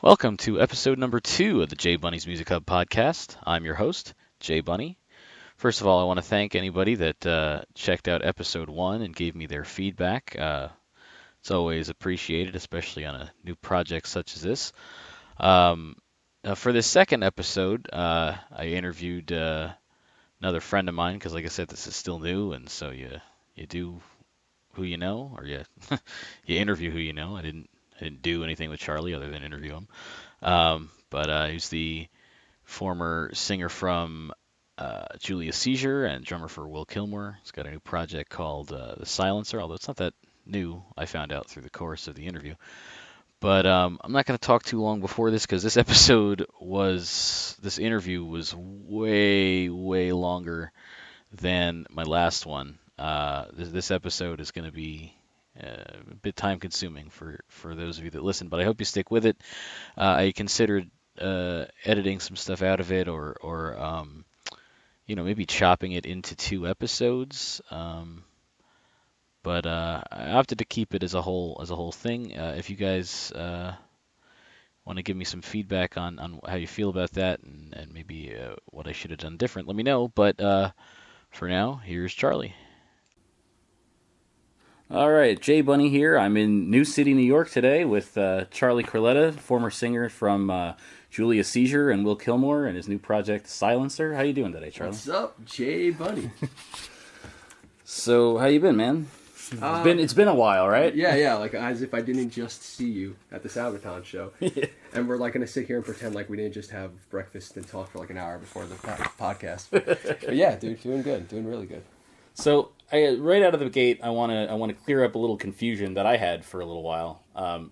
Welcome to episode number 2 of the J Bunny's Music Hub podcast. I'm your host, J Bunny. First of all, I want to thank anybody that checked out episode 1 and gave me their feedback. It's always appreciated, especially on a new project such as this. For this second episode, I interviewed another friend of mine because, like I said, this is still new, and so you do who you know, or you interview who you know. I didn't do anything with Charlie other than interview him. But he's the former singer from Julius Seizure and drummer for Will Killmore. He's got a new project called The Silencer, although it's not that new, I found out through the course of the interview. But I'm not going to talk too long before this because this interview was way, way longer than my last one. This episode is going to be a bit time consuming for those of you that listen, but I hope you stick with it. I considered editing some stuff out of it or maybe chopping it into 2 episodes. But I opted to keep it as a whole thing. If you guys want to give me some feedback on how you feel about that and maybe what I should have done different, let me know. But for now, here's Charlie. All right, Jay Bunny here. I'm in New City, New York today with Charlie Corletta, former singer from Julius Seizure and Will Killmore, and his new project Silencer. How you doing today, Charlie? What's up, Jay Bunny? So, how you been, man? It's been a while, right? Yeah, like as if I didn't just see you at the Sabaton show. Yeah. And we're like going to sit here and pretend like we didn't just have breakfast and talk for like an hour before the podcast. But yeah, dude, doing good, doing really good. So, right out of the gate, I want to clear up a little confusion that I had for a little while.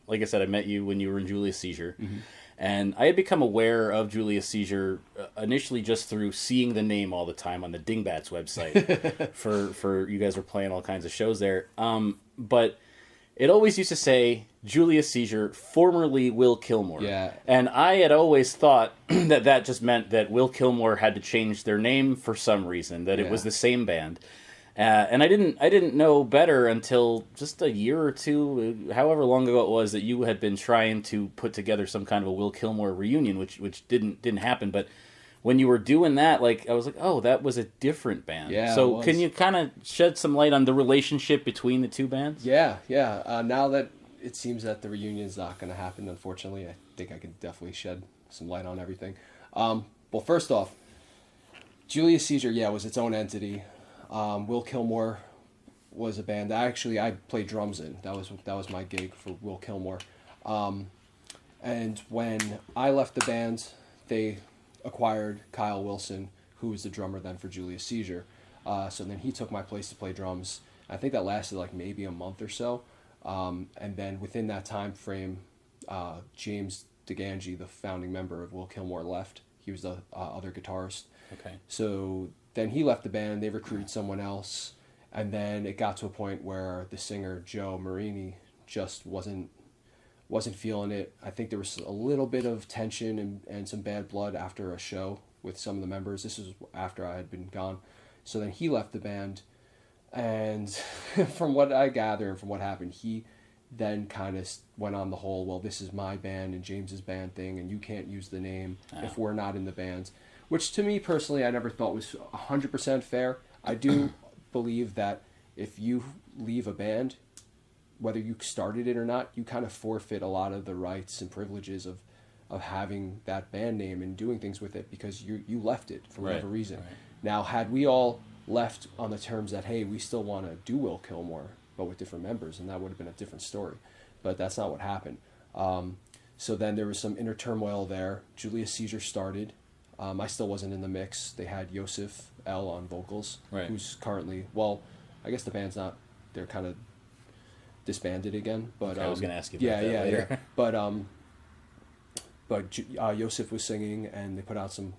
Like I said, I met you when you were in Julius Seizure, and I had become aware of Julius Seizure initially just through seeing the name all the time on the Dingbats website. for you guys were playing all kinds of shows there, but it always used to say Julius Seizure, formerly Will Killmore. Yeah. And I had always thought that just meant that Will Killmore had to change their name for some reason, that it was the same band. And I didn't know better until just a year or two, however long ago it was, that you had been trying to put together some kind of a Will Killmore reunion, which didn't happen. But when you were doing that, I was like, oh, that was a different band. Yeah. So can you kind of shed some light on the relationship between the two bands? Yeah. Now that it seems that the reunion is not going to happen, unfortunately, I think I can definitely shed some light on everything. Well, first off, Julius Seizure, was its own entity. Will Killmore was a band that actually I played drums in. That was my gig for Will Killmore. And when I left the band, they acquired Kyle Wilson, who was the drummer then for Julius Seizure. So then he took my place to play drums. I think that lasted like maybe a month or so. And then within that time frame, James DeGangi, the founding member of Will Killmore, left. He was the other guitarist. Okay. So then he left the band, they recruited someone else, and then it got to a point where the singer, Joe Marini, just wasn't feeling it. I think there was a little bit of tension and some bad blood after a show with some of the members. This was after I had been gone. So then he left the band, and from what I gather and from what happened, he then kind of went on the whole, well, this is my band and James's band thing, and you can't use the name if we're not in the bands. Which to me personally, I never thought was 100% fair. I do believe that if you leave a band, whether you started it or not, you kind of forfeit a lot of the rights and privileges of having that band name and doing things with it because you left it for whatever reason. Right. Now, had we all left on the terms that, hey, we still want to do Will Killmore, but with different members, and that would have been a different story. But that's not what happened. So then there was some inner turmoil there. Julius Seizure started. I still wasn't in the mix. They had Yosef L on vocals, who's currently, well, I guess the band's not, they're kind of disbanded again. But I was going to ask you about that later. But Yosef was singing, and they put out some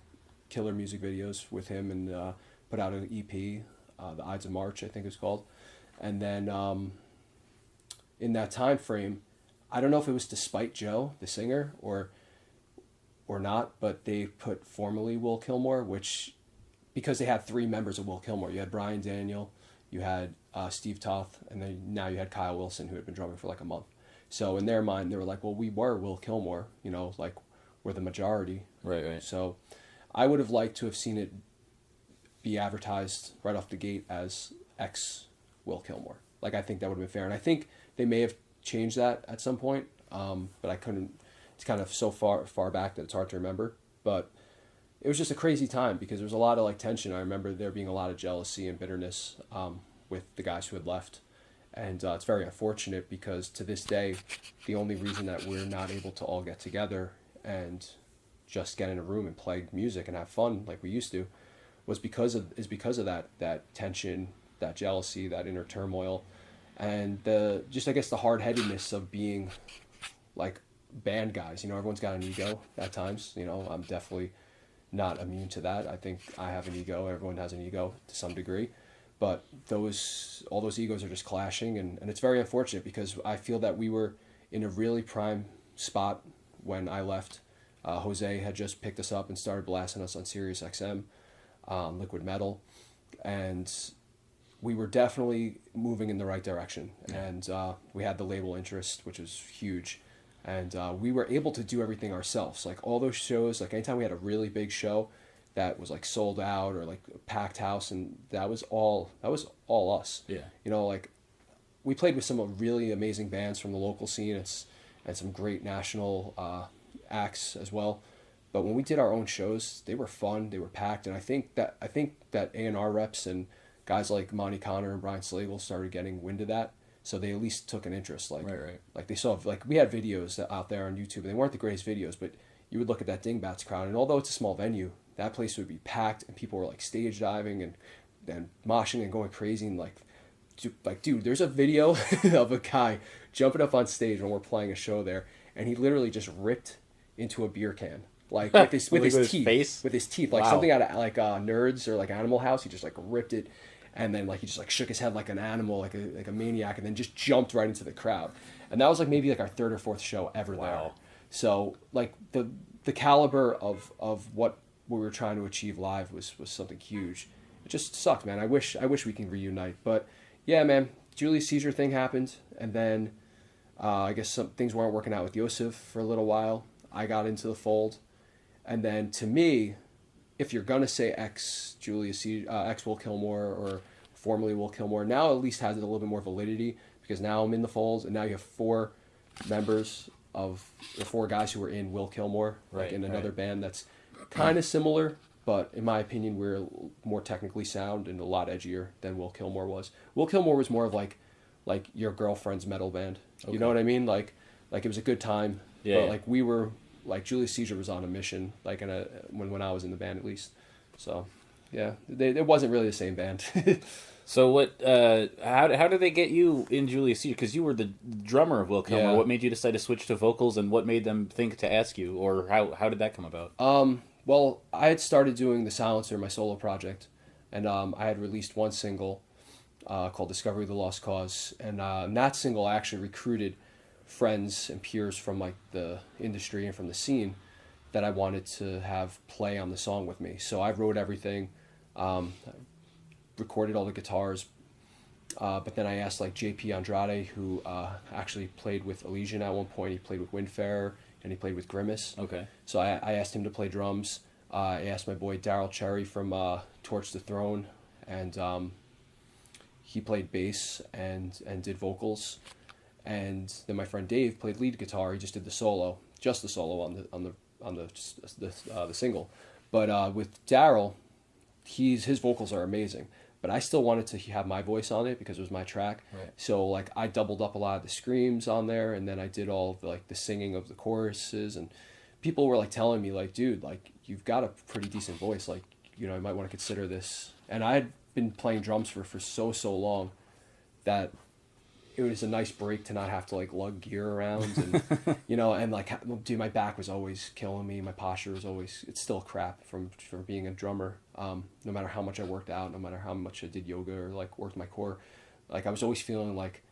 killer music videos with him and put out an EP, The Ides of March, I think it's called. And then in that time frame, I don't know if it was to spite Joe, the singer, or not, but they put formerly Will Killmore, which, because they had 3 members of Will Killmore. You had Brian Daniel, you had Steve Toth, and then now you had Kyle Wilson, who had been drumming for like a month. So in their mind, they were like, well, we were Will Killmore, you know, like we're the majority. Right. So I would have liked to have seen it be advertised right off the gate as X Will Killmore. Like, I think that would have been fair. And I think they may have changed that at some point, but I couldn't. It's kind of so far back that it's hard to remember. But it was just a crazy time because there was a lot of like tension. I remember there being a lot of jealousy and bitterness with the guys who had left. And it's very unfortunate because to this day, the only reason that we're not able to all get together and just get in a room and play music and have fun like we used to was because of that tension, that jealousy, that inner turmoil, and the hard-headedness of being like band guys. You know, everyone's got an ego at times. You know, I'm definitely not immune to that. I think I have an ego. Everyone has an ego to some degree. But all those egos are just clashing, and it's very unfortunate because I feel that we were in a really prime spot when I left. Jose had just picked us up and started blasting us on Sirius XM, Liquid Metal, and we were definitely moving in the right direction. And we had the label interest, which was huge, and we were able to do everything ourselves. Like all those shows, like anytime we had a really big show that was like sold out or like a packed house, and that was all us. Yeah. You know, like we played with some really amazing bands from the local scene and some great national acts as well. But when we did our own shows, they were fun, they were packed, and I think that A&R reps and guys like Monty Connor and Brian Slagle started getting wind of that, so they at least took an interest. Like, right. Like they saw, like we had videos out there on YouTube, and they weren't the greatest videos, but you would look at that Dingbats crowd, and although it's a small venue, that place would be packed, and people were like stage diving and moshing and going crazy, and dude, there's a video of a guy jumping up on stage when we're playing a show there, and he literally just ripped into a beer can. Like with his teeth, with his teeth, like something out of like Nerds or like Animal House. He just like ripped it, and then like he just like shook his head like an animal, like a maniac, and then just jumped right into the crowd. And that was like maybe like our third or fourth show ever there. So like the caliber of what we were trying to achieve live was something huge. It just sucked, man. I wish we can reunite, but yeah, man. Julius Seizure thing happened, and then I guess some things weren't working out with Yosef for a little while. I got into the fold. And then to me, if you're going to say ex Julius, ex Will Killmore or formerly Will Killmore, now at least has it a little bit more validity because now I'm in the fold and now you have four members of the four guys who were in Will Killmore, like in another band that's kind of similar, but in my opinion, we're more technically sound and a lot edgier than Will Killmore was. Will Killmore was more of like your girlfriend's metal band. Okay. You know what I mean? Like it was a good time, but like we were... Like Julius Seizure was on a mission, like when I was in the band at least. So, yeah, it wasn't really the same band. So what? How did they get you in Julius Seizure? Because you were the drummer of Will Killmore. Yeah. What made you decide to switch to vocals, and what made them think to ask you, or how did that come about? Well, I had started doing the Silencer, my solo project, and I had released one single called "Discovery of the Lost Cause," and that single I actually recruited friends and peers from like the industry and from the scene that I wanted to have play on the song with me. So I wrote everything, recorded all the guitars, but then I asked like JP Andrade, who actually played with Elysian at one point. He played with Windfarer and he played with Grimace. Okay. So I asked him to play drums. I asked my boy Daryl Cherry from Torch the Throne, and he played bass and did vocals. And then my friend Dave played lead guitar. He just did the solo on the single. But with Daryl, his vocals are amazing. But I still wanted to have my voice on it because it was my track. Right. So like I doubled up a lot of the screams on there, and then I did all of the singing of the choruses. And people were like telling me like, dude, like you've got a pretty decent voice. Like, you know, you might want to consider this. And I had been playing drums for so long that it was a nice break to not have to like lug gear around and you know, and like dude, my back was always killing me. My posture was always, it's still crap from being a drummer. No matter how much I worked out, no matter how much I did yoga or like worked my core, like I was always feeling like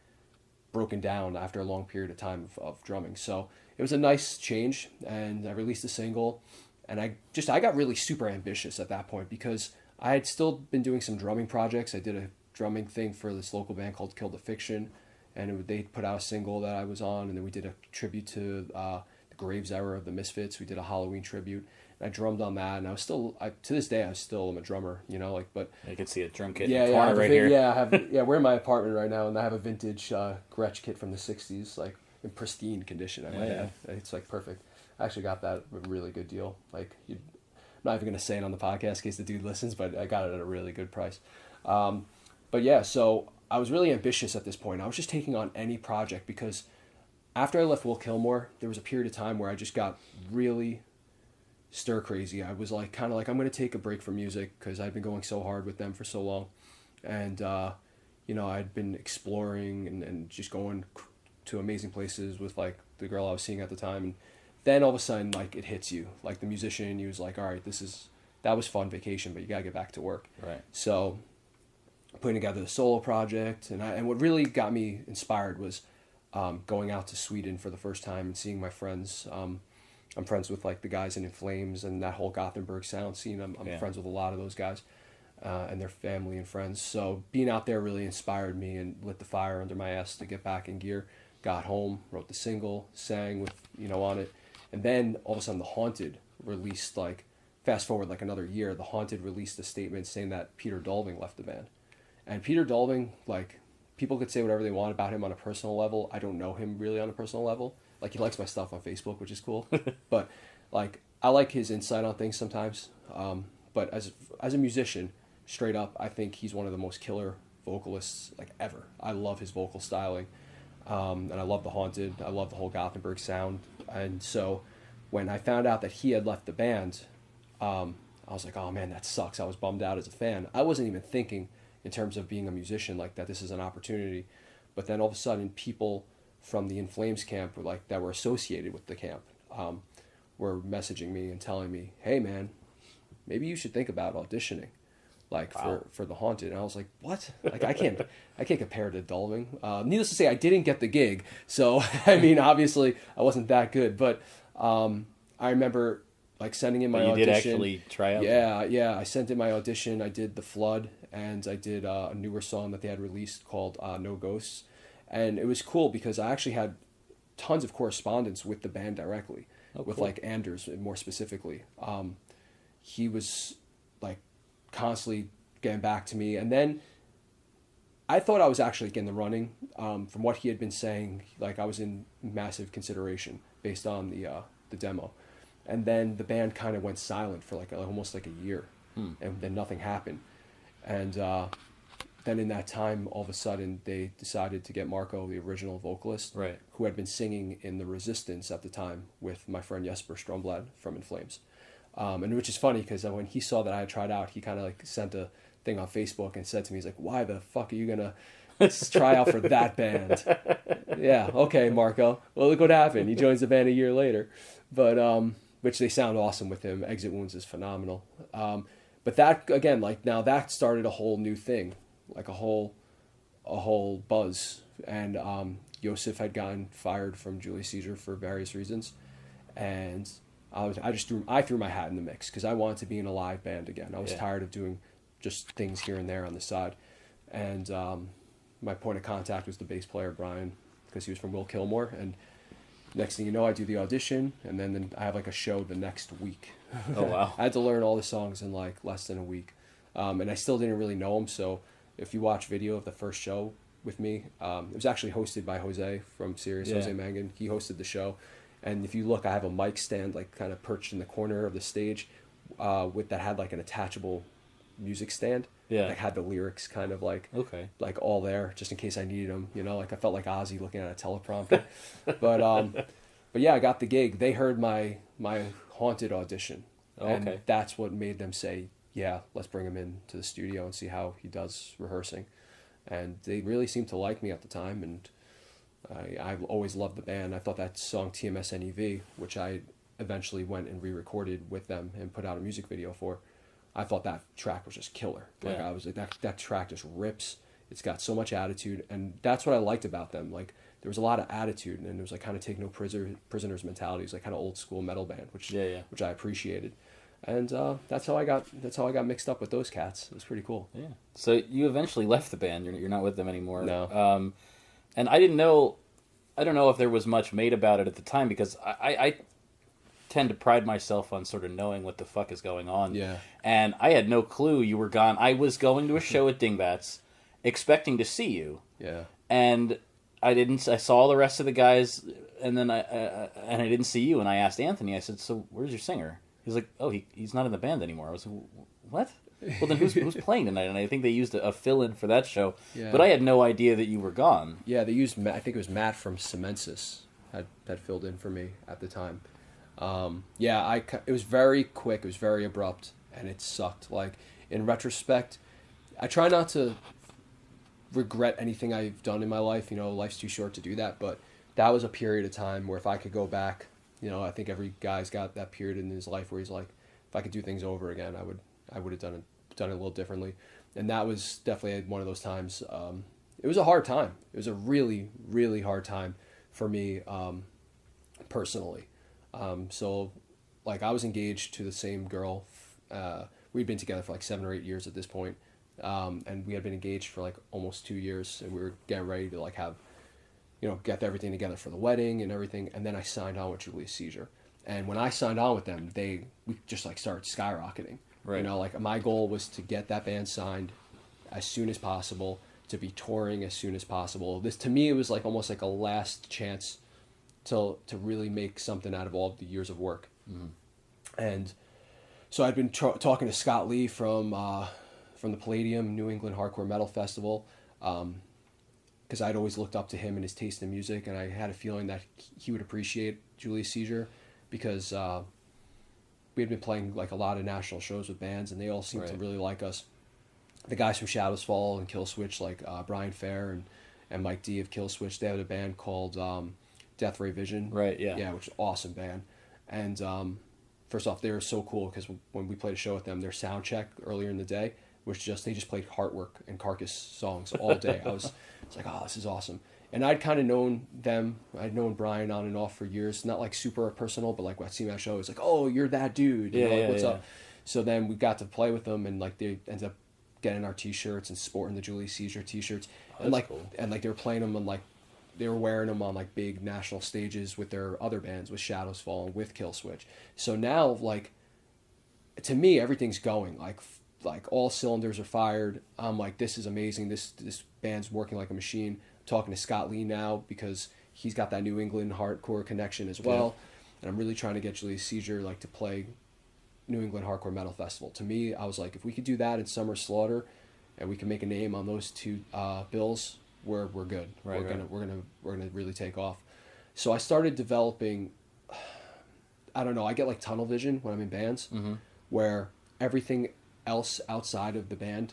broken down after a long period of time of drumming. So it was a nice change, and I released a single, and I got really super ambitious at that point because I had still been doing some drumming projects. I did a drumming thing for this local band called Kill the Fiction. and they put out a single that I was on, and then we did a tribute to the Graves era of the Misfits. We did a Halloween tribute. I drummed on that, and I was still, to this day, I still am a drummer, you know, like, but... I can see a drum kit yeah, in the corner right here. Yeah, we're in my apartment right now, and I have a vintage Gretsch kit from the 60s, like, in pristine condition, I might add. It's, like, perfect. I actually got that at a really good deal. Like, I'm not even going to say it on the podcast in case the dude listens, but I got it at a really good price. But yeah, so I was really ambitious at this point. I was just taking on any project, because after I left Will Killmore, there was a period of time where I just got really... stir crazy. I was like, kind of like, I'm going to take a break from music because I'd been going so hard with them for so long. And, you know, I'd been exploring and just going to amazing places with like the girl I was seeing at the time. And then all of a sudden, like, it hits you. Like the musician, you was like, all right, that was fun vacation, but you got to get back to work. Right. So putting together the solo project. And what really got me inspired was going out to Sweden for the first time and seeing my friends. I'm friends with like the guys in Flames and that whole Gothenburg sound scene. I'm friends with a lot of those guys and their family and friends. So being out there really inspired me and lit the fire under my ass to get back in gear. Got home, wrote the single, sang with, you know, on it. And then all of a sudden The Haunted released, like, fast forward like another year, The Haunted released a statement saying that Peter Dolving left the band. And Peter Dolving, like, people could say whatever they want about him on a personal level. I don't know him really on a personal level. Like, he likes my stuff on Facebook, which is cool. But, like, I like his insight on things sometimes. But as a musician, straight up, I think he's one of the most killer vocalists, like, ever. I love his vocal styling. And I love The Haunted. I love the whole Gothenburg sound. And so when I found out that he had left the band, I was like, oh, man, that sucks. I was bummed out as a fan. I wasn't even thinking in terms of being a musician, like, that this is an opportunity. But then all of a sudden, people from the In Flames camp that were associated with the camp were messaging me and telling me, hey man, maybe you should think about auditioning like for The Haunted. And I was like, what? Like I can't compare to Dolving. Needless to say, I didn't get the gig. So I mean, obviously I wasn't that good, but I remember like sending in my audition. You did actually try out? Yeah. I sent in my audition. I did The Flood, and I did a newer song that they had released called No Ghosts. And it was cool because I actually had tons of correspondence with the band directly, with like Anders more specifically. He was like constantly getting back to me. And then I thought I was actually in the running. From what he had been saying, like I was in massive consideration based on the demo. And then the band kind of went silent for like almost like a year. And then nothing happened. And then in that time, all of a sudden, they decided to get Marco, the original vocalist, right, who had been singing in The Resistance at the time with my friend Jesper Stromblad from In Flames. And which is funny because when he saw that I had tried out, he kind of like sent a thing on Facebook and said to me, he's like, why the fuck are you going to try out for that band? Yeah, okay, Marco. Well, look what happened. He joins the band a year later. But, which they sound awesome with him. Exit Wounds is phenomenal. But that, again, like now that started a whole new thing. Like a whole buzz, and Josef had gotten fired from Julius Seizure for various reasons, and I threw my hat in the mix because I wanted to be in a live band again. I was tired of doing just things here and there on the side, and my point of contact was the bass player Brian because he was from Will Killmore, and next thing you know, I do the audition, and then I have like a show the next week. Oh wow! I had to learn all the songs in like less than a week, and I still didn't really know them, so. If you watch video of the first show with me, it was actually hosted by Jose from Sirius, Jose Mangan. He hosted the show. And if you look, I have a mic stand like kind of perched in the corner of the stage that had like an attachable music stand. Yeah. Like had the lyrics kind of like all there just in case I needed them. You know, like I felt like Ozzy looking at a teleprompter. But yeah, I got the gig. They heard my Haunted audition. And that's what made them say, yeah, let's bring him in to the studio and see how he does rehearsing. And they really seemed to like me at the time, and I've always loved the band. I thought that song TMSNEV, which I eventually went and re-recorded with them and put out a music video for, I thought that track was just killer. Like I was like, that track just rips. It's got so much attitude, and that's what I liked about them. Like there was a lot of attitude, and it was like kind of take no prisoners mentality. It was like kind of old school metal band, which I appreciated. And that's how I got mixed up with those cats. It was pretty cool. Yeah. So you eventually left the band. You're not with them anymore. No. And I don't know if there was much made about it at the time, because I tend to pride myself on sort of knowing what the fuck is going on. Yeah. And I had no clue you were gone. I was going to a show at Dingbats, expecting to see you. Yeah. And I didn't. I saw the rest of the guys, and then I didn't see you. And I asked Anthony. I said, "So where's your singer?" He's like, "Oh, he's not in the band anymore." I was like, "What?" Well, then who's playing tonight? And I think they used a fill-in for that show. Yeah. But I had no idea that you were gone. Yeah, they used, I think it was Matt from Cemensis had filled in for me at the time. It was very quick, it was very abrupt, and it sucked. Like, in retrospect, I try not to regret anything I've done in my life. You know, life's too short to do that, but that was a period of time where if I could go back, you know, I think every guy's got that period in his life where he's like, if I could do things over again, I would have done it a little differently. And that was definitely one of those times. It was a hard time. It was a really, really hard time for me personally. So, like, I was engaged to the same girl. We'd been together for like 7 or 8 years at this point. And we had been engaged for like almost 2 years, and we were getting ready to like have, you know, get everything together for the wedding and everything. And then I signed on with Julius Seizure. And when I signed on with them, we just like started skyrocketing. Right. You know, like my goal was to get that band signed as soon as possible, to be touring as soon as possible. This, to me, it was like almost like a last chance to really make something out of all of the years of work. Mm-hmm. And so I'd been talking to Scott Lee from the Palladium New England Hardcore Metal Festival, because I'd always looked up to him and his taste in music, and I had a feeling that he would appreciate Julius Seizure, because we had been playing like a lot of national shows with bands, and they all seemed to really like us. The guys from Shadows Fall and Killswitch, like Brian Fair and Mike D of Killswitch, they had a band called Death Ray Vision. Right, yeah. Yeah, which is an awesome band. And first off, they were so cool, because when we played a show with them, their sound check earlier in the day was they just played Heartwork and Carcass songs all day. I was like, oh, this is awesome. And I'd kind of known them. I'd known Brian on and off for years. Not like super personal, but like when I see him at a show, it's like, oh, you're that dude. You know, like, what's up? So then we got to play with them, and like they ended up getting our T-shirts and sporting the Julius Seizure T-shirts. Oh, and like cool. and like they were playing them on like, they were wearing them on like big national stages with their other bands, with Shadows Fall and with Killswitch. So now, like, to me, everything's going like all cylinders are fired. I'm like, this is amazing. This band's working like a machine. I'm talking to Scott Lee now, because he's got that New England hardcore connection as well. Yeah. And I'm really trying to get Julius Seizure like to play New England Hardcore Metal Festival. To me, I was like, if we could do that in Summer Slaughter, and we can make a name on those two bills, we're good. Right, we're gonna really take off. So I started developing. I don't know. I get like tunnel vision when I'm in bands, where everything else outside of the band,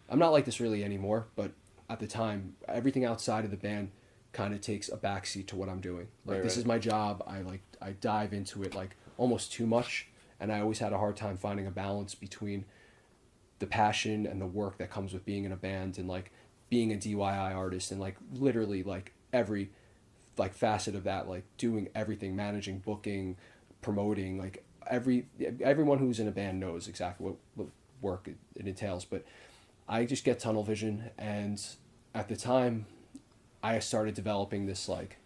I'm not like this really anymore, but at the time, everything outside of the band kind of takes a backseat to what I'm doing. Like, this is my job. I dive into it like almost too much, and I always had a hard time finding a balance between the passion and the work that comes with being in a band, and like being a DIY artist, and like literally like every like facet of that, like doing everything, managing, booking, promoting, like everyone who's in a band knows exactly what work it entails. But I just get tunnel vision, and at the time I started developing this like,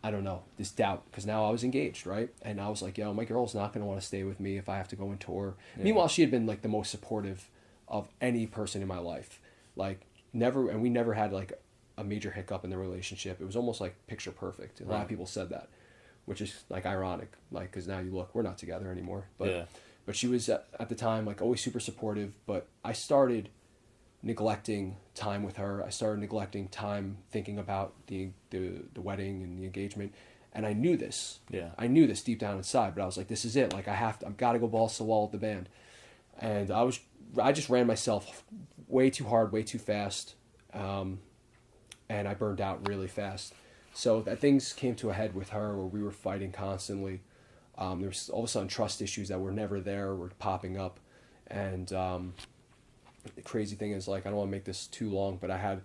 I don't know, this doubt, because now I was engaged, right? And I was like, yo, my girl's not going to want to stay with me if I have to go and tour. Yeah. Meanwhile, she had been like the most supportive of any person in my life. Like, never, and we never had like a major hiccup in the relationship. It was almost like picture perfect. A lot of people said that, which is like ironic, like, because now you look, we're not together anymore. But but she was at the time like always super supportive. But I started neglecting time with her. I started neglecting time thinking about the wedding and the engagement, and I knew this. Yeah, I knew this deep down inside. But I was like, this is it. Like, I've got to go balls to the wall with the band. And I just ran myself way too hard, way too fast, and I burned out really fast. So that things came to a head with her, where we were fighting constantly. There was all of a sudden trust issues that were never there were popping up, and the crazy thing is, like, I don't want to make this too long, but I had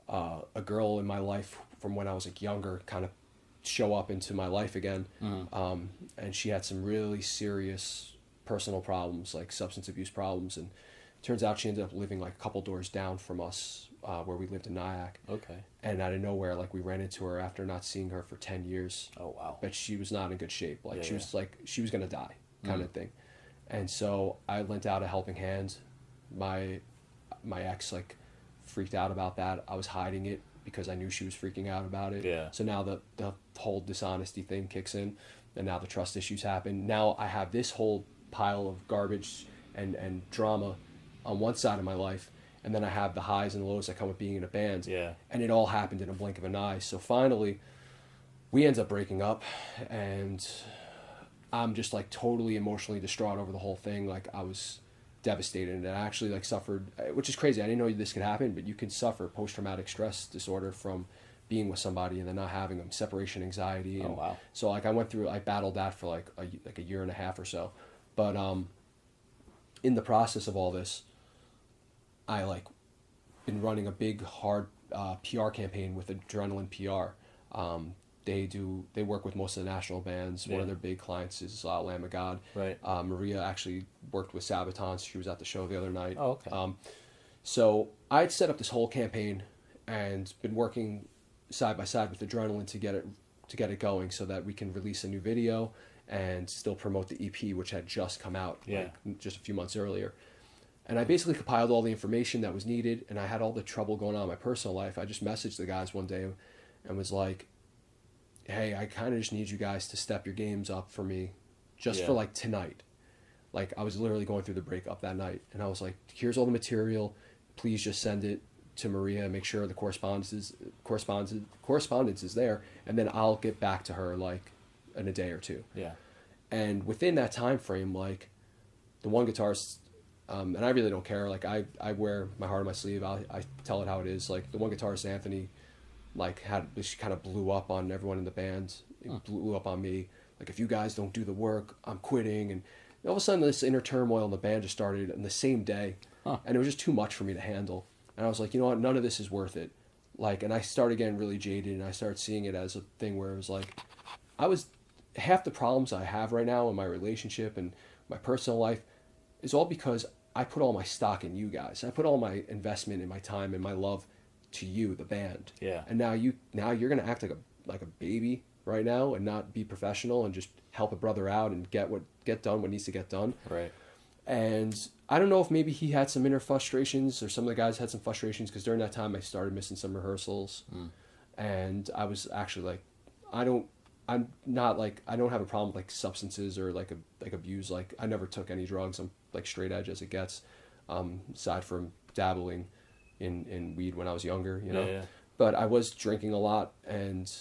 a girl in my life from when I was like younger kind of show up into my life again, and she had some really serious personal problems, like substance abuse problems, and it turns out she ended up living like a couple doors down from us where we lived in Nyack. Okay. And out of nowhere, like, we ran into her after not seeing her for 10 years. Oh, wow. But she was not in good shape. Like, Yeah, she was like, she was going to die kind of thing. And so I lent out a helping hand. My ex, like, freaked out about that. I was hiding it because I knew she was freaking out about it. Yeah. So now the whole dishonesty thing kicks in, and now the trust issues happen. Now I have this whole pile of garbage and drama on one side of my life, and then I have the highs and lows that come with being in a band. Yeah. And it all happened in a blink of an eye. So finally, we end up breaking up, and I'm just like totally emotionally distraught over the whole thing. Like, I was devastated, and I actually like suffered, which is crazy. I didn't know this could happen, but you can suffer post-traumatic stress disorder from being with somebody and then not having them, separation anxiety. And oh, wow. So like I battled that for like a year and a half or so. But in the process of all this, I like been running a big hard PR campaign with Adrenaline PR. They work with most of the national bands. One of their big clients is Lamb of God. Right. Maria actually worked with Sabaton. She was at the show the other night. Oh, okay. So I'd set up this whole campaign and been working side by side with Adrenaline to get it going, so that we can release a new video and still promote the EP, which had just come out like just a few months earlier. And I basically compiled all the information that was needed, and I had all the trouble going on in my personal life. I just messaged the guys one day and was like, hey, I kind of just need you guys to step your games up for me just for like tonight. Like, I was literally going through the breakup that night, and I was like, here's all the material. Please just send it to Maria and make sure the correspondence is there, and then I'll get back to her like in a day or two. Yeah. And within that time frame, like, the one guitarist, and I really don't care, like, I wear my heart on my sleeve. I tell it how it is. Like, the one guitarist, Anthony, like, she kind of blew up on everyone in the band. It blew up on me. Like, if you guys don't do the work, I'm quitting. And all of a sudden, this inner turmoil in the band just started on the same day. And it was just too much for me to handle. And I was like, you know what? None of this is worth it. Like, and I started getting really jaded, and I started seeing it as a thing where it was like, half the problems I have right now in my relationship and my personal life is all because I put all my stock in you guys. I put all my investment and my time and my love to you, the band. Yeah. And now you're gonna act like a baby right now and not be professional and just help a brother out and get done what needs to get done. Right. And I don't know if maybe he had some inner frustrations, or some of the guys had some frustrations, because during that time I started missing some rehearsals. And I was actually like, I don't have a problem with like substances or like abuse. Like, I never took any drugs. I'm like straight edge as it gets, aside from dabbling in weed when I was younger, you know. Yeah. But I was drinking a lot and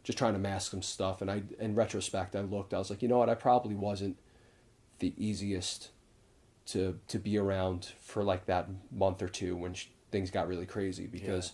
just trying to mask some stuff. And in retrospect, I was like, you know what, I probably wasn't the easiest to be around for like that month or two when things got really crazy, because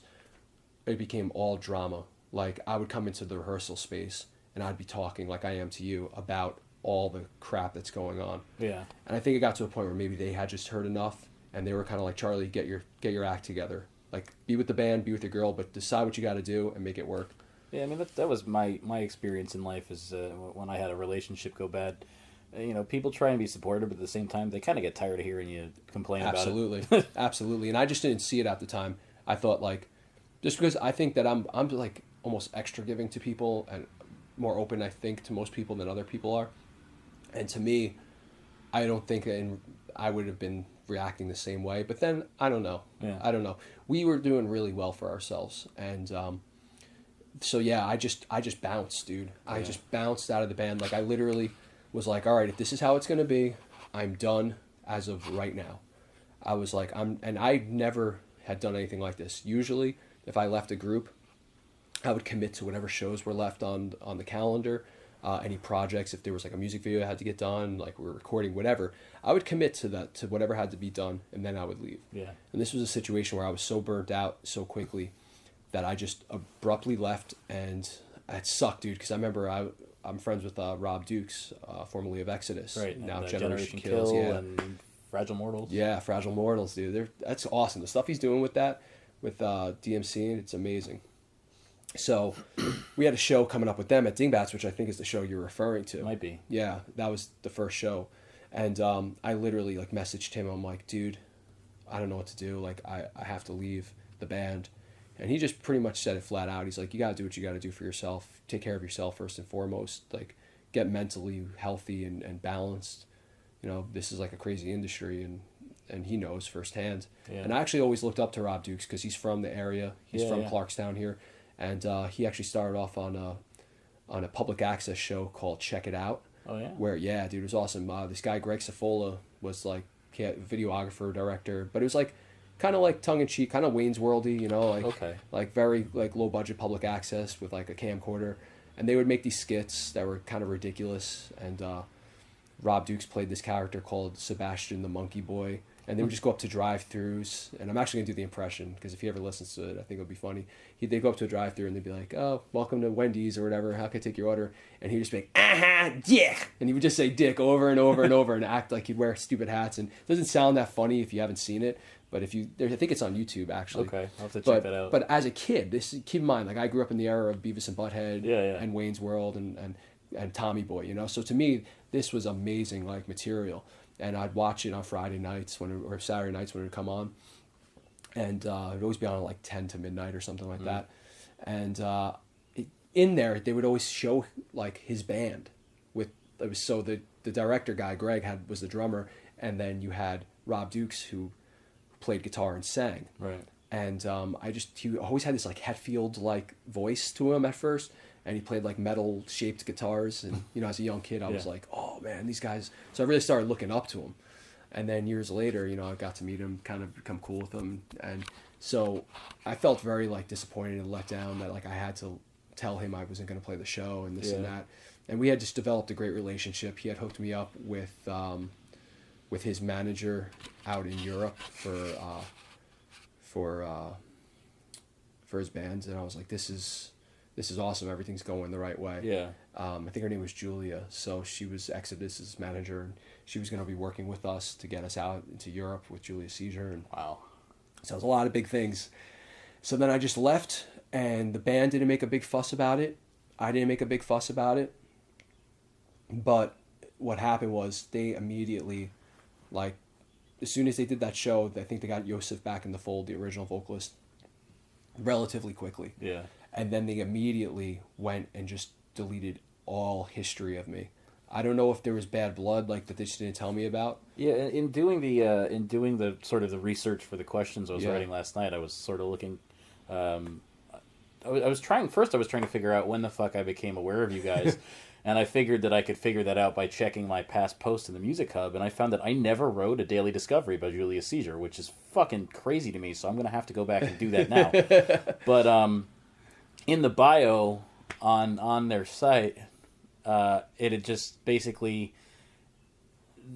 it became all drama. Like, I would come into the rehearsal space and I'd be talking like I am to you about all the crap that's going on. Yeah. And I think it got to a point where maybe they had just heard enough, and they were kind of like, Charlie, get your act together. Like, be with the band, be with your girl, but decide what you got to do and make it work. Yeah, I mean, that was my experience in life, is when I had a relationship go bad. You know, people try and be supportive, but at the same time, they kind of get tired of hearing you complain about it. Absolutely. And I just didn't see it at the time. I thought, like, just because I think that I'm like almost extra giving to people and more open, I think, to most people than other people are. And to me, I don't think I would have been reacting the same way. But then, I don't know. Yeah. I don't know. We were doing really well for ourselves. And so, yeah, I just bounced, dude. I just bounced out of the band. Like, I literally was like, all right, if this is how it's going to be, I'm done as of right now. I was like, and I never had done anything like this. Usually, if I left a group, I would commit to whatever shows were left on the calendar, any projects, if there was like a music video that had to get done, like we were recording, whatever. I would commit to whatever had to be done, and then I would leave. Yeah. And this was a situation where I was so burnt out so quickly that I just abruptly left, and it sucked, dude, because I remember I'm friends with Rob Dukes, formerly of Exodus. Right. Now and, Generation Kills. Yeah. And Fragile Mortals. Yeah, Fragile Mortals, dude. That's awesome. The stuff he's doing with that, with DMC, it's amazing. So we had a show coming up with them at Dingbats, which I think is the show you're referring to. Might be. Yeah, that was the first show. And I literally like messaged him. I'm like, dude, I don't know what to do. Like, I have to leave the band. And he just pretty much said it flat out. He's like, you got to do what you got to do for yourself. Take care of yourself first and foremost. Like, get mentally healthy and balanced. You know, this is like a crazy industry, and he knows firsthand. Yeah. And I actually always looked up to Rob Dukes because he's from the area. He's from Clarkstown here. And he actually started off on a public access show called Check It Out. Oh, yeah? Where, yeah, dude, it was awesome. This guy, Greg Cifola, was like videographer, director. But it was like kind of like tongue-in-cheek, kind of Wayne's Worldy, you know, like like very like low-budget public access with like a camcorder. And they would make these skits that were kind of ridiculous. And Rob Dukes played this character called Sebastian the Monkey Boy. And they would just go up to drive-thrus, and I'm actually going to do the impression, because if he ever listens to it, I think it'll be funny. They'd go up to a drive-thru, and they'd be like, oh, welcome to Wendy's, or whatever, how can I take your order? And he'd just be like, dick! And he would just say dick over and over and over, and act like he'd wear stupid hats, and it doesn't sound that funny if you haven't seen it, but I think it's on YouTube, actually. Okay, I'll have to check that out. But as a kid, keep in mind, like, I grew up in the era of Beavis and Butthead, and Wayne's World, and Tommy Boy, you know? So to me, this was amazing, like, material. And I'd watch it on Friday nights or Saturday nights when it would come on. And it would always be on like 10 to midnight or something like that. And in there, they would always show like his band. So the director guy, Greg, was the drummer. And then you had Rob Dukes, who played guitar and sang. Right. And he always had this like Hetfield-like voice to him at first. And he played like metal-shaped guitars. And, you know, as a young kid, I was like, oh, man, these guys. So I really started looking up to him. And then years later, you know, I got to meet him, kind of become cool with him. And so I felt very like disappointed and let down that like I had to tell him I wasn't going to play the show and this and that. And we had just developed a great relationship. He had hooked me up with his manager out in Europe for his bands. And I was like, this is awesome. Everything's going the right way. Yeah. I think her name was Julia. So she was Exodus's manager, and she was going to be working with us to get us out into Europe with Julius Seizure. And wow. So it was a lot of big things. So then I just left, and the band didn't make a big fuss about it. I didn't make a big fuss about it. But what happened was they immediately, like, as soon as they did that show, I think they got Yosef back in the fold, the original vocalist, relatively quickly. Yeah. And then they immediately went and just deleted all history of me. I don't know if there was bad blood like that they just didn't tell me about. Yeah, in doing the sort of the research for the questions I was writing last night, I was sort of looking. I was trying to figure out when the fuck I became aware of you guys, and I figured that I could figure that out by checking my past posts in the Music Hub, and I found that I never wrote a daily discovery about Julius Seizure, which is fucking crazy to me. So I'm gonna have to go back and do that now. But in the bio on their site, it had just basically,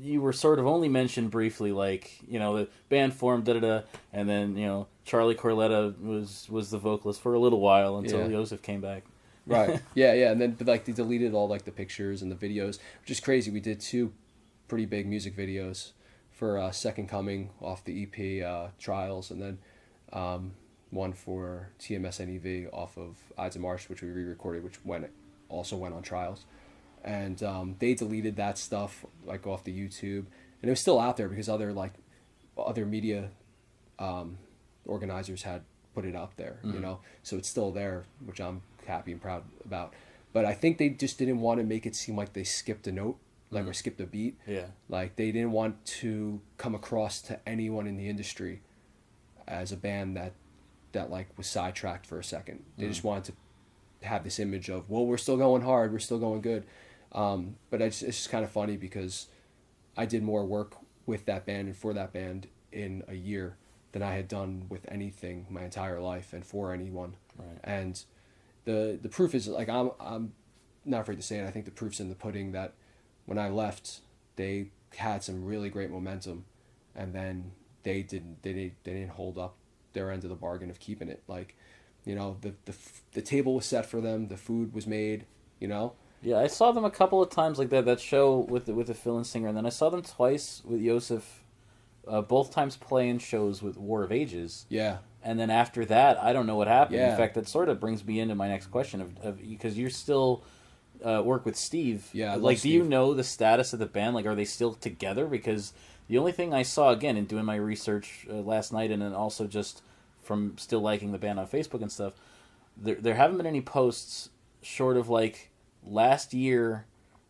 you were sort of only mentioned briefly, like, you know, the band formed, and then, you know, Charlie Corletta was the vocalist for a little while until Joseph came back. Right. Yeah, and then but like they deleted all like the pictures and the videos, which is crazy. We did 2 pretty big music videos for Second Coming off the EP Trials, and then one for TMSNEV off of Ides of March, which we re-recorded, which also went on Trials. And they deleted that stuff like off the YouTube, and it was still out there because other media organizers had put it out there, you know, so it's still there, which I'm happy and proud about. But I think they just didn't want to make it seem like they skipped a note, like or skipped a beat. Yeah. Like they didn't want to come across to anyone in the industry as a band that like was sidetracked for a second. They just wanted to have this image of, well, we're still going hard, we're still going good. But it's just kind of funny because I did more work with that band and for that band in a year than I had done with anything my entire life and for anyone. Right. And the proof is, like, I'm not afraid to say it, I think the proof's in the pudding that when I left, they had some really great momentum, and then they didn't hold up their end of the bargain of keeping it. Like, you know, the table was set for them, the food was made, you know. Yeah, I saw them a couple of times, like that show with the fill-in singer, and then I saw them twice with Yosef, both times playing shows with War of Ages. Yeah. And then after that, I don't know what happened. Yeah. In fact, that sort of brings me into my next question of because you're still work with Steve. Yeah, I love like, do you Steve. know the status of the band? Like, are they still together? Because the only thing I saw, again, in doing my research last night, and then also just from still liking the band on Facebook and stuff, there haven't been any posts short of, like, last year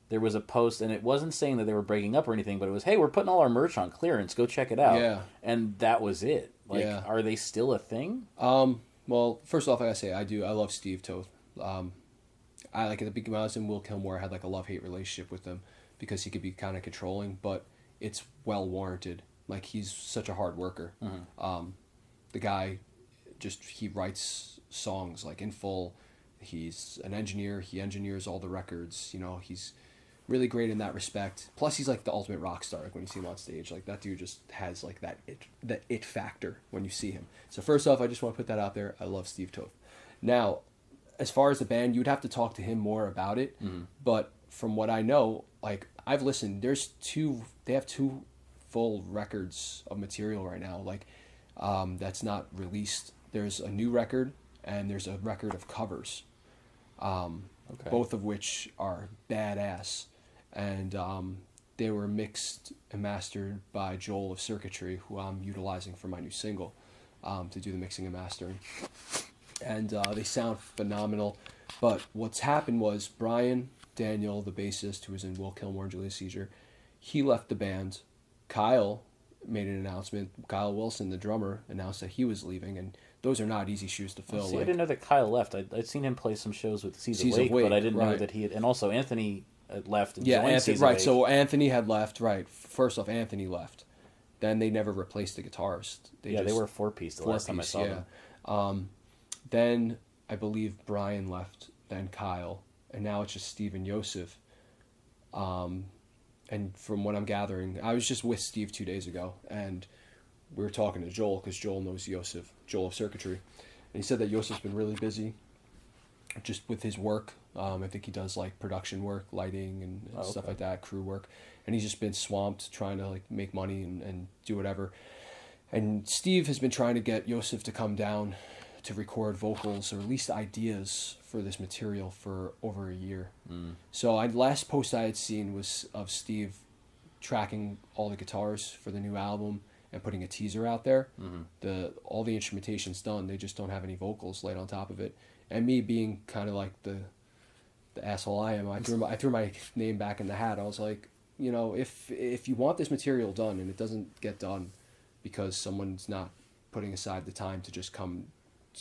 there was a post, and it wasn't saying that they were breaking up or anything, but it was, hey, we're putting all our merch on clearance, go check it out. Yeah. And that was it. Like, Yeah. are they still a thing? Well, first off, I gotta say, I love Steve Toth. I like at the beginning when I was in Will Killmore, I had like a love-hate relationship with him because he could be kind of controlling, but it's well warranted. Like, he's such a hard worker. The guy he writes songs like in full. He's an engineer. He engineers all the records. You know, he's really great in that respect. Plus, he's like the ultimate rock star. Like, when you see him on stage, like, that dude just has like the it factor when you see him. So first off, I just want to put that out there. I love Steve Toth. Now, as far as the band, you would have to talk to him more about it. But from what I know, like, I've listened. They have two full records of material right now. Like, that's not released. There's a new record and there's a record of covers. Both of which are badass, and they were mixed and mastered by Joel of Circuitry, who I'm utilizing for my new single, to do the mixing and mastering, and they sound phenomenal. But what's happened was Brian Daniel, the bassist, who was in Will Killmore and Julius Seizure, he left the band. Kyle made an announcement. Kyle Wilson, the drummer, announced that he was leaving, and those are not easy shoes to fill. See, I didn't know that Kyle left. I'd seen him play some shows with Seizure Wake, but I didn't know that he had... And also, Anthony had left and joined Anthony, Seizure right, Wake. so Anthony had left, right. First off, Anthony left. Then they never replaced the guitarist. They were a four-piece the last time I saw them. Then, I believe Brian left, then Kyle, and now it's just Steve and Yosef. And from what I'm gathering, I was just with Steve 2 days ago, and we were talking to Joel, because Joel knows Yosef, Joel of Circuitry. And he said that Yosef's been really busy just with his work. I think he does like production work, lighting and stuff like that, crew work. And he's just been swamped trying to like make money and do whatever. And Steve has been trying to get Yosef to come down to record vocals or at least ideas for this material for over a year. So last post I had seen was of Steve tracking all the guitars for the new album and putting a teaser out there. All the instrumentation's done. They just don't have any vocals laid on top of it. And me being kind of like the asshole I am, I threw my name back in the hat. I was like, you know, if you want this material done and it doesn't get done because someone's not putting aside the time to just come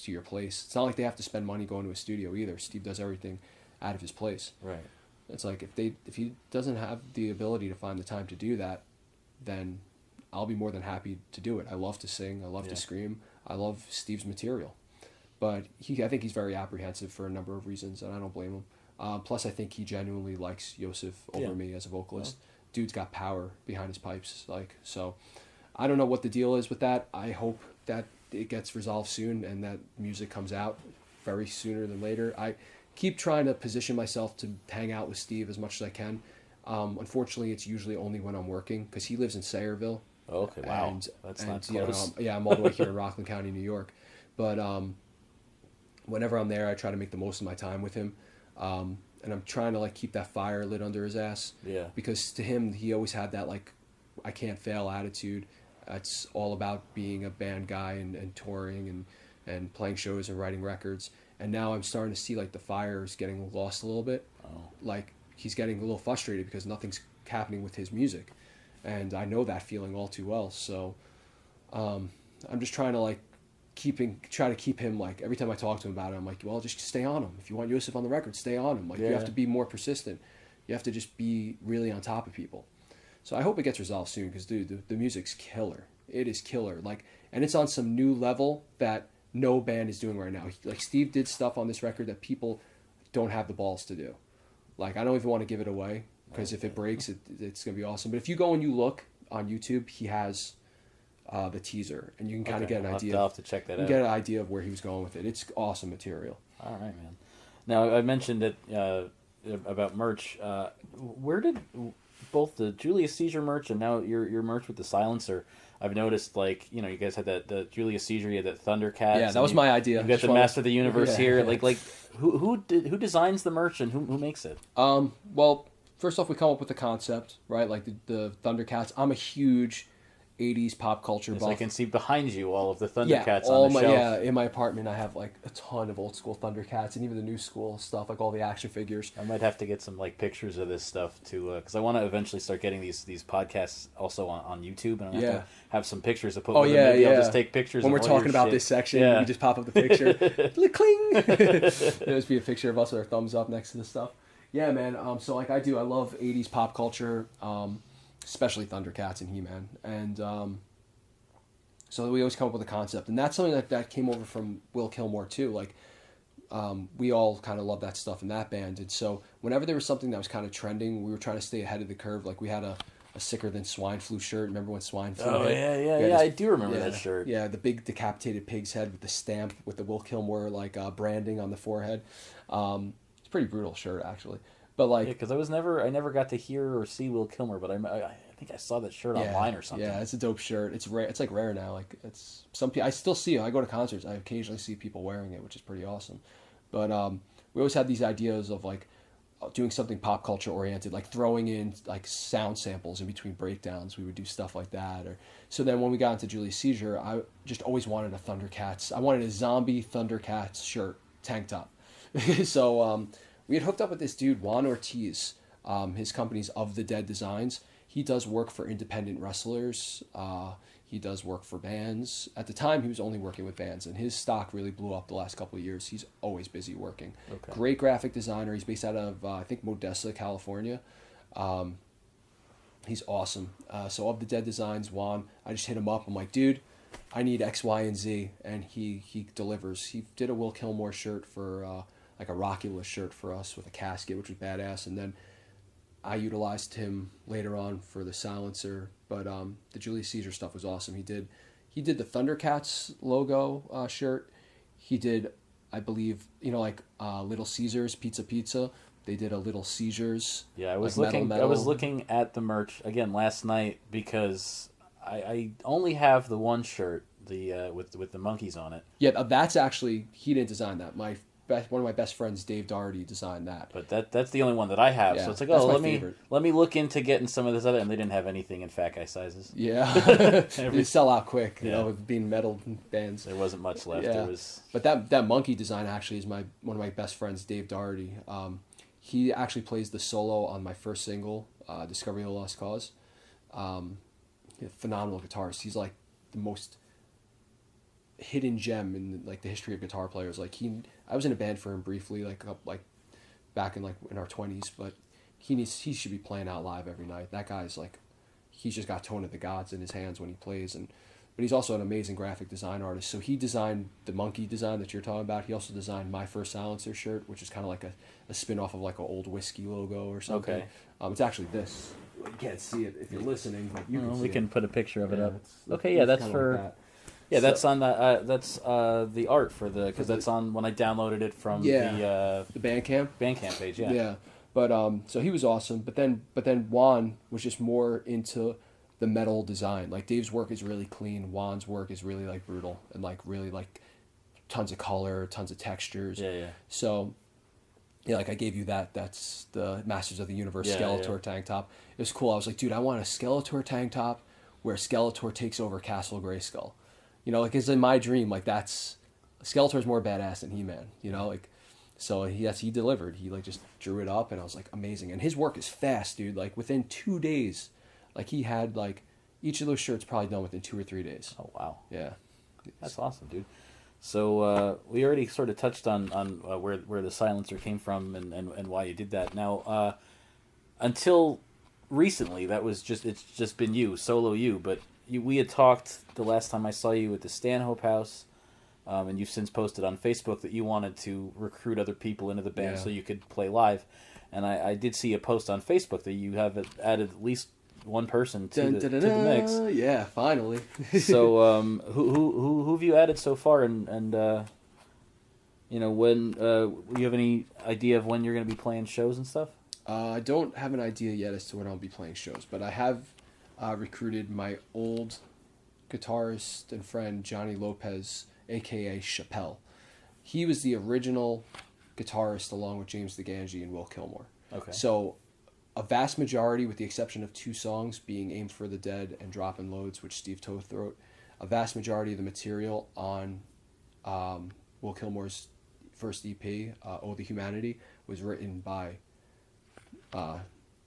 to your place, it's not like they have to spend money going to a studio either. Steve does everything out of his place. Right. It's like if he doesn't have the ability to find the time to do that, then I'll be more than happy to do it. I love to sing. I love to scream. I love Steve's material. But I think he's very apprehensive for a number of reasons, and I don't blame him. Plus, I think he genuinely likes Yosef over me as a vocalist. Dude's got power behind his pipes. So I don't know what the deal is with that. I hope that it gets resolved soon and that music comes out very sooner than later. I keep trying to position myself to hang out with Steve as much as I can. Unfortunately, it's usually only when I'm working, because he lives in Sayreville. Okay, wow. That's not close. I'm all the way here in Rockland County, New York. But whenever I'm there, I try to make the most of my time with him. And I'm trying to like keep that fire lit under his ass. Yeah. Because to him, he always had that like, I can't fail attitude. It's all about being a band guy and touring and playing shows and writing records. And now I'm starting to see like the fire is getting lost a little bit. Like, he's getting a little frustrated because nothing's happening with his music. And I know that feeling all too well. So I'm just trying to like try to keep him, like, every time I talk to him about it, I'm like, well, just stay on him. If you want Yosef on the record, stay on him. Like, you have to be more persistent. You have to just be really on top of people. So I hope it gets resolved soon, because, dude, the music's killer. It is killer. Like, and it's on some new level that no band is doing right now. Like, Steve did stuff on this record that people don't have the balls to do. Like, I don't even want to give it away, because if it breaks, it's going to be awesome. But if you go and you look on YouTube, he has the teaser, and you can kind of get an idea. I'll have to check that out. Get an idea of where he was going with it. It's awesome material. All right, man. Now, I mentioned that about merch. Where did both the Julius Seizure merch and now your merch with the silencer, I've noticed, like, you know, you guys had the Julius Seizure, you had that Thundercats. Yeah, that was my idea. You got the Master of the Universe here. Yeah. Like who designs the merch and who makes it? Well, first off, we come up with the concept, right? Like the Thundercats. I'm a huge 80s pop culture buff. I can see behind you all of the Thundercats Yeah, on the shelf. Yeah, in my apartment I have like a ton of old school Thundercats and even the new school stuff, like all the action figures. I might have to get some like pictures of this stuff too, because I want to eventually start getting these podcasts also on YouTube, and I have to have some pictures to put. With them. Maybe I'll just take pictures. When we're talking about shit. this section, you just pop up the picture, cling. There'll just be a picture of us with our thumbs up next to the stuff. Yeah, man. So like I love 80s pop culture, especially Thundercats and He-Man, and so we always come up with a concept, and that's something that came over from Will Killmore too. Like, we all kind of love that stuff in that band, and so whenever there was something that was kind of trending, we were trying to stay ahead of the curve. Like we had a sicker than swine flu shirt. Remember when swine flu? Oh hit? Yeah. I do remember that shirt. Yeah, the big decapitated pig's head with the stamp with the Will Killmore like branding on the forehead. It's a pretty brutal shirt actually, but like because I never got to hear or see Will Killmore, but I think I saw that shirt online or something. Yeah, it's a dope shirt. It's rare. It's like rare now. Like it's some people. I still see it. I go to concerts. I occasionally see people wearing it, which is pretty awesome. But we always had these ideas of like doing something pop culture oriented, like throwing in like sound samples in between breakdowns. We would do stuff like that. Or so then when we got into Julius Seizure, I just always wanted a Thundercats. I wanted a zombie Thundercats shirt, tank top. So we had hooked up with this dude Juan Ortiz. His company's Of the Dead Designs. He does work for independent wrestlers. He does work for bands. At the time, he was only working with bands, and his stock really blew up the last couple of years. He's always busy working. Okay. Great graphic designer. He's based out of, I think, Modesto, California. He's awesome. So Of the Dead Designs, Juan, I just hit him up. I'm like, dude, I need X, Y, and Z, and he delivers. He did a Will Killmore shirt for, like a Rockula shirt for us with a casket, which was badass, and then I utilized him later on for the silencer, but the Julius Caesar stuff was awesome. He did the Thundercats logo shirt. He did, I believe, like Little Caesars Pizza. They did a Little Seizures. Yeah, I was like looking. metal. I was looking at the merch again last night because I only have the one shirt, the with the monkeys on it. Yeah, that's actually he didn't design that. One of my best friends, Dave Doherty, designed that. But that's the only one that I have. Yeah, so it's like, let me look into getting some of this other, and they didn't have anything in fat guy sizes. Yeah, they sell out quick. You know, with being metal bands. There wasn't much left. Yeah. But that monkey design actually is one of my best friends, Dave Doherty. He actually plays the solo on my first single, Discovery of the Lost Cause. He's a phenomenal guitarist. He's like the most hidden gem in like the history of guitar players. Like I was in a band for him briefly, like back in our 20s, but he should be playing out live every night. That guy's like, he's just got Tone of the Gods in his hands when he plays, but he's also an amazing graphic design artist. So he designed the monkey design that you're talking about. He also designed my first silencer shirt, which is kind of like a spin-off of like an old whiskey logo or something. Okay. It's actually this. You can't see it if you're listening, but you can see we can it. put a picture of it up. It's Okay, yeah, that's kinda for. like that. Yeah, So- that's on the art for because that's on when I downloaded it from the the Bandcamp. Bandcamp page. Yeah. Yeah, but so he was awesome. But then Juan was just more into the metal design. Like Dave's work is really clean. Juan's work is really like brutal and like really like tons of color, tons of textures. Yeah. So yeah, like I gave you that. That's the Masters of the Universe Skeletor tank top. It was cool. I was like, dude, I want a Skeletor tank top where Skeletor takes over Castle Grayskull. Like it's in my dream. Like Skeletor's more badass than He-Man. So he delivered. He like just drew it up, and I was like, amazing. And his work is fast, dude. Like within 2 days, like he had like each of those shirts probably done within 2 or 3 days. Oh wow. Yeah. That's awesome, dude. So we already sort of touched on where the silencer came from and why you did that. Now, until recently, it's just been you, solo you. But we had talked the last time I saw you at the Stanhope House, and you've since posted on Facebook that you wanted to recruit other people into the band so you could play live. And I did see a post on Facebook that you have added at least one person to the mix. Yeah, finally. So, who have you added so far, and when you have any idea of when you're going to be playing shows and stuff? I don't have an idea yet as to when I'll be playing shows, but I have recruited my old guitarist and friend Johnny Lopez, aka Chappelle. He was the original guitarist along with James DeGangi and Will Killmore. Okay. So a vast majority, with the exception of 2 songs being Aim for the Dead and Droppin' Loads, which Steve Toth wrote, a vast majority of the material on Will Killmore's first EP, Oh the Humanity, was written by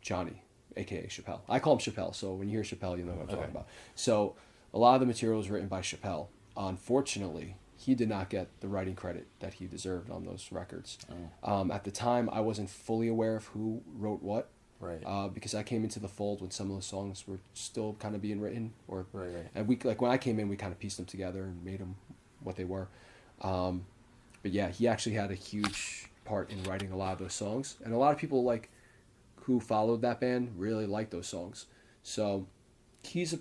Johnny, aka Chappelle. I call him Chappelle, so when you hear Chappelle, you know what I'm talking about. So a lot of the material was written by Chappelle. Unfortunately, he did not get the writing credit that he deserved on those records. At the time, I wasn't fully aware of who wrote what. Right. Because I came into the fold when some of those songs were still kind of being written, Right. and when I came in, we kind of pieced them together and made them what they were. But yeah, he actually had a huge part in writing a lot of those songs, and a lot of people who followed that band really liked those songs. So he's a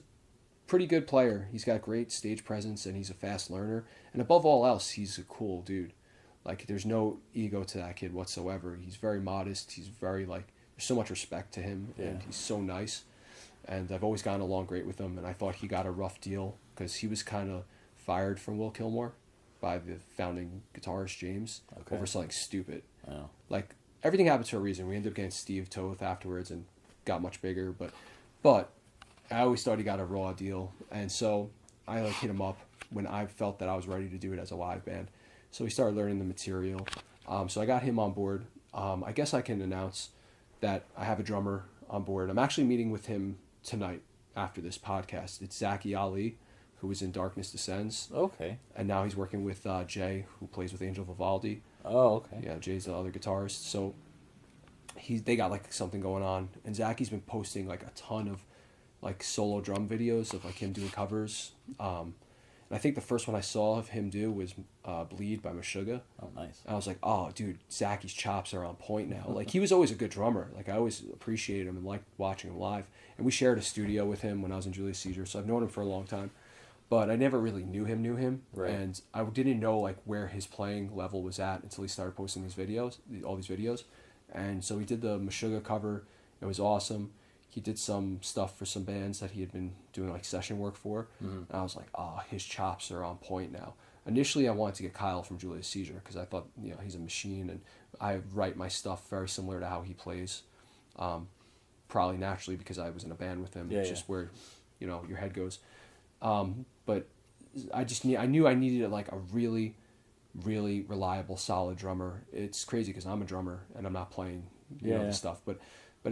pretty good player. He's got great stage presence, and he's a fast learner, and above all else, he's a cool dude. There's no ego to that kid whatsoever. He's very modest. He's very there's so much respect to him, and he's so nice. And I've always gotten along great with him, and I thought he got a rough deal because he was kind of fired from Will Killmore by the founding guitarist James over something stupid. Oh. Everything happens for a reason. We ended up getting Steve Toth afterwards and got much bigger, but I always thought he got a raw deal, and so I hit him up when I felt that I was ready to do it as a live band. So we started learning the material. So I got him on board. I guess I can announce that I have a drummer on board. I'm actually meeting with him tonight after this podcast. It's Zachy Ali, who was in Darkness Descends. Okay. And now he's working with Jay, who plays with Angel Vivaldi. Oh, okay. Yeah, Jay's the other guitarist. So they got something going on. And Zachy's been posting a ton of solo drum videos of him doing covers. And I think the first one I saw of him do was Bleed by Meshuggah. Oh, nice. And I was like, oh, dude, Zachy's chops are on point now. He was always a good drummer. I always appreciated him and liked watching him live. And we shared a studio with him when I was in Julius Seizure, so I've known him for a long time. But I never really knew him. Right. And I didn't know where his playing level was at until he started posting all these videos. And so he did the Meshuggah cover. It was awesome. He did some stuff for some bands that he had been doing session work for. Mm-hmm. And I was like, oh, his chops are on point now. Initially, I wanted to get Kyle from Julius Seizure because I thought, he's a machine, and I write my stuff very similar to how he plays. Probably naturally because I was in a band with him. It's just where, your head goes. But I knew I needed a really, really reliable, solid drummer. It's crazy because I'm a drummer and I'm not playing, the stuff, but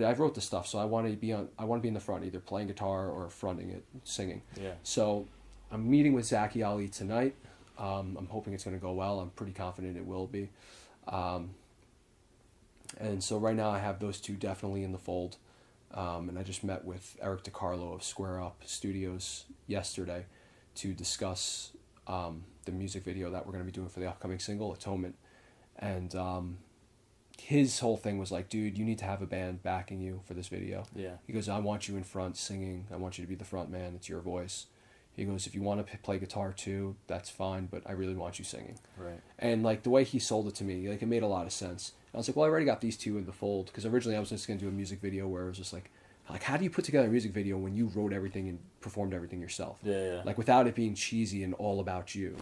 I wrote the stuff, so I want to be in the front, either playing guitar or fronting it, singing. Yeah. So I'm meeting with Zachy Ali tonight. I'm hoping it's going to go well. I'm pretty confident it will be. And so right now I have those two definitely in the fold. And I just met with Eric DiCarlo of Square Up Studios yesterday to discuss the music video that we're going to be doing for the upcoming single, Atonement. And his whole thing was dude, you need to have a band backing you for this video. Yeah. He goes, I want you in front singing. I want you to be the front man. It's your voice. He goes, if you want to play guitar too, that's fine, but I really want you singing. Right. And the way he sold it to me, it made a lot of sense. I was like, well, I already got these two in the fold, because originally I was just going to do a music video where it was just how do you put together a music video when you wrote everything and performed everything yourself? Yeah. Without it being cheesy and all about you,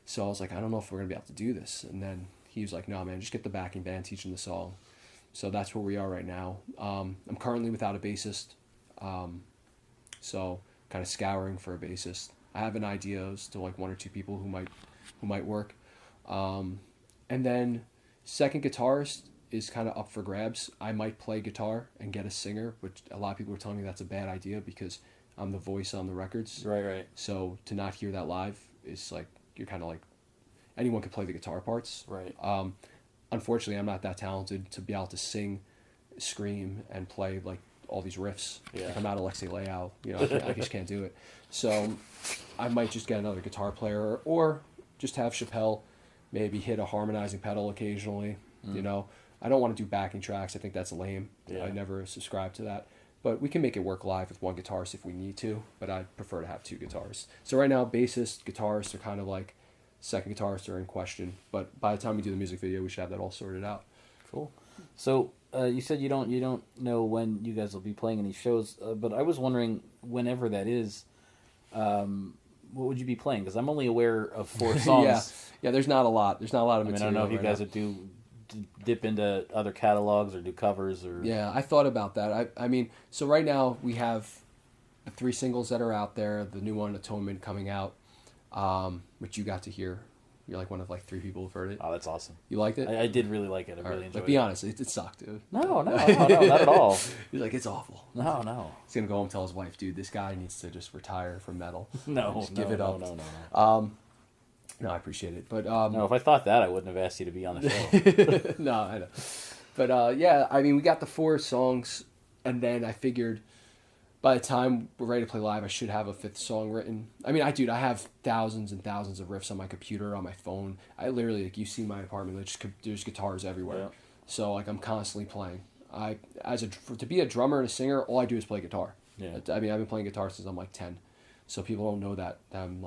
So I was like, I don't know if we're going to be able to do this. And then he was like, no, man, just get the backing band, teach them the song. So that's where we are right now. I'm currently without a bassist. So kind of scouring for a bassist. I have an idea as to 1 or 2 people who might work. And then second guitarist is kind of up for grabs. I might play guitar and get a singer, which a lot of people are telling me that's a bad idea because I'm the voice on the records. Right. So to not hear that live is you're kind of anyone can play the guitar parts. Right. Unfortunately, I'm not that talented to be able to sing, scream, and play all these riffs. Yeah. I'm not Alexei Leao. I just can't do it. So I might just get another guitar player or just have Chappelle maybe hit a harmonizing pedal occasionally. I don't want to do backing tracks. I think that's lame. Yeah. I never subscribe to that. But we can make it work live with one guitarist if we need to, but I'd prefer to have 2 guitarists. So right now, bassist, guitarists are kind of second guitarists are in question. But by the time we do the music video, we should have that all sorted out. Cool. So you said you don't know when you guys will be playing any shows, but I was wondering whenever that is, what would you be playing? Because I'm only aware of 4 songs. Yeah. There's not a lot. There's not a lot of I material. don't know if you right guys now. would dip into other catalogs or do covers or. Yeah, I thought about that. I mean, so right now we have the 3 singles that are out there. The new one, Atonement, coming out, which you got to hear. You're like one of 3 people who've heard it. Oh, that's awesome. You liked it? I did really like it. I All really right. enjoyed Be it. honest, it sucked, dude. No, not at all. He's like, it's awful. No. He's gonna go home and tell his wife, dude, this guy needs to just retire from metal. No, give it up. No. No, I appreciate it, but No, if I thought that, I wouldn't have asked you to be on the show. no, I know. But yeah, I mean, we got the 4 songs, and then I figured by the time we're ready to play live, I should have a 5th song written. I mean, I have thousands and thousands of riffs on my computer, on my phone. I literally, you see my apartment, there's guitars everywhere. Yeah. So I'm constantly playing. To be a drummer and a singer, all I do is play guitar. Yeah. I mean, I've been playing guitar since I'm 10, so people don't know that I'm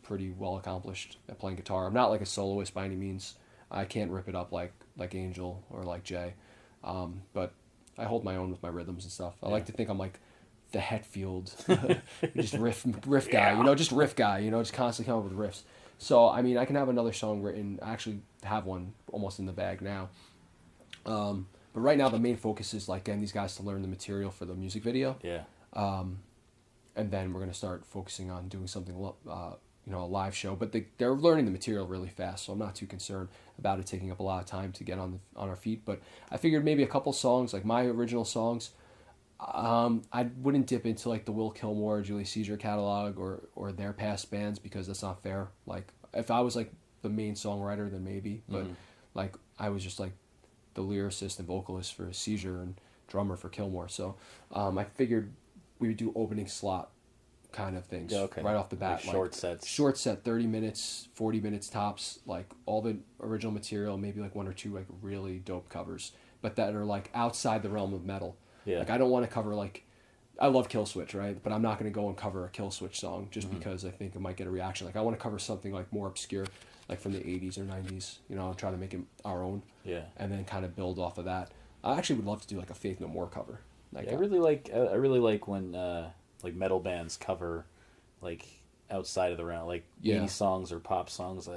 pretty well accomplished at playing guitar. I'm not a soloist by any means. I can't rip it up like Angel or like Jay, but I hold my own with my rhythms and stuff. I like to think I'm the Hetfield, just riff guy, just riff guy, just constantly come up with riffs. So I mean, I can have another song written. I actually have one almost in the bag now. But right now the main focus is getting these guys to learn the material for the music video. Yeah. And then we're gonna start focusing on doing something a live show, but they're learning the material really fast, so I'm not too concerned about it taking up a lot of time to get on our feet. But I figured maybe a couple songs, my original songs, I wouldn't dip into the Will Killmore, Julius Seizure catalog or their past bands, because that's not fair. If I was the main songwriter, then maybe, but I was just the lyricist and vocalist for Seizure and drummer for Killmore, so I figured we would do opening slot kind of things right off the bat, short sets, 30 minutes, 40 minutes tops, all the original material, maybe 1 or 2 really dope covers, but that are outside the realm of metal. Yeah. I don't want to cover I love Killswitch, right? But I'm not going to go and cover a Killswitch song just because I think it might get a reaction. I want to cover something more obscure, from the 80s or 90s, and try to make it our own. Yeah. And then kind of build off of that. I actually would love to do a Faith No More cover. I really like when metal bands cover outside of the realm, 80s songs or pop songs.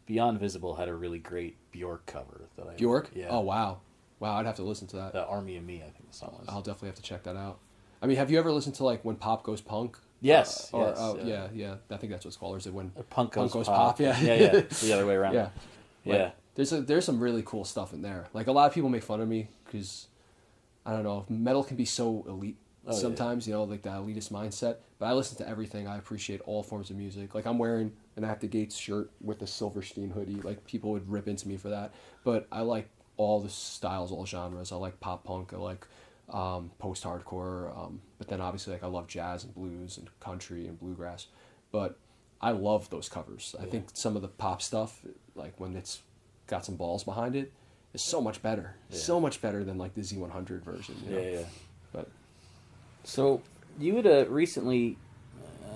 Beyond Visible had a really great Bjork cover that I Bjork? Yeah. Oh wow, I'd have to listen to that. The Army of Me, I think the song was. I'll definitely have to check that out. I mean, have you ever listened to When Pop Goes Punk? Yes. Yeah. I think that's what it's called. Or is it When Punk Goes Pop? Yeah. Yeah. It's the other way around. Yeah. Yeah. There's some really cool stuff in there. A lot of people make fun of me because I don't know, metal can be so elite sometimes, that elitist mindset. But I listen to everything. I appreciate all forms of music. I'm wearing an At the Gates shirt with a Silverstein hoodie. People would rip into me for that. But I like all the styles, all genres. I like pop punk. I like post-hardcore. But then obviously I love jazz and blues and country and bluegrass. But I love those covers. I think some of the pop stuff, when it's got some balls behind it, is so much better. Yeah. So much better than the Z100 version. Yeah. But so you had recently,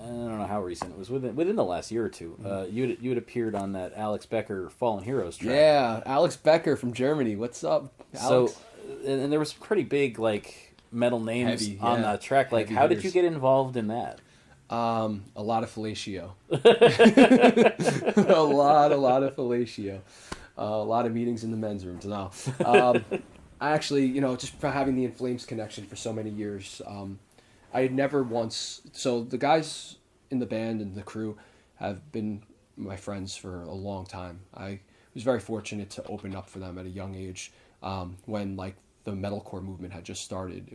I don't know how recent it was, within the last year or two. You had appeared on that Alex Becker Fallen Heroes track. yeah, Alex Becker from Germany. What's up, Alex? So, and there was pretty big metal names Heavy, on that track. Heavy How did hitters. you get involved in that? A lot of fellatio. a lot of fellatio. A lot of meetings in the men's rooms. No. I actually, just for having the In Flames connection for so many years, I had never once... So the guys in the band and the crew have been my friends for a long time. I was very fortunate to open up for them at a young age when, the metalcore movement had just started.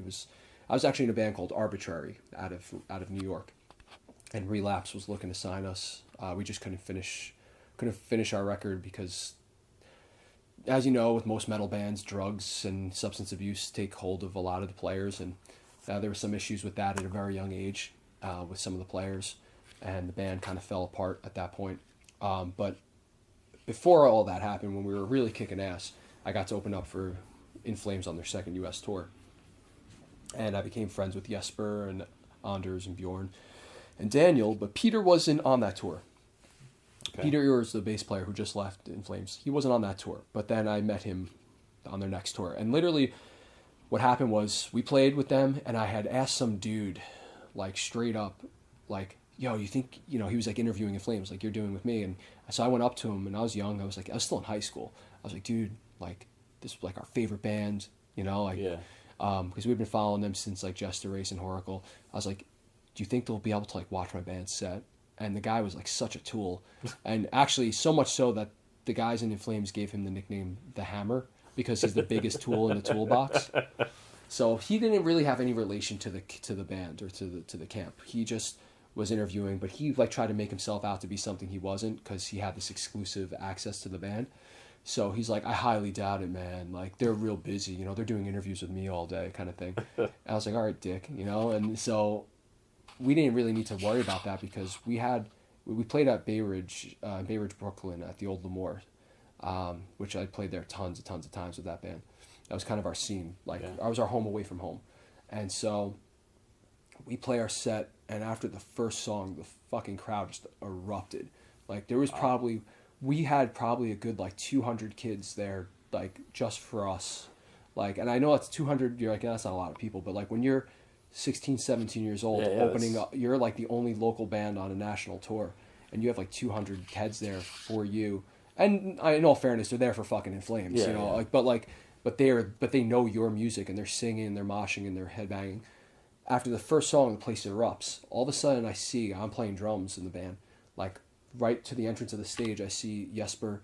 I was actually in a band called Arbitrary out of New York, and Relapse was looking to sign us. We just couldn't finish our record because, as you know, with most metal bands, drugs and substance abuse take hold of a lot of the players, and there were some issues with that at a very young age with some of the players, and the band kind of fell apart at that point. But before all that happened, when we were really kicking ass, I got to open up for In Flames on their second U.S. tour, and I became friends with Jesper and Anders and Bjorn and Daniel, but Peter wasn't on that tour. Okay. Peter Ures, the bass player who just left In Flames, he wasn't on that tour. But then I met him on their next tour. And literally what happened was we played with them, and I had asked some dude, straight up, like, yo, you think, he was like interviewing In Flames like you're doing with me. And so I went up to him, and I was young. I was still in high school. I was like, dude, like, this is like our favorite band, like, Yeah. Because we've been following them since like Jester Race and Horacle. I was like, do you think they'll be able to like watch my band set? And the guy was like such a tool. And actually so much so that the guys in Flames gave him the nickname The Hammer, because he's the biggest tool in the toolbox. So he didn't really have any relation to the band or to the camp. He just was interviewing, but he like tried to make himself out to be something he wasn't, because he had this exclusive access to the band. So he's like, I highly doubt it, man. Like, they're real busy, they're doing interviews with me all day, kind of thing. And I was like, all right, dick, and so we didn't really need to worry about that, because we played at Bay Ridge, Brooklyn, at the old Lemoore, which I played there tons of times with that band. That was kind of our scene. Like, I was our home away from home. And so we play our set, and after the first song, the fucking crowd just erupted. Like, there was we had probably a good like 200 kids there, like, just for us. Like, and I know it's 200, you're like, that's not a lot of people, but like when you're 16, 17 years old, opening up, you're like the only local band on a national tour, and you have like 200 heads there for you. And in all fairness, they're there for fucking In Flames, like, but they know your music, and they're singing, and they're moshing, and they're headbanging. After the first song, the place erupts. All of a sudden, I'm playing drums in the band, like, right to the entrance of the stage, I see Jesper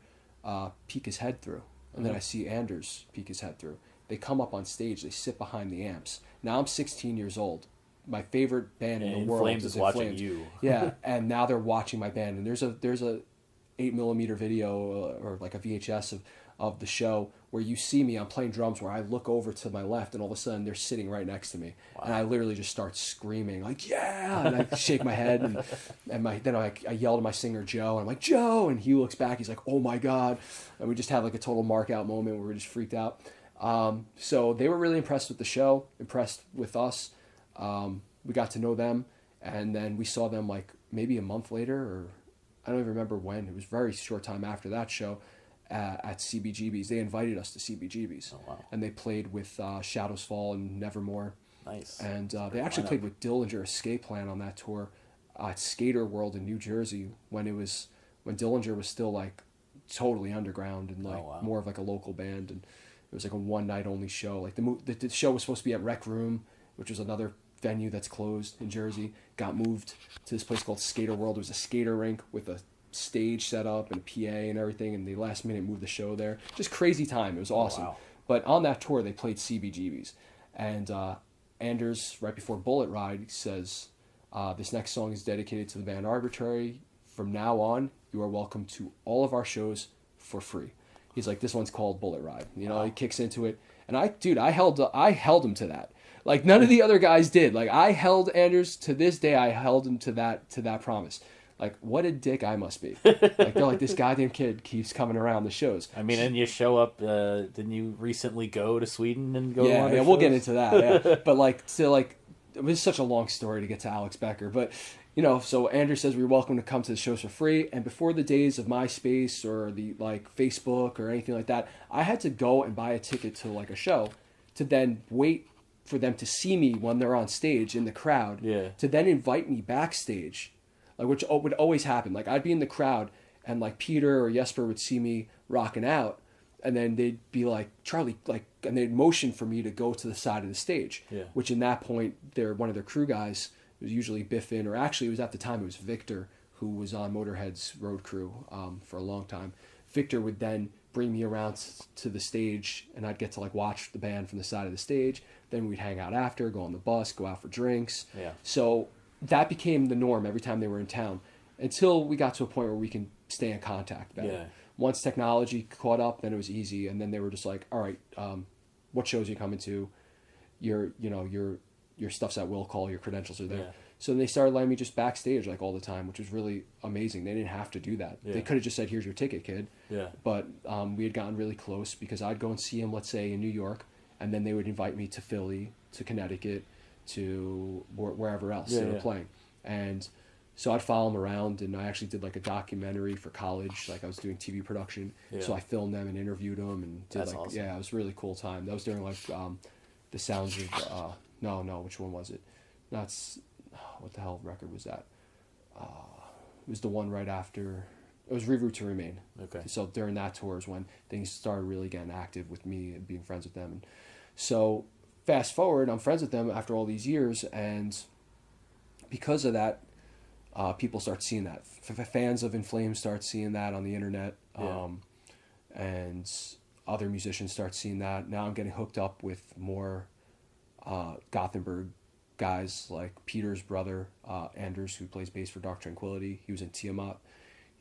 peek his head through, and then I see Anders peek his head through. They come up on stage, they sit behind the amps. Now I'm 16 years old. My favorite band in the world Flames is watching Flames. you. Yeah, and now they're watching my band, and there's a 8mm video or like a VHS of the show where you see me, I'm playing drums, where I look over to my left, and all of a sudden they're sitting right next to me. Wow. And I literally just start screaming, like, yeah, and I shake my head, and then I yell to my singer Joe, and I'm like, Joe, and he looks back, he's like, oh my God, and we just have like a total mark out moment where we're just freaked out. So they were really impressed with the show, impressed with us. We got to know them, and then we saw them like maybe a month later, or I don't even remember when. It was a very short time after that show. At CBGB's. They invited us to CBGB's. Oh, wow. And they played with Shadows Fall and Nevermore. Nice. And they actually played with Dillinger Escape Plan on that tour at Skater World in New Jersey when Dillinger was still like totally underground and like more of like a local band, and it was like a one night only show. Like the show was supposed to be at Rec Room, which was another venue that's closed in Jersey. Got moved to this place called Skater World. It was a skater rink with a stage set up and a PA and everything, and they last minute moved the show there. Just crazy time. It was awesome. Wow. But on that tour they played CBGB's, and Anders, right before Bullet Ride, says this next song is dedicated to the band Arbitrary. From now on, you are welcome to all of our shows for free. He's like, this one's called Bullet Ride. Wow. He kicks into it, and I held him to that. Like, none of the other guys did. Like, I held Anders to this day. I held him to that promise. Like, what a dick I must be. Like, they're like, this goddamn kid keeps coming around the shows. I mean, and you show up, didn't you recently go to Sweden and go to one of their shows? We'll get into that, yeah. But, like, still, like, it was such a long story to get to Alex Becker. But, so Andrew says we're welcome to come to the shows for free. And before the days of MySpace or the, like, Facebook or anything like that, I had to go and buy a ticket to, like, a show to then wait for them to see me when they're on stage in the crowd, to then invite me backstage. Like, which would always happen. Like, I'd be in the crowd, and like Peter or Jesper would see me rocking out, and then they'd be like, Charlie, like, and they'd motion for me to go to the side of the stage. Yeah. Which in that point, one of their crew guys, it was usually Biffin, or actually it was at the time it was Victor, who was on Motorhead's road crew for a long time. Victor would then bring me around to the stage, and I'd get to like watch the band from the side of the stage. Then we'd hang out after, go on the bus, go out for drinks. Yeah. So that became the norm every time they were in town, until we got to a point where we can stay in contact better. Yeah. Once technology caught up, then it was easy, and then they were just like, all right, what shows are you coming to? Your stuff's at will call, your credentials are there. Yeah. So they started letting me just backstage like all the time, which was really amazing. They didn't have to do that. Yeah. They could have just said, here's your ticket, kid. Yeah. But we had gotten really close, because I'd go and see them, let's say, in New York, and then they would invite me to Philly, to Connecticut, to wherever else they were playing. And so I'd follow them around, and I actually did like a documentary for college. Like, I was doing TV production. Yeah. So I filmed them and interviewed them, and did That's awesome. Yeah, it was a really cool time. That was during like the sounds of, no, which one was it? That's, what the hell record was that? It was the one right after. It was Reroute to Remain. Okay. So during that tour is when things started really getting active with me and being friends with them. And so fast forward, I'm friends with them after all these years, and because of that, people start seeing that. Fans of In Flames start seeing that on the internet, and other musicians start seeing that. Now I'm getting hooked up with more Gothenburg guys like Peter's brother, Anders, who plays bass for Dark Tranquillity. He was in Tiamat.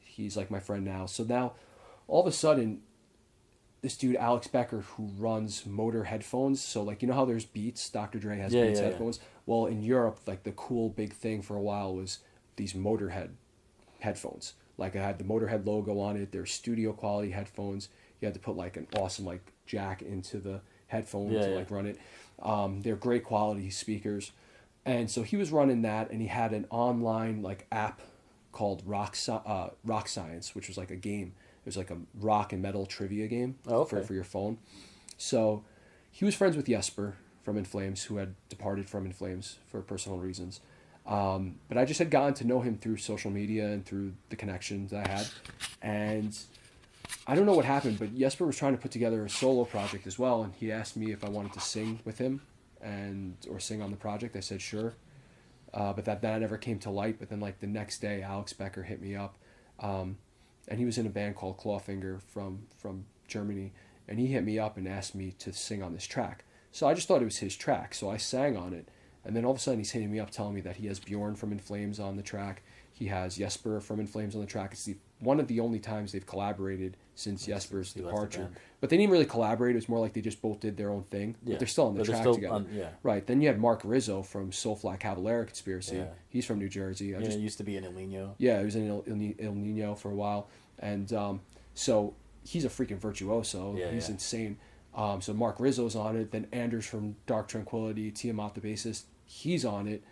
He's like my friend now. So now, all of a sudden, this dude, Alex Becker, who runs Motor Headphones. So, like, you know how there's Beats? Dr. Dre has Beats headphones? Well, in Europe, like, the cool big thing for a while was these Motorhead headphones. Like, it had the Motorhead logo on it. They're studio quality headphones. You had to put, like, an awesome, like, jack into the headphone to, like, run it. They're great quality speakers. And so he was running that, and he had an online, like, app called Rock Science, which was like a game. It was like a rock and metal trivia game for your phone. So he was friends with Jesper from In Flames, who had departed from In Flames for personal reasons. But I just had gotten to know him through social media and through the connections I had. And I don't know what happened, but Jesper was trying to put together a solo project as well, and he asked me if I wanted to sing with him or sing on the project. I said sure. But that never came to light. But then, like, the next day, Alex Becker hit me up, and he was in a band called Clawfinger from Germany, and he hit me up and asked me to sing on this track. So I just thought it was his track, so I sang on it, and then all of a sudden he's hitting me up telling me that he has Bjorn from In Flames on the track, he has Jesper from In Flames on the track. It's one of the only times they've collaborated since Jesper's departure. But they didn't really collaborate. It was more like they just both did their own thing. Yeah. But they're still on the track together. Right. Then you had Mark Rizzo from Soulfly Cavalera Conspiracy. Yeah. He's from New Jersey. He used to be in El Nino. Yeah, he was in El Nino for a while. And so he's a freaking virtuoso. Yeah, he's insane. So Mark Rizzo's on it. Then Anders from Dark Tranquillity, Tiamat the bassist, he's on it.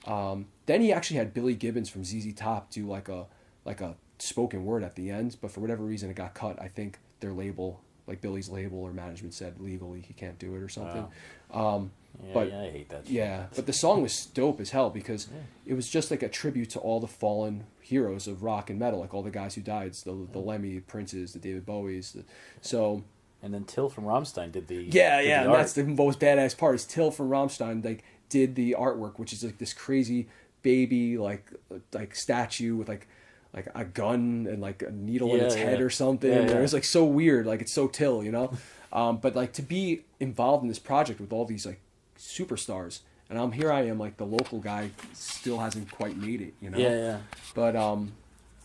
Then he actually had Billy Gibbons from ZZ Top do like a spoken word at the end, but for whatever reason it got cut. I think their label, like Billy's label or management, said legally he can't do it or something. Wow. I hate that shit. Yeah, but the song was dope as hell because it was just like a tribute to all the fallen heroes of rock and metal, like all the guys who died, the Lemmy Princes, the David Bowies. And then Till from Rammstein did the and that's the most badass part is Till from Rammstein did the artwork, which is like this crazy baby like statue with like a gun and like a needle in its head or something. It was like so weird, like it's so Till, you know. But like to be involved in this project with all these like superstars, and here I am, like the local guy, still hasn't quite made it, you know. But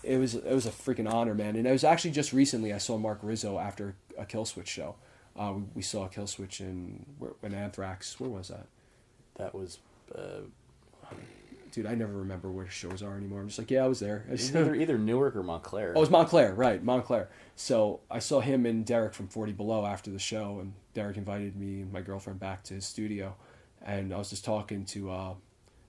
it was a freaking honor, man. And it was actually just recently I saw Mark Rizzo after a Killswitch show. We saw a Killswitch in Anthrax. Where was that? That was. Dude, I never remember where shows are anymore. I'm just like, I was there. Either Newark or Montclair. Oh, it was Montclair, right, Montclair. So I saw him and Derek from 40 Below after the show, and Derek invited me and my girlfriend back to his studio, and I was just talking to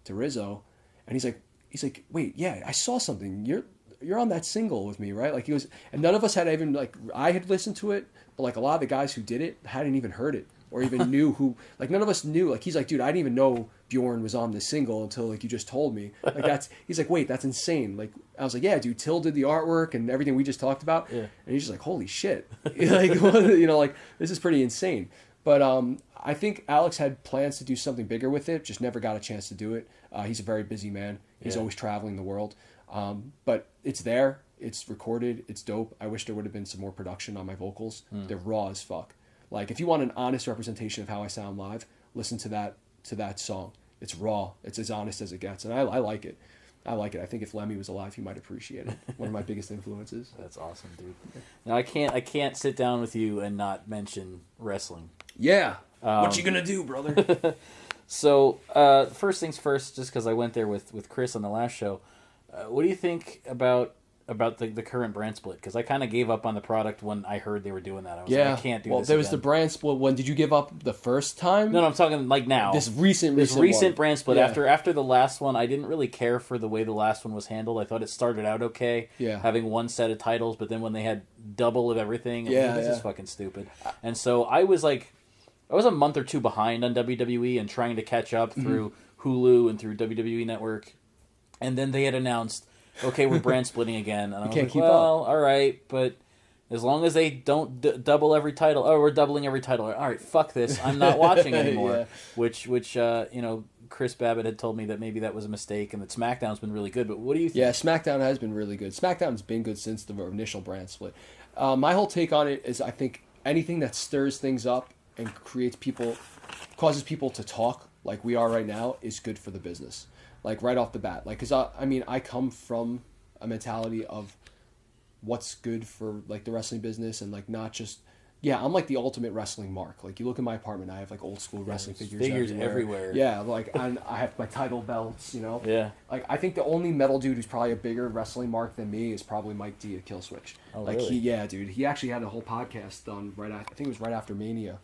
Rizzo, and he's like, wait, I saw something. You're on that single with me, right? Like he was, and none of us had even I had listened to it, but like a lot of the guys who did it hadn't even heard it or even knew who. Like none of us knew. Like he's like, dude, I didn't even know Bjorn was on this single until like you just told me. Like he's like, wait, that's insane. Like I was like, yeah, dude, Till did the artwork and everything we just talked about. Yeah. And he's just like, holy shit, like like this is pretty insane. But I think Alex had plans to do something bigger with it, just never got a chance to do it. He's a very busy man. He's always traveling the world. But it's there. It's recorded. It's dope. I wish there would have been some more production on my vocals. They're raw as fuck. Like if you want an honest representation of how I sound live, listen to that song. It's raw. It's as honest as it gets, and I like it. I like it. I think if Lemmy was alive, he might appreciate it. One of my biggest influences. That's awesome, dude. Now I can't sit down with you and not mention wrestling. Yeah. What you gonna do, brother? So first things first, just because I went there with Chris on the last show, what do you think about the current brand split? Because I kind of gave up on the product when I heard they were doing that. I was like, I can't do this. Well, there was the brand split one. Did you give up the first time? No, I'm talking like now. This recent brand split. Yeah. After the last one, I didn't really care for the way the last one was handled. I thought it started out okay, having one set of titles, but then when they had double of everything, this is fucking stupid. And so I was a month or two behind on WWE and trying to catch up through Hulu and through WWE Network. And then they had announced okay, we're brand splitting again. And I was can't like, keep well, all right, but as long as they don't double every title. Oh, we're doubling every title. All right, fuck this. I'm not watching anymore. Yeah. Which Chris Babbitt had told me that maybe that was a mistake and that SmackDown's been really good. But what do you think? Yeah, SmackDown has been really good. SmackDown's been good since the initial brand split. My whole take on it is I think anything that stirs things up and causes people to talk like we are right now is good for the business. Like right off the bat. Like, because I come from a mentality of what's good for like the wrestling business and like not just... Yeah, I'm like the ultimate wrestling mark. Like you look in my apartment, I have like old school wrestling figures everywhere. Yeah, like and I have my title belts, you know. Yeah. Like I think the only metal dude who's probably a bigger wrestling mark than me is probably Mike D at Killswitch. Oh, like really? dude. He actually had a whole podcast done I think it was right after Mania,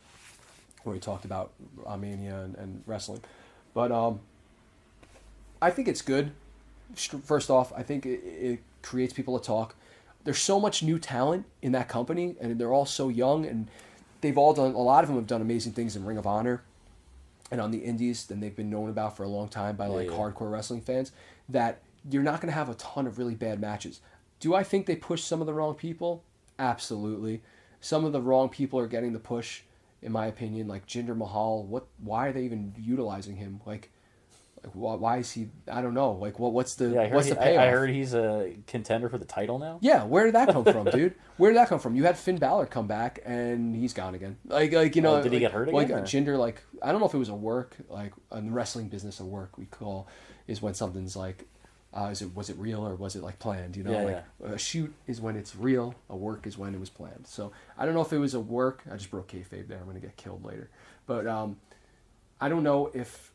where he talked about Mania and wrestling. But I think it's good. First off, I think it creates people to talk. There's so much new talent in that company, and they're all so young, and they've all done... A lot of them have done amazing things in Ring of Honor and on the indies, and they've been known about for a long time by hardcore wrestling fans, that you're not going to have a ton of really bad matches. Do I think they pushed some of the wrong people? Absolutely. Some of the wrong people are getting the push, in my opinion, like Jinder Mahal. Why are they even utilizing him? Like why is he... I don't know. Like, what's the payoff? I heard he's a contender for the title now. Yeah, where did that come from, dude? Where did that come from? You had Finn Balor come back, and he's gone again. Like you know... did he get hurt again? Like, Jinder, like... I don't know if it was a work, like, in the wrestling business, a work we call is when something's like... was it real or was it, like, planned, you know? Yeah, a shoot is when it's real, a work is when it was planned. So, I don't know if it was a work... I just broke kayfabe there. I'm going to get killed later. But, I don't know if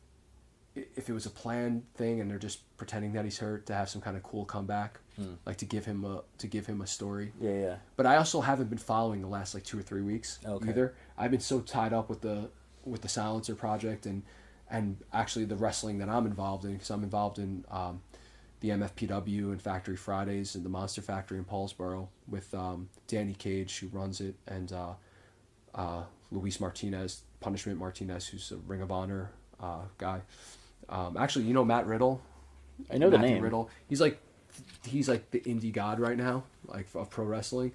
it was a planned thing and they're just pretending that he's hurt to have some kind of cool comeback, like to give him a story. Yeah. But I also haven't been following the last like 2 or 3 weeks either. I've been so tied up with the Silencer project and actually the wrestling that I'm involved in, because I'm involved in the MFPW and Factory Fridays and the Monster Factory in Paulsboro with Danny Cage, who runs it, and Luis Martinez, Punishment Martinez, who's a Ring of Honor guy. Actually, you know Matt Riddle? I know the Matthew name. Riddle. He's like the indie god right now, like of pro wrestling.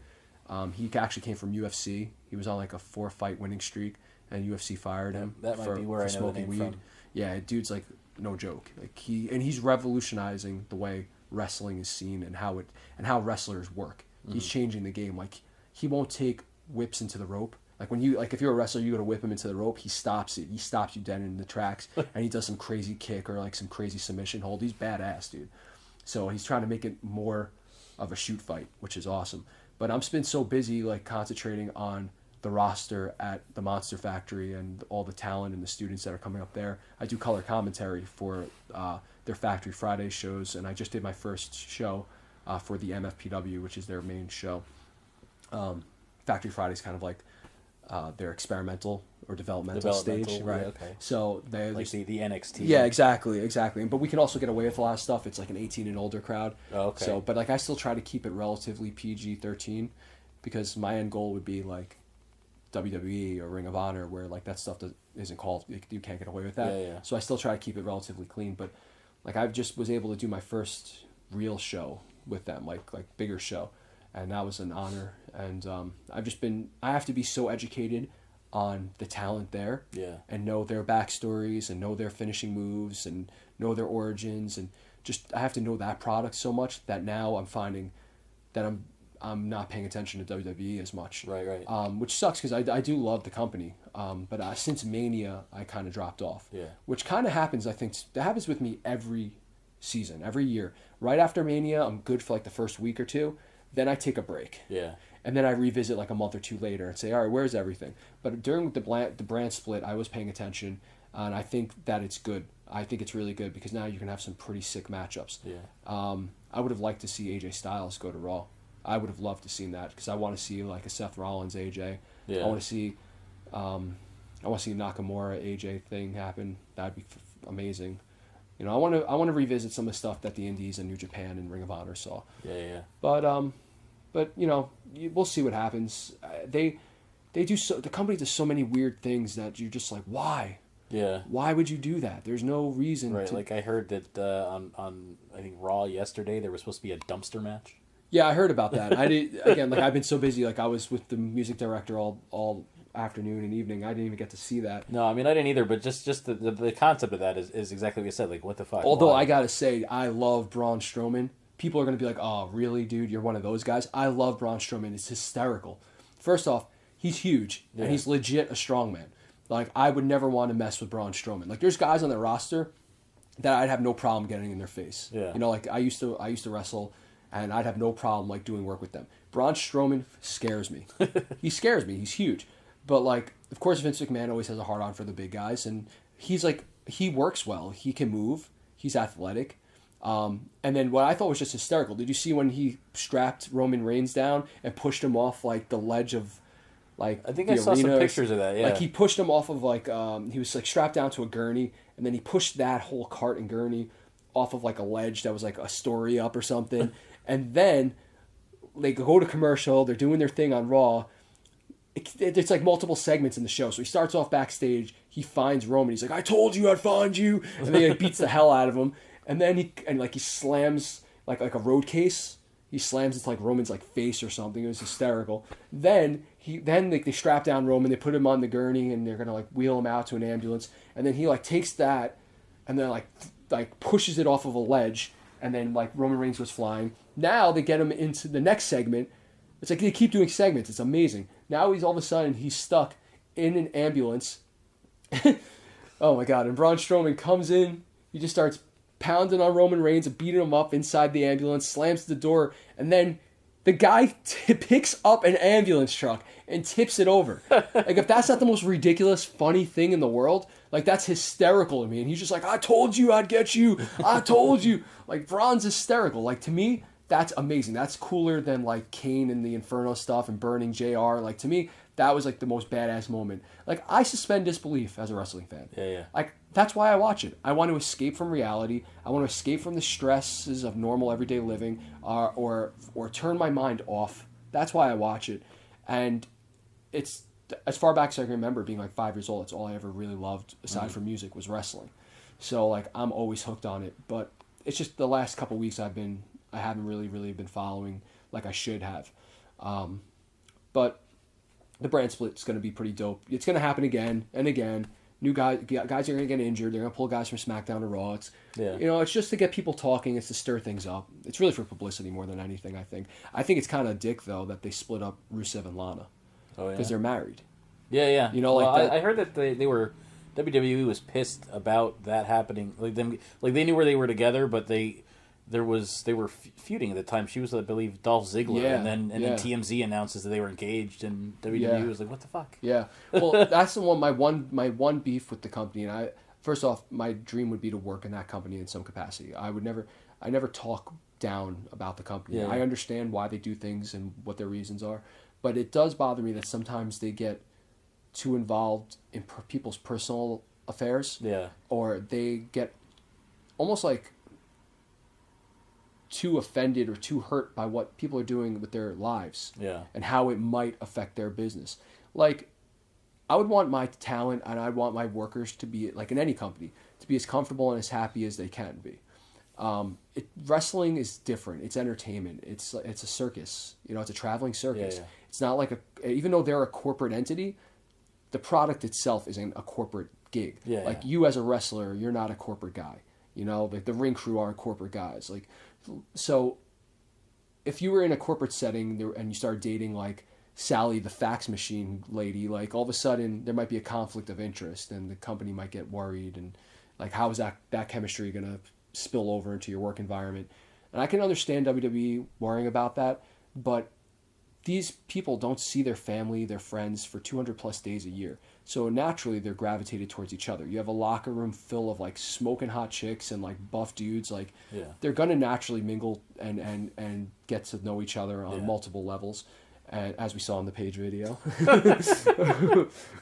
He actually came from UFC. He was on like a 4-fight winning streak, and UFC fired him. That might be where I know the name from. Yeah, dude's like no joke. Like he's revolutionizing the way wrestling is seen and how wrestlers work. Mm-hmm. He's changing the game. Like he won't take whips into the rope. Like if you're a wrestler, you go to whip him into the rope, he stops it. He stops you dead in the tracks, and he does some crazy kick or like some crazy submission hold. He's badass, dude. So he's trying to make it more of a shoot fight, which is awesome. But I'm been so busy like concentrating on the roster at the Monster Factory and all the talent and the students that are coming up there. I do color commentary for their Factory Friday shows, and I just did my first show for the MFPW, which is their main show. Factory Friday is kind of like their experimental or developmental stage, right? Yeah, okay. So they like the NXT. Yeah, exactly. But we can also get away with a lot of stuff. It's like an 18 and older crowd. Oh, okay. So, but like I still try to keep it relatively PG-13, because my end goal would be like WWE or Ring of Honor, where like that stuff isn't called. You can't get away with that. Yeah. So I still try to keep it relatively clean. But like I just was able to do my first real show with them, like bigger show. And that was an honor. And I have to be so educated on the talent there. Yeah. And know their backstories and know their finishing moves and know their origins. And just, I have to know that product so much that now I'm finding that I'm not paying attention to WWE as much. Right. Which sucks, because I do love the company. But since Mania, I kind of dropped off. Yeah. Which kind of happens, I think, that happens with me every season, every year. Right after Mania, I'm good for like the first week or two. Then I take a break. Yeah. And then I revisit like a month or two later and say, all right, where's everything? But during the brand split, I was paying attention, and I think that it's good. I think it's really good, because now you can have some pretty sick matchups. Yeah. I would have liked to see AJ Styles go to Raw. I would have loved to see that, because I want to see like a Seth Rollins AJ. Yeah. I want to see Nakamura AJ thing happen. That'd be amazing. You know, I want to revisit some of the stuff that the Indies and New Japan and Ring of Honor saw. Yeah. But you know, we'll see what happens. They do so. The company does so many weird things that you're just like, why? Yeah. Why would you do that? There's no reason Right. to. Like I heard that on I think Raw yesterday there was supposed to be a dumpster match. Yeah, I heard about that. I did again. Like I've been so busy. Like I was with the music director all afternoon and evening. I didn't even get to see that. No, I mean I didn't either. But just the concept of that is exactly what you said. Like what the fuck? Although Why? I gotta say, I love Braun Strowman. People are gonna be like, "Oh, really, dude? You're one of those guys." I love Braun Strowman. It's hysterical. First off, he's huge and he's legit a strongman. Like I would never want to mess with Braun Strowman. Like there's guys on the roster that I'd have no problem getting in their face. Yeah. You know, like I used to wrestle, and I'd have no problem like doing work with them. Braun Strowman scares me. He scares me. He's huge, but like of course Vince McMahon always has a hard on for the big guys, and he's like he works well. He can move. He's athletic. And then what I thought was just hysterical. Did you see when he strapped Roman Reigns down and pushed him off like the ledge of like I think the I saw some arena? pictures of that. Yeah. Like he pushed him off of like he was like strapped down to a gurney, and then he pushed that whole cart and gurney off of like a ledge that was like a story up or something. And then they go to commercial. They're doing their thing on Raw. It's like multiple segments in the show. So he starts off backstage. He finds Roman. He's like, "I told you I'd find you," and then he like, beats the hell out of him. And then he slams like a road case. He slams into like Roman's like face or something. It was hysterical. Then they strap down Roman. They put him on the gurney and they're gonna like wheel him out to an ambulance. And then he like takes that and then like pushes it off of a ledge. And then like Roman Reigns was flying. Now they get him into the next segment. It's like they keep doing segments. It's amazing. Now he's all of a sudden he's stuck in an ambulance. Oh my god! And Braun Strowman comes in. He just starts pounding on Roman Reigns and beating him up inside the ambulance, slams the door, and then the guy picks up an ambulance truck and tips it over. Like, if that's not the most ridiculous, funny thing in the world, like, that's hysterical to me. And he's just like, "I told you I'd get you. I told you." Like, Braun's hysterical. Like, to me, that's amazing. That's cooler than, like, Kane and the Inferno stuff and burning JR. Like, to me, that was, like, the most badass moment. Like, I suspend disbelief as a wrestling fan. Yeah. Like, that's why I watch it. I want to escape from reality. I want to escape from the stresses of normal everyday living, or turn my mind off. That's why I watch it. And it's as far back as I can remember, being like 5 years old. It's all I ever really loved aside from music was wrestling. So like I'm always hooked on it. But it's just the last couple weeks I haven't really been following like I should have. But the brand split is going to be pretty dope. It's going to happen again and again. New guys are going to get injured. They're going to pull guys from SmackDown to Raw. It's just to get people talking. It's to stir things up. It's really for publicity more than anything, I think. I think it's kind of dick, though, that they split up Rusev and Lana. Oh, yeah. Because they're married. Yeah. You know, like that. I heard that they were... WWE was pissed about that happening. Like they knew where they were together, but they were feuding at the time. She was, I believe, Dolph Ziggler, and then TMZ announces that they were engaged, and WWE was like, "What the fuck?" Yeah, well, that's the one. My one beef with the company, and first off, my dream would be to work in that company in some capacity. I never talk down about the company. Yeah. I understand why they do things and what their reasons are, but it does bother me that sometimes they get too involved in people's personal affairs. Yeah, or they get almost like too offended or too hurt by what people are doing with their lives and how it might affect their business. Like, I would want my talent and I'd want my workers to be, like in any company, to be as comfortable and as happy as they can be. Wrestling is different. It's entertainment. It's a circus. It's a traveling circus. Yeah. It's not like even though they're a corporate entity, the product itself isn't a corporate gig. Like you as a wrestler, you're not a corporate guy. Like the ring crew aren't corporate guys. Like, so if you were in a corporate setting and you started dating like Sally, the fax machine lady, like all of a sudden there might be a conflict of interest and the company might get worried, and like how is that chemistry going to spill over into your work environment? And I can understand WWE worrying about that, but these people don't see their family, their friends for 200 plus days a year. So naturally they're gravitated towards each other. You have a locker room full of like smoking hot chicks and like buff dudes. Like they're going to naturally mingle and get to know each other on multiple levels. As we saw in the Page video.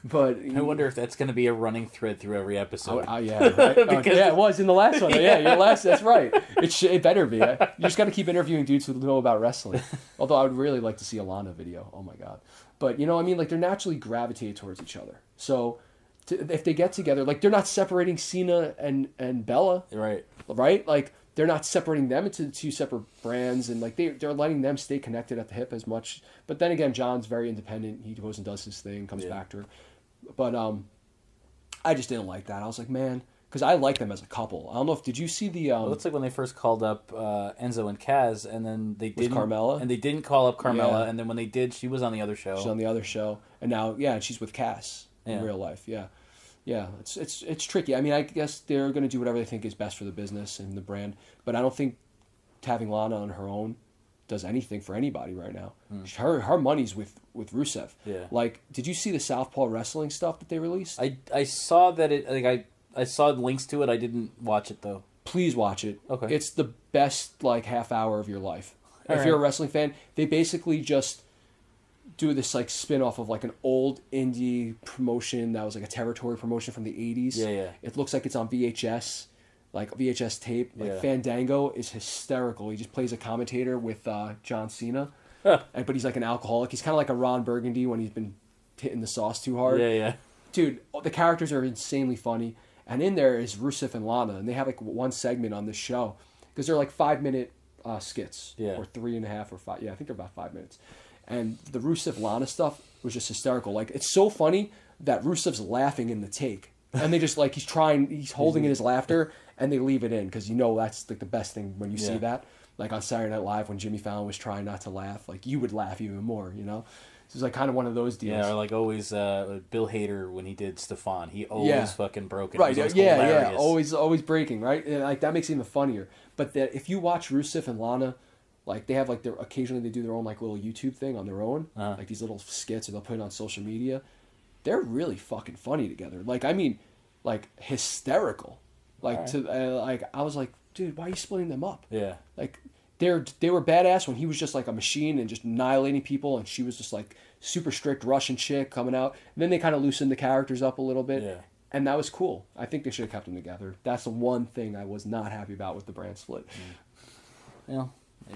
But I wonder if that's going to be a running thread through every episode. Yeah, right? It was in the last one. Yeah, your last. That's right. It better be. You just got to keep interviewing dudes who know about wrestling. Although I would really like to see a Lana video. Oh my god. But like they're naturally gravitated towards each other. So if they get together, like they're not separating Cena and Bella, Right. right? Like they're not separating them into two separate brands, and like they're letting them stay connected at the hip as much. But then again, John's very independent. He goes and does his thing, comes back to her. But I just didn't like that. I was like, man, because I like them as a couple. I don't know if did you see the Well, it's like when they first called up Enzo and Kaz, and then they didn't. Carmella? And they didn't call up Carmella, Yeah. and then when they did, she was on the other show. she's on the other show, and now and she's with Cass in real life. Yeah, it's tricky. I mean, I guess they're going to do whatever they think is best for the business and the brand, but I don't think having Lana on her own does anything for anybody right now. Her money's with Rusev. Yeah. Like, did you see the Southpaw Wrestling stuff that they released? I saw that I saw links to it. I didn't watch it though. Please watch it. Okay. It's the best like half hour of your life. All If you're a right. wrestling fan, they basically just do this like spin off of like an old indie promotion that was like a territory promotion from the 80s. Yeah. It looks like it's on VHS, like VHS tape. Like Yeah. Fandango is hysterical. He just plays a commentator with John Cena, but he's like an alcoholic. He's kind of like a Ron Burgundy when he's been hitting the sauce too hard. Yeah. Dude, the characters are insanely funny. And in there is Rusev and Lana, and they have like one segment on this show because they're like 5-minute skits, or 3.5 or 5. Yeah, I think they're about 5 minutes. And the Rusev Lana stuff was just hysterical. Like, it's so funny that Rusev's laughing in the take, and they just like he's holding in his laughter, and they leave it in because that's like the best thing when you see that. Like on Saturday Night Live when Jimmy Fallon was trying not to laugh, like you would laugh even more. So it's like kind of one of those deals. Yeah, or like always Bill Hader when he did Stefan, he always fucking broke it. Right, It was yeah, hilarious. always breaking, right? And like that makes it even funnier. But that if you watch Rusev and Lana, like they have like occasionally they do their own like little YouTube thing on their own, like these little skits, or they'll put it on social media. They're really fucking funny together. Like I mean, like hysterical. Like I was like, dude, why are you splitting them up? Yeah. Like they were badass when he was just like a machine and just annihilating people, and she was just like super strict Russian chick coming out. And then they kind of loosened the characters up a little bit, and that was cool. I think they should have kept them together. That's the one thing I was not happy about with the brand split. Yeah.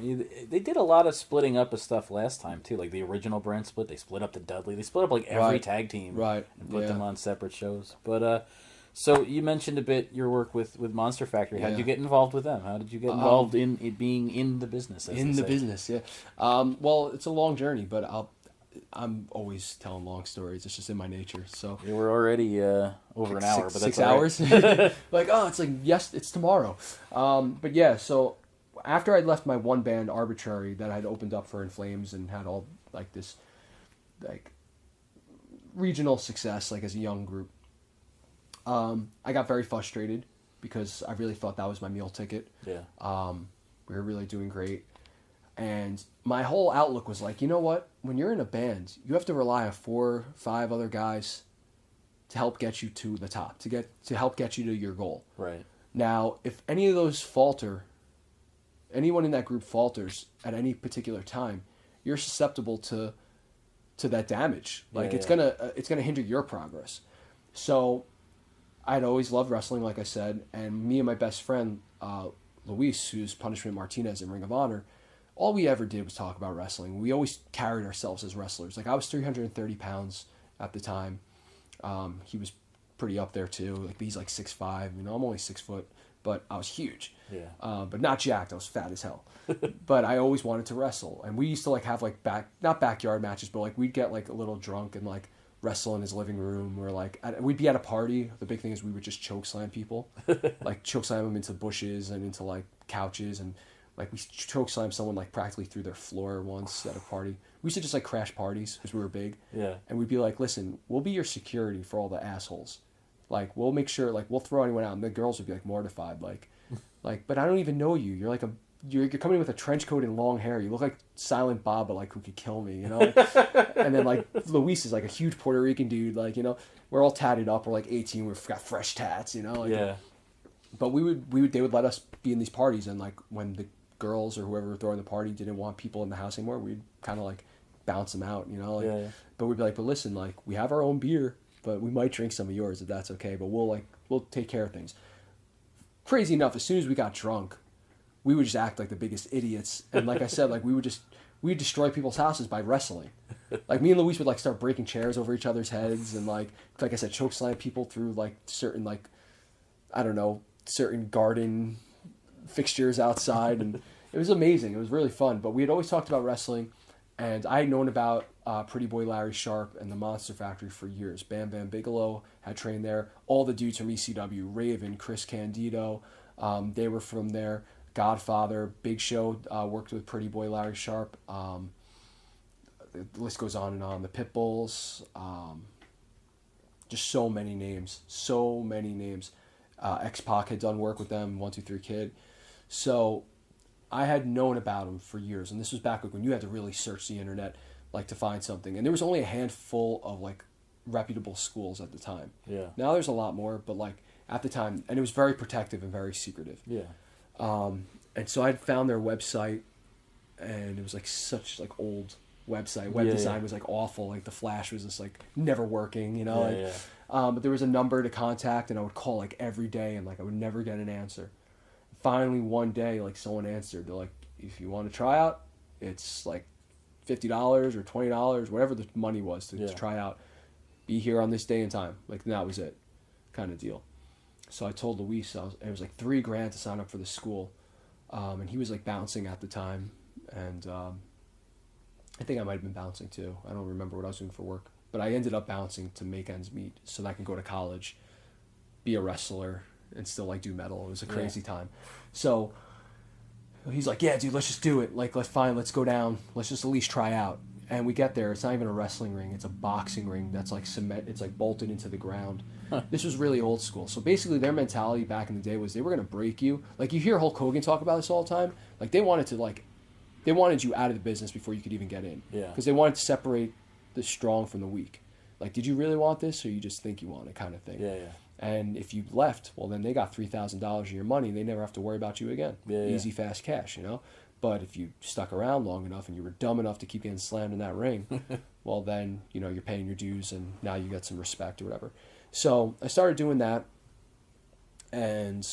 They did a lot of splitting up of stuff last time too, like the original brand split. They split up the Dudley. They split up like every tag team, right? And put them on separate shows. But so you mentioned a bit your work with Monster Factory. How did you get involved with them? How did you get involved in being in the business? Business, yeah. Well, it's a long journey, but I'm always telling long stories. It's just in my nature. So we were already over an hour, but that's 6 all hours. right. Like, oh, it's like yes, it's tomorrow. But yeah, so after I left my one band Arbitrary that I'd opened up for In Flames and had all like this like regional success like as a young group, I got very frustrated because I really thought that was my meal ticket. Yeah. We were really doing great. And my whole outlook was like, you know what? When you're in a band, you have to rely on 4 or 5 other guys to help get you to the top, to help get you to your goal. Right. Now, if any of those falter, anyone in that group falters at any particular time, you're susceptible to that damage. Like it's gonna hinder your progress. So I'd always loved wrestling, like I said, and me and my best friend Luis, who's Punishment Martinez in Ring of Honor, all we ever did was talk about wrestling. We always carried ourselves as wrestlers. Like I was 330 pounds at the time. He was pretty up there too. Like he's like 6'5". I'm only 6 foot, but I was huge. Yeah. But not jacked. I was fat as hell. But I always wanted to wrestle, and we used to like have like not backyard matches, but like we'd get like a little drunk and like wrestle in his living room, or like we'd be at a party. The big thing is we would just choke slam people, like choke slam them into bushes and into like couches, and like we choke slam someone like practically through their floor once at a party. We used to just like crash parties because we were big. Yeah. And we'd be like, listen, we'll be your security for all the assholes. Like we'll make sure, like we'll throw anyone out, and the girls would be like mortified, like, but I don't even know you. You're like you're coming in with a trench coat and long hair. You look like Silent Bob, but like who could kill me, And then like Luis is like a huge Puerto Rican dude, like we're all tatted up. We're like 18. We've got fresh tats, Like, yeah. But they would let us be in these parties, and like when the girls or whoever were throwing the party didn't want people in the house anymore, we'd kind of like bounce them out, Yeah. But we'd be like, but listen, like we have our own beer, but we might drink some of yours if that's okay. But we'll take care of things. Crazy enough, as soon as we got drunk, we would just act like the biggest idiots, and like I said, like we'd destroy people's houses by wrestling. Like me and Luis would like start breaking chairs over each other's heads, and like I said, choke slam people through like certain like, I don't know, certain garden fixtures outside, and it was amazing. It was really fun. But we had always talked about wrestling, and I had known about Pretty Boy Larry Sharp and the Monster Factory for years. Bam Bam Bigelow had trained there. All the dudes from ECW, Raven, Chris Candido, they were from there. Godfather, Big Show worked with Pretty Boy Larry Sharp. The list goes on and on. The Pitbulls, just so many names. X-Pac had done work with them, 1-2-3 Kid. So I had known about them for years, and this was back when you had to really search the internet like to find something. And there was only a handful of like reputable schools at the time. Yeah. Now there's a lot more, but like at the time, and it was very protective and very secretive. Yeah. And so I'd found their website, and it was like such like old website. Web design was like awful. Like the Flash was just like never working, you know. But there was a number to contact, and I would call like every day, and like I would never get an answer. Finally, one day, like someone answered. They're like, "If you want to try out, it's like $50 or $20, whatever the money was to try out. Be here on this day and time." Like, and that was it, kind of deal. So I told Luis, it was like $3,000 to sign up for the school, and he was like bouncing at the time, and I think I might have been bouncing too. I don't remember what I was doing for work, but I ended up bouncing to make ends meet so that I can go to college, be a wrestler, and still like do metal. It was a crazy time. So he's like, "Yeah, dude, let's just do it. Like, let's go down. Let's just at least try out." And we get there. It's not even a wrestling ring. It's a boxing ring that's like cement. It's like bolted into the ground. This was really old school. So basically their mentality back in the day was they were going to break you. Like you hear Hulk Hogan talk about this all the time. Like they wanted you out of the business before you could even get in. Yeah. Because they wanted to separate the strong from the weak. Like, did you really want this or you just think you want it kind of thing? Yeah, yeah. And if you left, well, then they got $3,000 of your money. They never have to worry about you again. Yeah, Easy, fast cash, you know? But if you stuck around long enough and you were dumb enough to keep getting slammed in that ring, well, then, you know, you're paying your dues and now you get some respect or whatever. So I started doing that, and,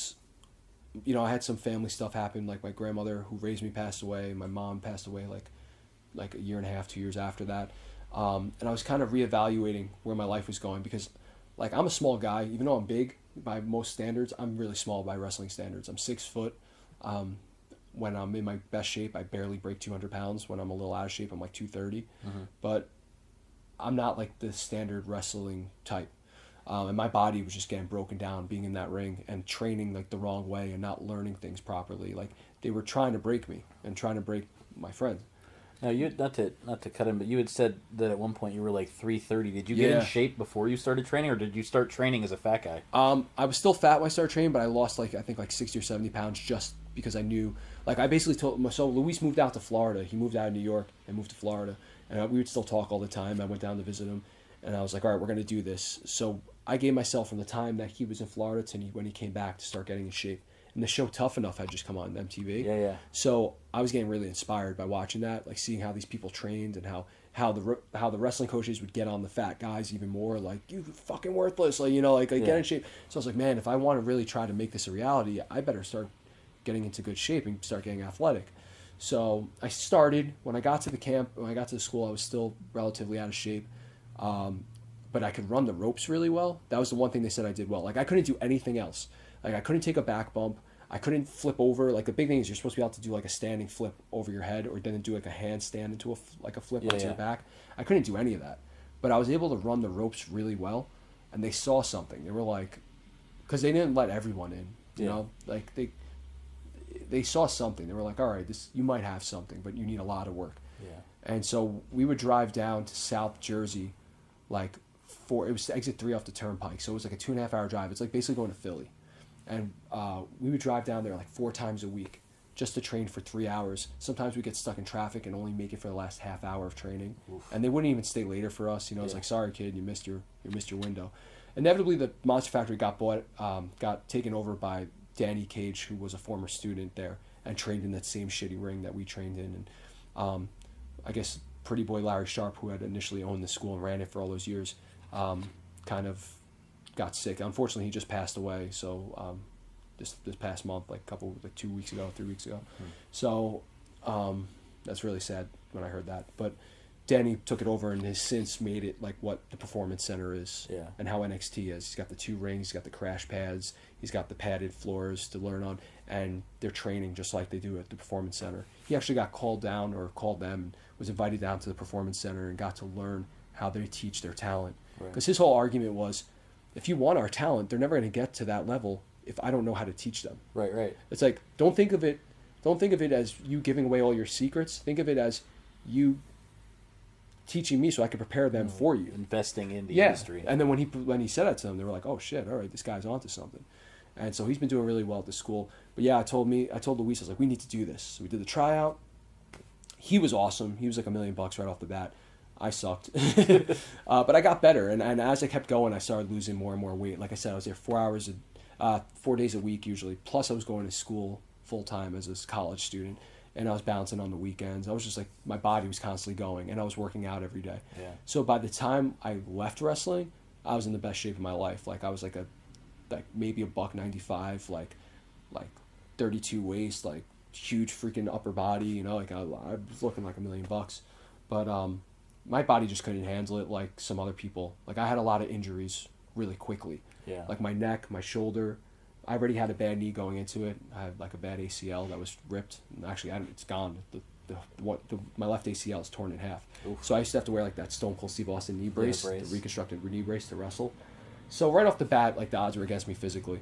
you know, I had some family stuff happen. Like my grandmother who raised me passed away. My mom passed away like a year and a half, 2 years after that. And I was kind of reevaluating where my life was going because, like, I'm a small guy. Even though I'm big by most standards, I'm really small by wrestling standards. I'm 6 foot. When I'm in my best shape, I barely break 200 pounds. When I'm a little out of shape, I'm like 230. But I'm not like the standard wrestling type. And my body was just getting broken down being in that ring and training like the wrong way and not learning things properly. Like they were trying to break me and trying to break my friends. Now you not to cut in, but you had said that at one point you were like 330. Did you get in shape before you started training, or did you start training as a fat guy? I was still fat when I started training, but I lost I think 60 or 70 pounds just because I knew. Like I basically told. So Luis moved out to Florida. He moved out of New York and moved to Florida, and we would still talk all the time. I went down to visit him, and I was like, "All right, we're gonna do this." So I gave myself from the time that he was in Florida to when he came back to start getting in shape. And the show Tough Enough had just come on MTV. Yeah. So I was getting really inspired by watching that, like seeing how these people trained and how the wrestling coaches would get on the fat guys even more, like, "You fucking worthless," like, you know, like get in shape. So I was like, man, if I want to really try to make this a reality, I better start getting into good shape and start getting athletic. So I started. When I got to the camp, when I got to the school, I was still relatively out of shape. But I could run the ropes really well. That was the one thing they said I did well. Like I couldn't do anything else. Like I couldn't take a back bump. I couldn't flip over. Like the big thing is you're supposed to be able to do like a standing flip over your head, or then do like a handstand into a flip onto your back. I couldn't do any of that, but I was able to run the ropes really well, and they saw something. They were like, because they didn't let everyone in, you know, like they saw something. They were like, all right, you might have something, but you need a lot of work. Yeah. And so we would drive down to South Jersey, like it was exit 3 off the turnpike, so it was like a 2.5 hour drive. It's like basically going to Philly. And we would drive down there like 4 times a week just to train for 3 hours. Sometimes we get stuck in traffic and only make it for the last half hour of training. Oof. And they wouldn't even stay later for us. You know, it's like, sorry, kid, you missed your window. Inevitably, the Monster Factory got taken over by Danny Cage, who was a former student there and trained in that same shitty ring that we trained in. And I guess Pretty Boy Larry Sharp, who had initially owned the school and ran it for all those years, kind of got sick. Unfortunately, he just passed away. So this past month, 2 weeks ago, 3 weeks ago. So that's really sad when I heard that. But Danny took it over and has since made it like what the Performance Center is, Yeah. and how NXT is. He's got the 2 rings, he's got the crash pads, he's got the padded floors to learn on, and they're training just like they do at the Performance Center. He actually got called down, or called them, was invited down to the Performance Center and got to learn how they teach their talent. Because his whole argument was, if you want our talent, they're never going to get to that level if I don't know how to teach them. Right. It's like, don't think of it as you giving away all your secrets. Think of it as you teaching me so I can prepare them for you. Investing in the Yeah. industry. And then when he said that to them, they were like, oh shit, all right, this guy's onto something. And so he's been doing really well at the school. But yeah, I told Luis, I was like, we need to do this. So we did the tryout. He was awesome. He was like $1 million right off the bat. I sucked. But I got better. And as I kept going, I started losing more and more weight. Like I said, I was there 4 days a week usually. Plus I was going to school full time as a college student. And I was bouncing on the weekends. I was just like, my body was constantly going, and I was working out every day. Yeah. So by the time I left wrestling, I was in the best shape of my life. Like I was like maybe $195, like 32 waist, like huge freaking upper body. You know, like I was looking like $1 million. But my body just couldn't handle it like some other people. Like I had a lot of injuries really quickly. Yeah. Like my neck, my shoulder. I already had a bad knee going into it. I had like a bad ACL that was ripped. And actually, it's gone. My left ACL is torn in half. Oof. So I used to have to wear like that Stone Cold Steve Austin knee brace, brace. the reconstructed knee brace to wrestle. So right off the bat, like the odds were against me physically.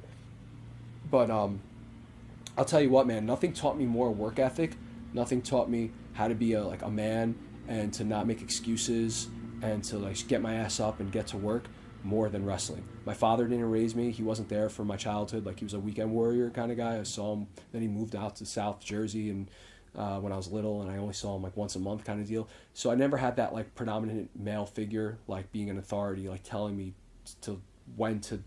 But I'll tell you what, man. Nothing taught me more work ethic. Nothing taught me how to be a man and to not make excuses and to like get my ass up and get to work more than wrestling. My father didn't raise me. He wasn't there for my childhood. Like he was a weekend warrior kind of guy. I saw him. Then he moved out to South Jersey and when I was little, and I only saw him like once a month kind of deal. So I never had that like predominant male figure like being an authority, like telling me when to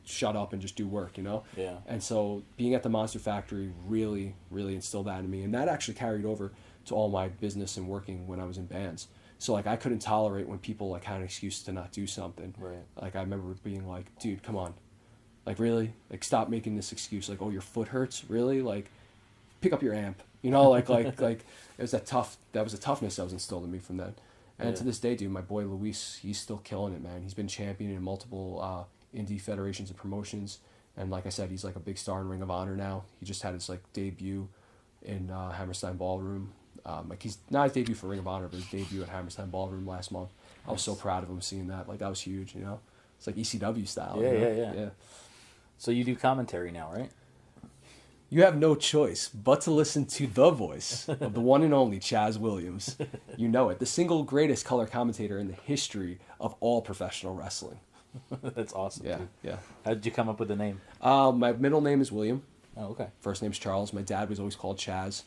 shut up and just do work, you know? Yeah. And so being at the Monster Factory really, really instilled that in me. And that actually carried over to all my business and working when I was in bands. So like I couldn't tolerate when people like had an excuse to not do something. Right. Like I remember being like, dude, come on. Like really? Like stop making this excuse. Like, oh, your foot hurts? Really? Like pick up your amp. You know, like it was that was a toughness that was instilled in me from that. And to this day, dude, my boy Luis, he's still killing it, man. He's been champion in multiple indie federations and promotions. And like I said, he's like a big star in Ring of Honor now. He just had his like debut in Hammerstein Ballroom. Like he's not his debut for Ring of Honor, but his debut at Hammerstein Ballroom last month. I was so proud of him seeing that. Like that was huge, you know. It's like ECW style. Yeah, you know? yeah. So you do commentary now, right? You have no choice but to listen to the voice of the one and only Chaz Williams. You know it, the single greatest color commentator in the history of all professional wrestling. That's awesome. Yeah, dude. yeah. How did you come up with the name? My middle name is William. Oh, okay. First name's Charles. My dad was always called Chaz.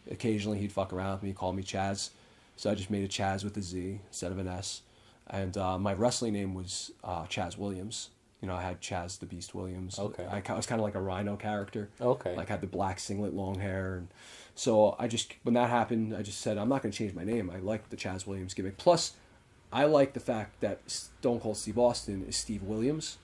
Occasionally he'd fuck around with me, call me Chaz. So I just made a Chaz with a Z instead of an S. And my wrestling name was Chaz Williams. You know, I had Chaz the Beast Williams. Okay. I was kind of like a Rhino character. Okay. Like had the black singlet, long hair, and so when that happened, I just said I'm not going to change my name. I like the Chaz Williams gimmick. Plus, I like the fact that Stone Cold Steve Austin is Steve Williams,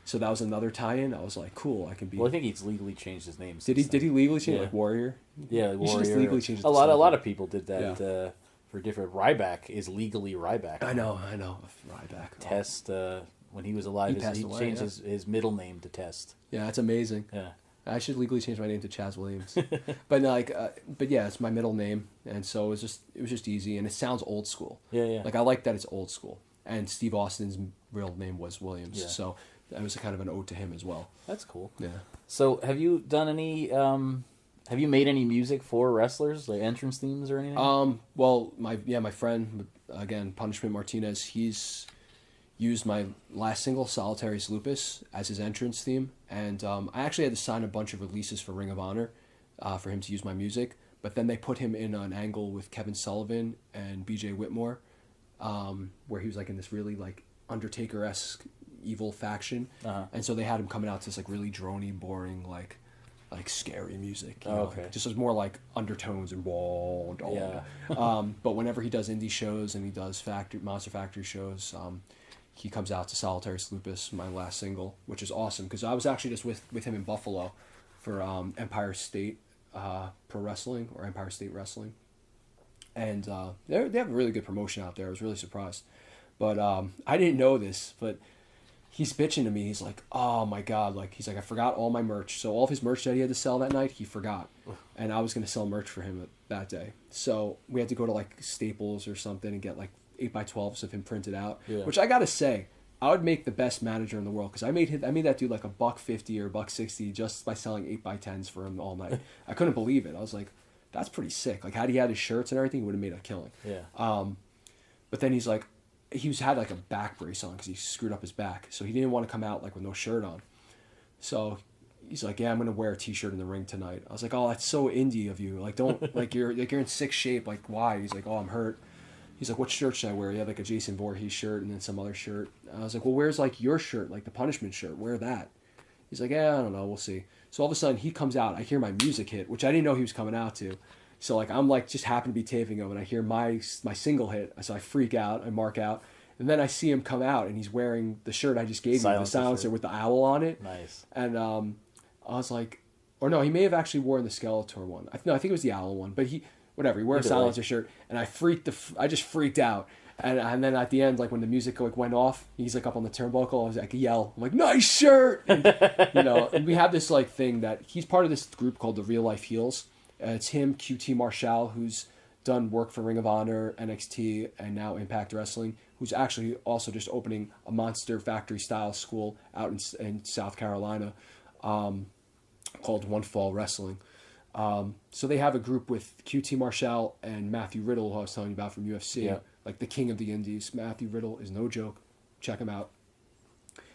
so that was another tie-in. I was like, cool, I can be. Well, I think he's legally changed his name. Did he legally change like Warrior? Yeah, You Warrior. should just legally change it a to lot something. of people did that for different. Ryback is legally Ryback. I know. Ryback. Test when he was alive, He passed he away, changed yeah. his middle name to Test. Yeah, that's amazing. Yeah. I should legally change my name to Chaz Williams, but yeah, it's my middle name, and so it was just easy, and it sounds old school. Yeah. Like I like that it's old school, and Steve Austin's real name was Williams, Yeah. so that was a kind of an ode to him as well. That's cool. Yeah. So, have you done any? Have you made any music for wrestlers, like entrance themes or anything? Well, my friend again, Punishment Martinez, he's used my last single, Solitary's Lupus, as his entrance theme, and I actually had to sign a bunch of releases for Ring of Honor for him to use my music, but then they put him in an angle with Kevin Sullivan and BJ Whitmore, where he was like in this really like Undertaker-esque evil faction, and so they had him coming out to this like really drony, boring, like scary music. You know? Okay. Just was more like undertones and wall. Yeah. But whenever he does indie shows and he does Monster Factory shows, he comes out to Solitary Lupus, my last single, which is awesome because I was actually just with him in Buffalo for Empire State Pro Wrestling or Empire State Wrestling, and they have a really good promotion out there. I was really surprised, but I didn't know this, but he's bitching to me. He's like, oh my God, like he's like, I forgot all my merch. So all of his merch that he had to sell that night, he forgot, and I was gonna sell merch for him that day. So we had to go to like Staples or something and get like 8x12s of him printed out, which I gotta say, I would make the best manager in the world, because I made that dude like $150 or $160 just by selling 8x10s for him all night. I couldn't believe it. I was like, that's pretty sick. Like, had he had his shirts and everything, he would have made a killing. Yeah. But then he's like, had like a back brace on because he screwed up his back, so he didn't want to come out like with no shirt on. So he's like, yeah, I'm gonna wear a t-shirt in the ring tonight. I was like, oh, that's so indie of you. Like, don't like you're in sick shape. Like, why? He's like, oh, I'm hurt. He's like, what shirt should I wear? He had like a Jason Voorhees shirt and then some other shirt. I was like, well, where's like your shirt, like the punishment shirt? Wear that. He's like, yeah, I don't know, we'll see. So all of a sudden he comes out. I hear my music hit, which I didn't know he was coming out to. So like I'm like just happen to be taping him, and I hear my single hit. So I freak out, I mark out, and then I see him come out, and he's wearing the shirt I just gave you, the silencer with the owl on it. Nice. And I was like, or no, he may have actually worn the Skeletor one. I think it was the owl one, but he wore a silencer shirt, and I just freaked out. And then at the end, like when the music like went off, he's like up on the turnbuckle. I was like, yell. I'm like, nice shirt. And, and we have this like thing that he's part of this group called the Real Life Heels. It's him, QT Marshall, who's done work for Ring of Honor, NXT, and now Impact Wrestling, who's actually also just opening a Monster Factory style school out in South Carolina, called One Fall Wrestling. So they have a group with QT Marshall and Matthew Riddle, who I was telling you about from UFC, like the king of the indies. Matthew Riddle is no joke. Check him out.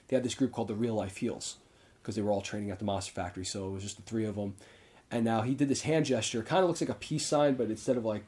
They had this group called the Real Life Heels because they were all training at the Monster Factory, so it was just the three of them. And now he did this hand gesture, kind of looks like a peace sign, but instead of like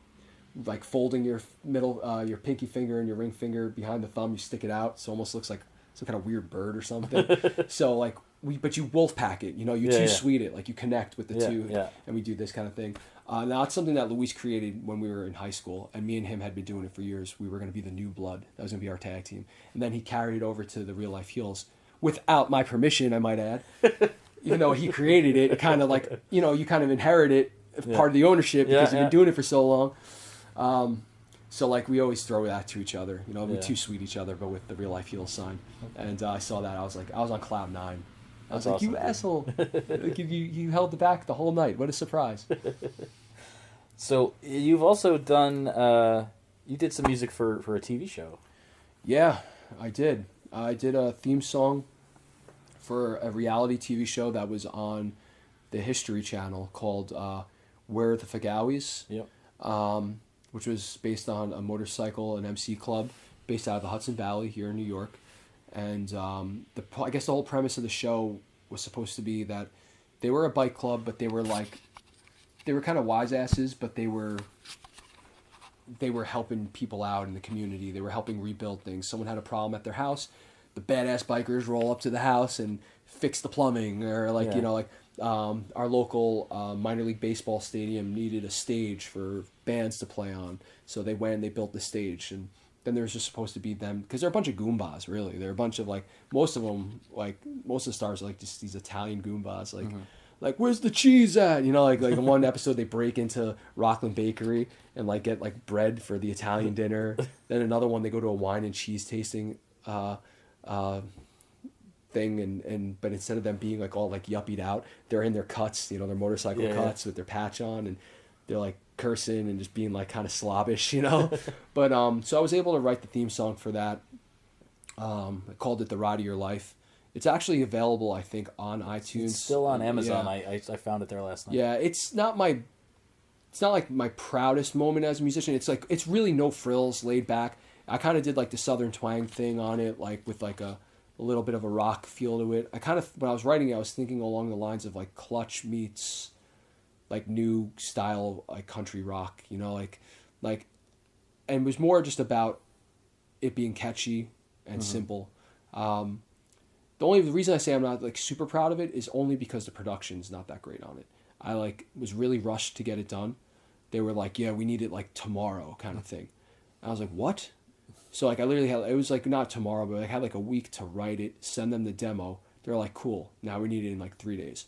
folding your your pinky finger and your ring finger behind the thumb, you stick it out, so it almost looks like some kind of weird bird or something. So like but you wolf pack it, you two sweet it, like you connect with the two, and we do this kind of thing. Now it's something that Luis created when we were in high school, and me and him had been doing it for years. We were going to be the New Blood. That was going to be our tag team, and then he carried it over to the Real Life Heels without my permission, I might add. Even though he created it, kind of like you kind of inherit it, part of the ownership because you've been doing it for so long. So like we always throw that to each other, we too sweet each other, but with the Real Life Heels sign. And I saw that, I was on cloud 9. I was like, awesome, you asshole! Like, you held the back the whole night. What a surprise! So you've also done you did some music for a TV show. Yeah, I did. I did a theme song for a reality TV show that was on the History Channel called Where Are the Fagawies? Yep. Which was based on a motorcycle and MC club based out of the Hudson Valley here in New York. And I guess the whole premise of the show was supposed to be that they were a bike club, but they were kind of wise asses, but they were helping people out in the community. They were helping rebuild things. Someone had a problem at their house. The badass bikers roll up to the house and fix the plumbing, or our local minor league baseball stadium needed a stage for bands to play on, so they went and they built the stage. And then there was just supposed to be them, because they're a bunch of Goombas, really. They're a bunch of most of the stars are just these Italian Goombas, like where's the cheese at? Like in one episode they break into Rockland Bakery and get bread for the Italian dinner. Then another one they go to a wine and cheese tasting thing, but instead of them being all yuppied out, they're in their cuts, their motorcycle cuts with their patch on, and they're cursing and just being kind of slobbish, But so I was able to write the theme song for that. I called it The Ride of Your Life. It's actually available, I think, on iTunes. It's still on Amazon. I found it there last night. Yeah, it's not like my proudest moment as a musician. It's really no frills, laid back. I kind of did the Southern twang thing on it, with a little bit of a rock feel to it. When I was writing it, I was thinking along the lines of Clutch meets new style country rock, and it was more just about it being catchy and simple. The reason I say I'm not super proud of it is only because the production's not that great on it. I was really rushed to get it done. They were yeah, we need it tomorrow kind of thing. And I was like, what? So I literally had, it was not tomorrow, but I had a week to write it, send them the demo. They're cool. Now we need it in 3 days.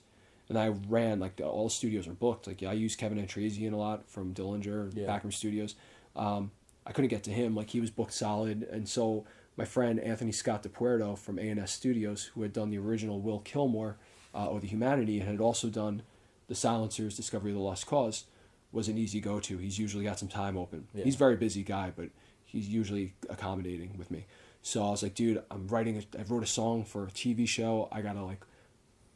and I ran like all the studios are booked. Like I use Kevin Antrazian a lot from Dillinger Backroom Studios. I couldn't get to him, like he was booked solid, and so my friend Anthony Scott DePuerto from A&S Studios, who had done the original Will Killmore or The Humanity, and had also done the Silencers, Discovery of the Lost Cause, was an easy go-to. He's usually got some time open. Yeah. He's a very busy guy, but he's usually accommodating with me. So I was like, dude, I wrote a song for a TV show. I gotta like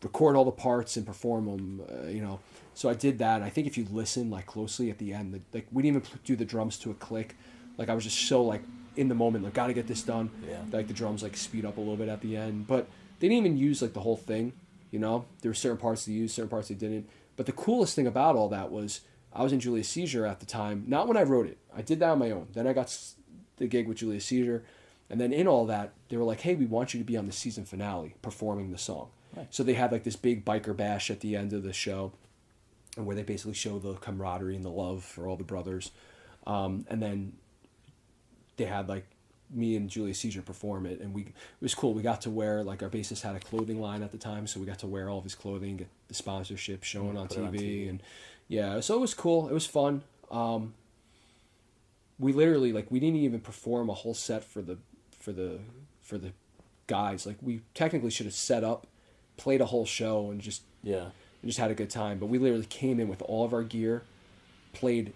record all the parts and perform them, you know. So I did that. And I think if you listen like closely at the end, like we didn't even do the drums to a click. Like I was just so like in the moment, like gotta get this done. Yeah. Like the drums like speed up a little bit at the end, but they didn't even use like the whole thing. You know, there were certain parts they used, certain parts they didn't. But the coolest thing about all that was I was in Julius Seizure at the time. Not when I wrote it. I did that on my own. Then I got the gig with Julius Seizure, and then in all that they were like, "Hey, we want you to be on the season finale performing the song." Right. So they had like this big biker bash at the end of the show, and where they basically show the camaraderie and the love for all the brothers, and then they had like me and Julius Seizure perform it, and it was cool. We got to wear, like, our bassist had a clothing line at the time, so we got to wear all of his clothing, get the sponsorship shown on TV, and yeah, so it was cool. It was fun. We literally, like, we didn't even perform a whole set for the guys. Like, we technically should have set up, played a whole show, and just had a good time. But we literally came in with all of our gear, played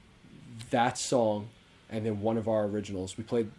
that song, and then one of our originals. We played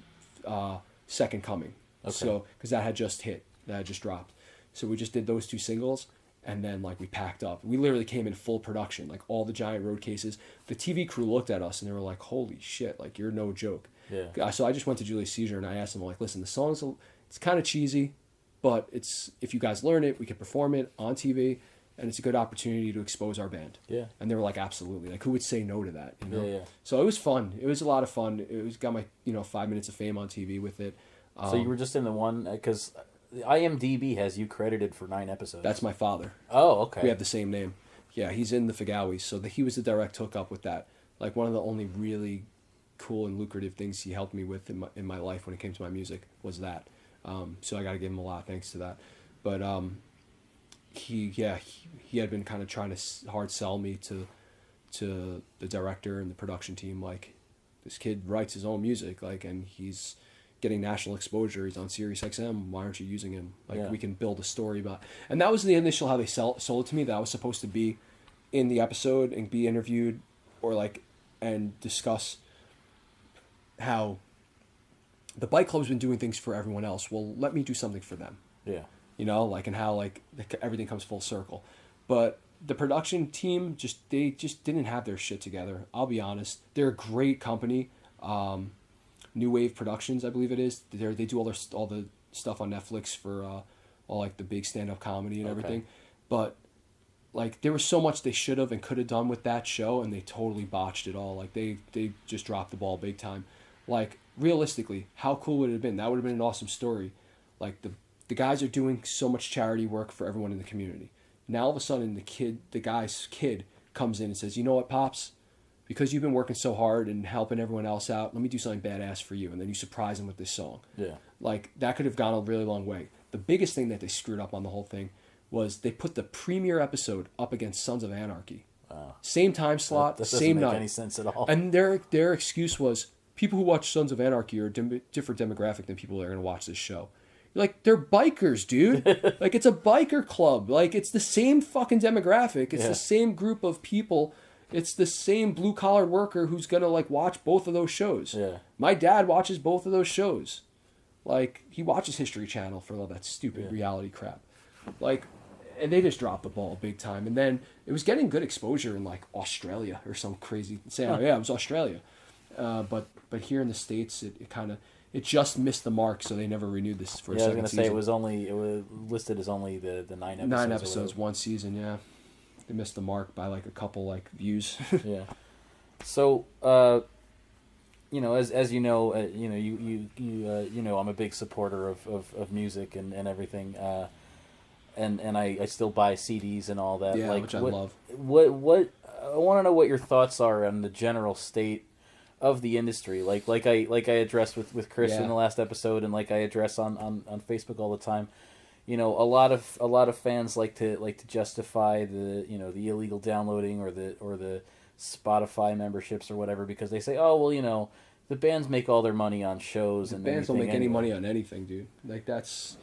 Second Coming. Okay. So, because that had just hit, that had just dropped. So we just did those two singles, and then like we packed up. We literally came in full production, like all the giant road cases. The TV crew looked at us and they were like, "Holy shit! Like you're no joke." Yeah. So I just went to Julius Seizure and I asked them, like, "Listen, the song's it's kind of cheesy, but it's if you guys learn it, we can perform it on TV, and it's a good opportunity to expose our band." Yeah. And they were like, "Absolutely! Like who would say no to that?" You know? Yeah. So it was fun. It was a lot of fun. It was got my 5 minutes of fame on TV with it. So you were just in the one because IMDb has you credited for 9 episodes. That's my father. Oh, okay. We have the same name. Yeah, he's in the Fagawi, so he was the direct hookup with that. Like one of the only really cool and lucrative things he helped me with in my life when it came to my music was that. So I got to give him a lot of thanks to that. But he had been kind of trying to hard sell me to the director and the production team. Like, this kid writes his own music, like, and he's getting national exposure. He's on Sirius XM. Why aren't you using him? Like, we can build a story about. And that was the initial how they sold it to me. That I was supposed to be in the episode and be interviewed, or like, and discuss how the bike club's been doing things for everyone else. Well, let me do something for them. Yeah. You know, like, and how like everything comes full circle. But the production team they just didn't have their shit together. I'll be honest. They're a great company. New Wave Productions, I believe it is. They do all the stuff on Netflix for all like the big stand up comedy and everything. But like there was so much they should have and could have done with that show, and they totally botched it all. Like they just dropped the ball big time. Like realistically, how cool would it have been? That would have been an awesome story. Like the guys are doing so much charity work for everyone in the community. Now all of a sudden the guy's kid comes in and says, "You know what, Pops? Because you've been working so hard and helping everyone else out, let me do something badass for you." And then you surprise him with this song. Yeah. Like, that could have gone a really long way. The biggest thing that they screwed up on the whole thing was they put the premiere episode up against Sons of Anarchy. Wow. Same time slot, that same night. That doesn't make any sense at all. And their excuse was, people who watch Sons of Anarchy are a different demographic than people that are going to watch this show. You're like, they're bikers, dude. Like, it's a biker club. Like, it's the same fucking demographic. It's the same group of people. It's the same blue-collar worker who's going to, like, watch both of those shows. Yeah. My dad watches both of those shows. Like, he watches History Channel for all that stupid reality crap. Like, and they just dropped the ball big time. And then it was getting good exposure in, like, Australia or some crazy... it was Australia. But here in the States, it just missed the mark, so they never renewed this for a second season. I was going to say, it was listed as only the 9 episodes. 9 episodes, one season, yeah. They missed the mark by like a couple like views. Yeah. So, as you know, you know, I'm a big supporter of music and everything, and I still buy CDs and all that. Yeah, like, which I love. What I want to know what your thoughts are on the general state of the industry, like I addressed with Chris in the last episode, and like I address on Facebook all the time. a lot of fans like to justify the the illegal downloading or the Spotify memberships or whatever because they say, oh well, the bands make all their money on shows The and bands don't make any anyway. money on anything, dude. Like that's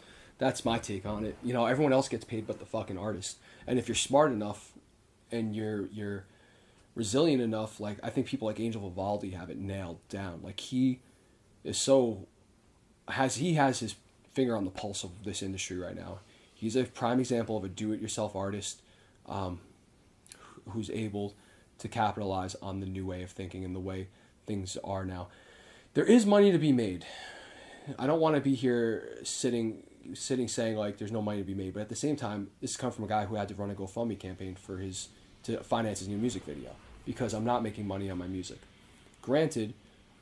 my take on it. Everyone else gets paid but the fucking artist. And if you're smart enough and you're resilient enough, like I think people like Angel Vivaldi have it nailed down. Like he is he has his finger on the pulse of this industry right now. He's a prime example of a do-it-yourself artist who's able to capitalize on the new way of thinking and the way things are now. There is money to be made. I don't want to be here sitting saying like there's no money to be made, but at the same time, this comes from a guy who had to run a GoFundMe campaign to finance his new music video because I'm not making money on my music. Granted,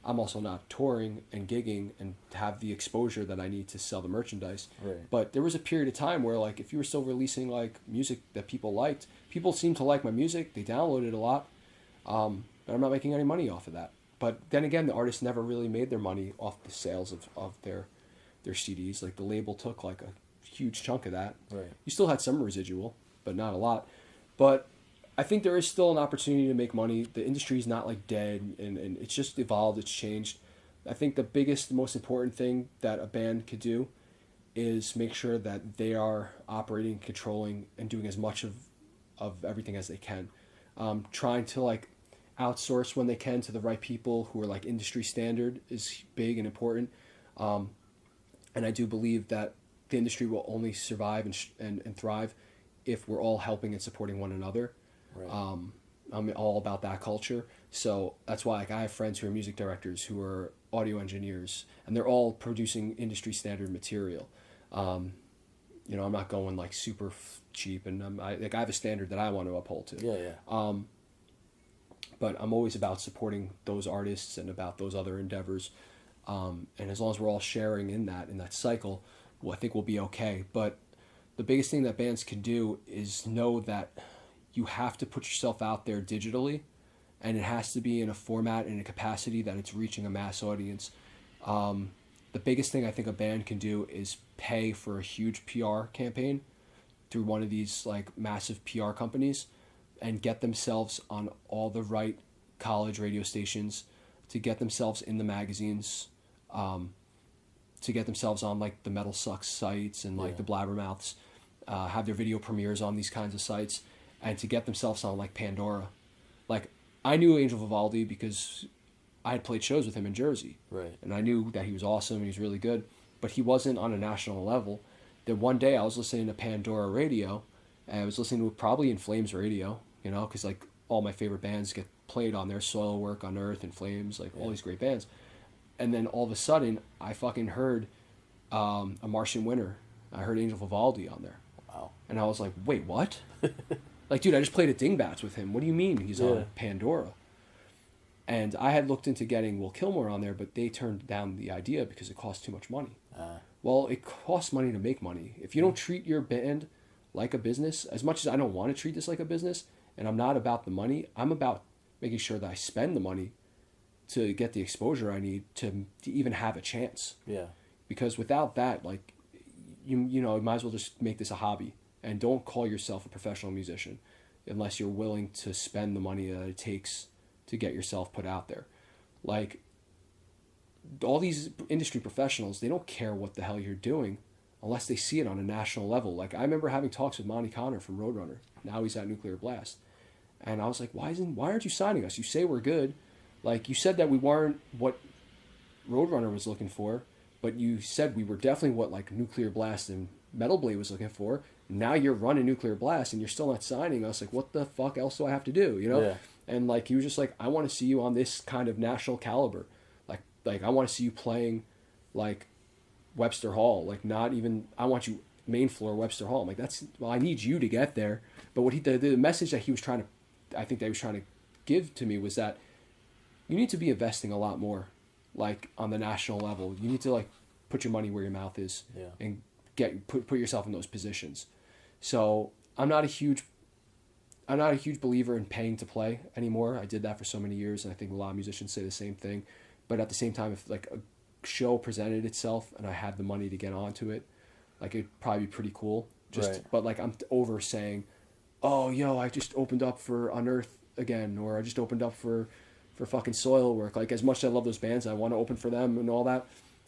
I'm also not touring and gigging and have the exposure that I need to sell the merchandise. Right. But there was a period of time where like if you were still releasing like music that people liked, people seemed to like my music. They downloaded a lot, but I'm not making any money off of that. But then again, the artists never really made their money off the sales of their CDs. Like the label took like a huge chunk of that. Right. You still had some residual, but not a lot. But I think there is still an opportunity to make money. The industry is not like dead, and it's just evolved. It's changed. I think the biggest, most important thing that a band could do is make sure that they are operating, controlling, and doing as much of everything as they can. Trying to like outsource when they can to the right people who are like industry standard is big and important. And I do believe that the industry will only survive and thrive if we're all helping and supporting one another. Right. I'm all about that culture. So that's why like I have friends who are music directors, who are audio engineers, and they're all producing industry standard material. I'm not going like super cheap, and I have a standard that I want to uphold to. Yeah. But I'm always about supporting those artists and about those other endeavors. And as long as we're all sharing in that cycle, well, I think we'll be okay. But the biggest thing that bands can do is know that you have to put yourself out there digitally, and it has to be in a format and a capacity that it's reaching a mass audience. The biggest thing I think a band can do is pay for a huge PR campaign through one of these like massive PR companies and get themselves on all the right college radio stations, to get themselves in the magazines, to get themselves on like the Metal Sucks sites and like the Blabbermouths, have their video premieres on these kinds of sites, and to get themselves on like Pandora. Like I knew Angel Vivaldi because I had played shows with him in Jersey. Right. And I knew that he was awesome and he was really good, but he wasn't on a national level. Then one day I was listening to Pandora radio, and I was listening to probably In Flames radio, because like all my favorite bands get played on there, Soilwork, Unearth, In Flames, like all these great bands. And then all of a sudden I fucking heard A Martian Winter. I heard Angel Vivaldi on there. Wow. And I was like, wait, what? Like, dude, I just played at Dingbats with him. What do you mean he's on Pandora? And I had looked into getting Will Killmore on there, but they turned down the idea because it costs too much money. Well, it costs money to make money. If you don't treat your band like a business, as much as I don't want to treat this like a business, and I'm not about the money, I'm about making sure that I spend the money to get the exposure I need to even have a chance. Yeah. Because without that, like, you might as well just make this a hobby. And don't call yourself a professional musician unless you're willing to spend the money that it takes to get yourself put out there. Like, all these industry professionals, they don't care what the hell you're doing unless they see it on a national level. Like, I remember having talks with Monty Connor from Roadrunner. Now he's at Nuclear Blast. And I was like, why aren't you signing us? You say we're good. Like, you said that we weren't what Roadrunner was looking for, but you said we were definitely what, like, Nuclear Blast and Metal Blade was looking for. Now you're running Nuclear Blast and you're still not signing us. Like, what the fuck else do I have to do? Yeah. And like, he was just like, I want to see you on this kind of national caliber. Like I want to see you playing like Webster Hall. Like, not even, I want you main floor Webster Hall. I'm like, I need you to get there. But what the message that he was trying to give to me was that you need to be investing a lot more, like on the national level. You need to like put your money where your mouth is, and put yourself in those positions. So I'm not a huge believer in paying to play anymore. I did that for so many years, and I think a lot of musicians say the same thing. But at the same time, if like a show presented itself and I had the money to get onto it, Like it'd probably be pretty cool. Just Right. but like I'm over saying, oh yo, I just opened up for Unearth again, or I just opened up for fucking Soilwork. Like as much as I love those bands, I want to open for them and all that.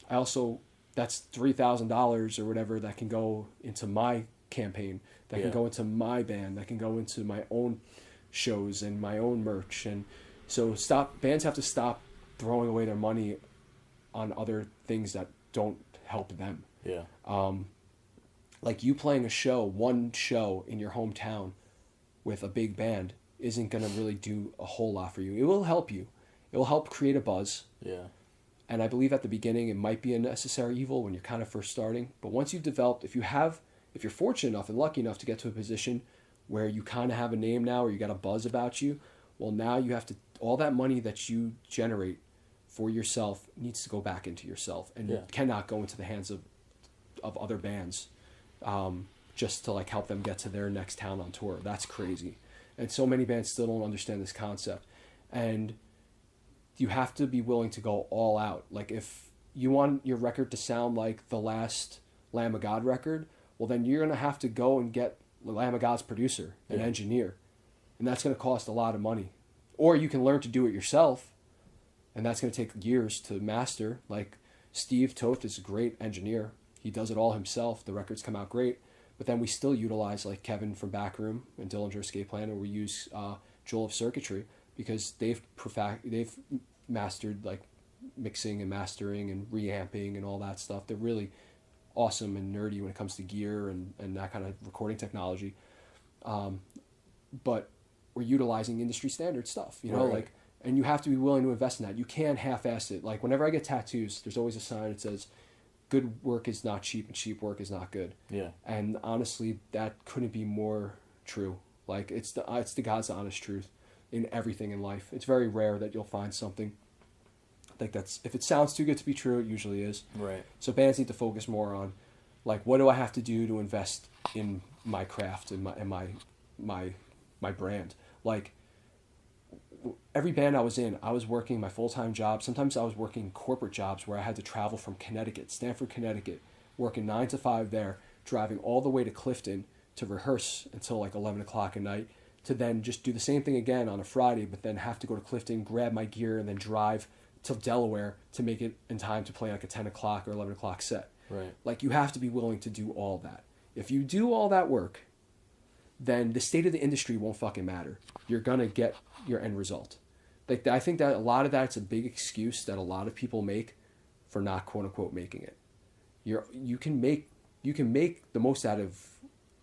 I also that's $3,000 or whatever that can go into my campaign, that Yeah. can go into my band, that can go into my own shows and my own merch. And so bands have to stop throwing away their money on other things that don't help them. Yeah. Like you playing one show in your hometown with a big band isn't going to really do a whole lot for you. It will help you. It will help create a buzz. Yeah. And I believe at the beginning it might be a necessary evil when you're kind of first starting. But once you've developed, if you're fortunate enough and lucky enough to get to a position where you kind of have a name now, or you got a buzz about you, well, now you have to, all that money that you generate for yourself needs to go back into yourself, and cannot go into the hands of other bands, just to like help them get to their next town on tour. That's crazy. And so many bands still don't understand this concept. And you have to be willing to go all out. Like if you want your record to sound like the last Lamb of God record, well then you're going to have to go and get the Lamb of God's producer and engineer. And that's going to cost a lot of money. Or you can learn to do it yourself, and that's going to take years to master. Like Steve Toth is a great engineer. He does it all himself. The records come out great. But then we still utilize like Kevin from Backroom and Dillinger Escape Plan, or we use Joel of Circuitry, because they've mastered like mixing and mastering and reamping and all that stuff. They're really awesome and nerdy when it comes to gear and that kind of recording technology. But we're utilizing industry standard stuff, you know, like, and you have to be willing to invest in that. You can't half-ass it. Like whenever I get tattoos, there's always a sign that says, good work is not cheap and cheap work is not good. Yeah. And honestly, that couldn't be more true. Like it's the God's honest truth in everything in life. It's very rare that you'll find something like that's, if it sounds too good to be true, it usually is. Right. So bands need to focus more on like, what do I have to do to invest in my craft and my brand? Like every band I was in, I was working my full-time job. Sometimes I was working corporate jobs where I had to travel from Stamford, Connecticut, working 9 to 5 there, driving all the way to Clifton to rehearse until like 11 o'clock at night, to then just do the same thing again on a Friday, but then have to go to Clifton, grab my gear, and then drive to Delaware to make it in time to play like a 10 o'clock or 11 o'clock set. Right. Like you have to be willing to do all that. If you do all that work, then the state of the industry won't fucking matter. You're gonna get your end result. Like I think that a lot of that's a big excuse that a lot of people make for not quote unquote making it. You can make the most out of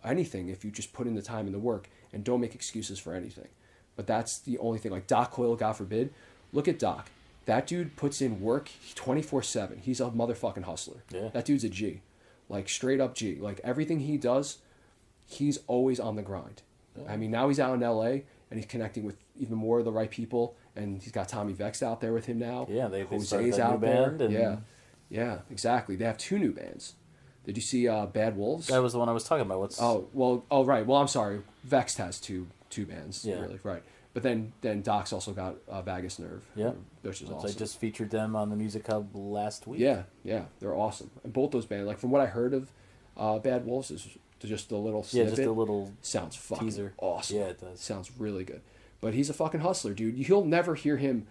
anything if you just put in the time and the work and don't make excuses for anything. But that's the only thing. Like Doc Coyle, God forbid. Look at Doc. That dude puts in work 24/7. He's a motherfucking hustler. Yeah. That dude's a G. Like straight up G. Like everything he does, he's always on the grind. I mean, now he's out in LA and he's connecting with even more of the right people, and he's got Tommy Vex out there with him now. Yeah, they started Jose's that out new there. band. And Yeah, exactly. They have 2 new bands. Did you see Bad Wolves? that was the one I was talking about. Right. Well, I'm sorry. Vex has two bands. Yeah. Really, right. But then Doc's also got Vagus Nerve. Yeah. Which is I awesome. just featured them on the Music Hub last week. Yeah, they're awesome. And both those bands, like from what I heard of Bad Wolves, is just a little snippet. Yeah, just a little sounds fucking teaser. Awesome. Yeah, it does. Sounds really good. But he's a fucking hustler, dude. You'll never hear him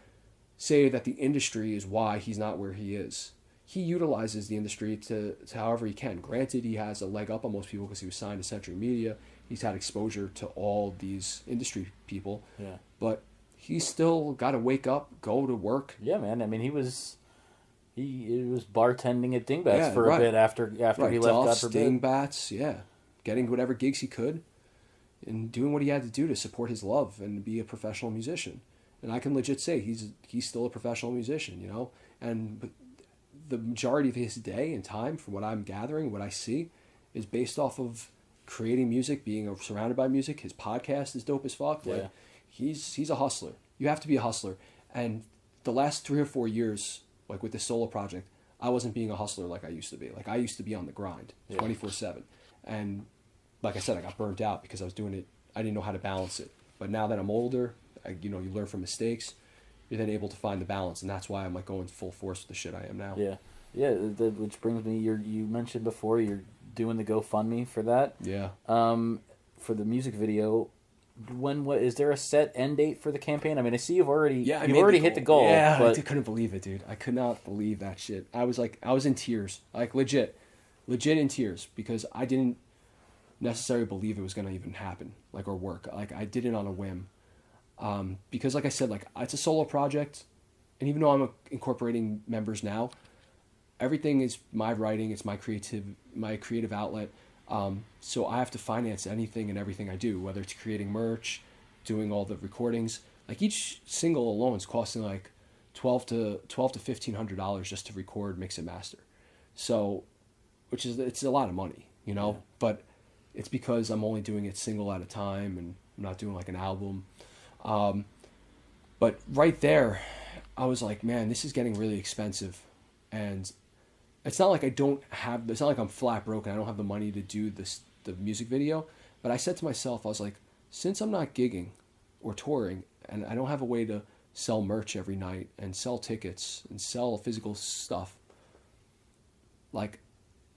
say that the industry is why he's not where he is. He utilizes the industry to however he can. Granted, he has a leg up on most people because he was signed to Century Media. He's had exposure to all these industry people. Yeah. But he's still got to wake up, go to work. Yeah, man. I mean, he was bartending at Dingbats for right. a bit after he left. God forbid. Dingbats, getting whatever gigs he could, and doing what he had to do to support his love and be a professional musician. And I can legit say he's still a professional musician, you know. But the majority of his day and time, from what I'm gathering, what I see, is based off of creating music, being surrounded by music. His podcast is dope as fuck. Yeah. Like, he's a hustler. You have to be a hustler. And the last 3 or 4 years, like with this solo project, I wasn't being a hustler like I used to be. Like I used to be on the grind 24/7. And like I said, I got burnt out because I was doing it. I didn't know how to balance it. But now that I'm older, you learn from mistakes. You're then able to find the balance, and that's why I'm like going full force with the shit I am now. Yeah, which brings me. You mentioned before you're doing the GoFundMe for that. Yeah. For the music video, what is there a set end date for the campaign? I mean, I see you've already hit the goal. Yeah, but... I couldn't believe it, dude. I could not believe that shit. I was in tears, like legit in tears, because I didn't necessarily believe it was gonna even happen, like, or work. Like, I did it on a whim, because like I said, like, it's a solo project, and even though I'm incorporating members now, everything is my writing. It's my creative outlet. So I have to finance anything and everything I do, whether it's creating merch, doing all the recordings. Like, each single alone is costing like $1,200 to $1,500 just to record, mix, and master. So, it's a lot of money, you know. Yeah. But it's because I'm only doing it single at a time, and I'm not doing like an album. But right there, I was like, man, this is getting really expensive, and it's not like it's not like I'm flat broken. I don't have the money to do the music video. But I said to myself, I was like, since I'm not gigging or touring, and I don't have a way to sell merch every night and sell tickets and sell physical stuff, like,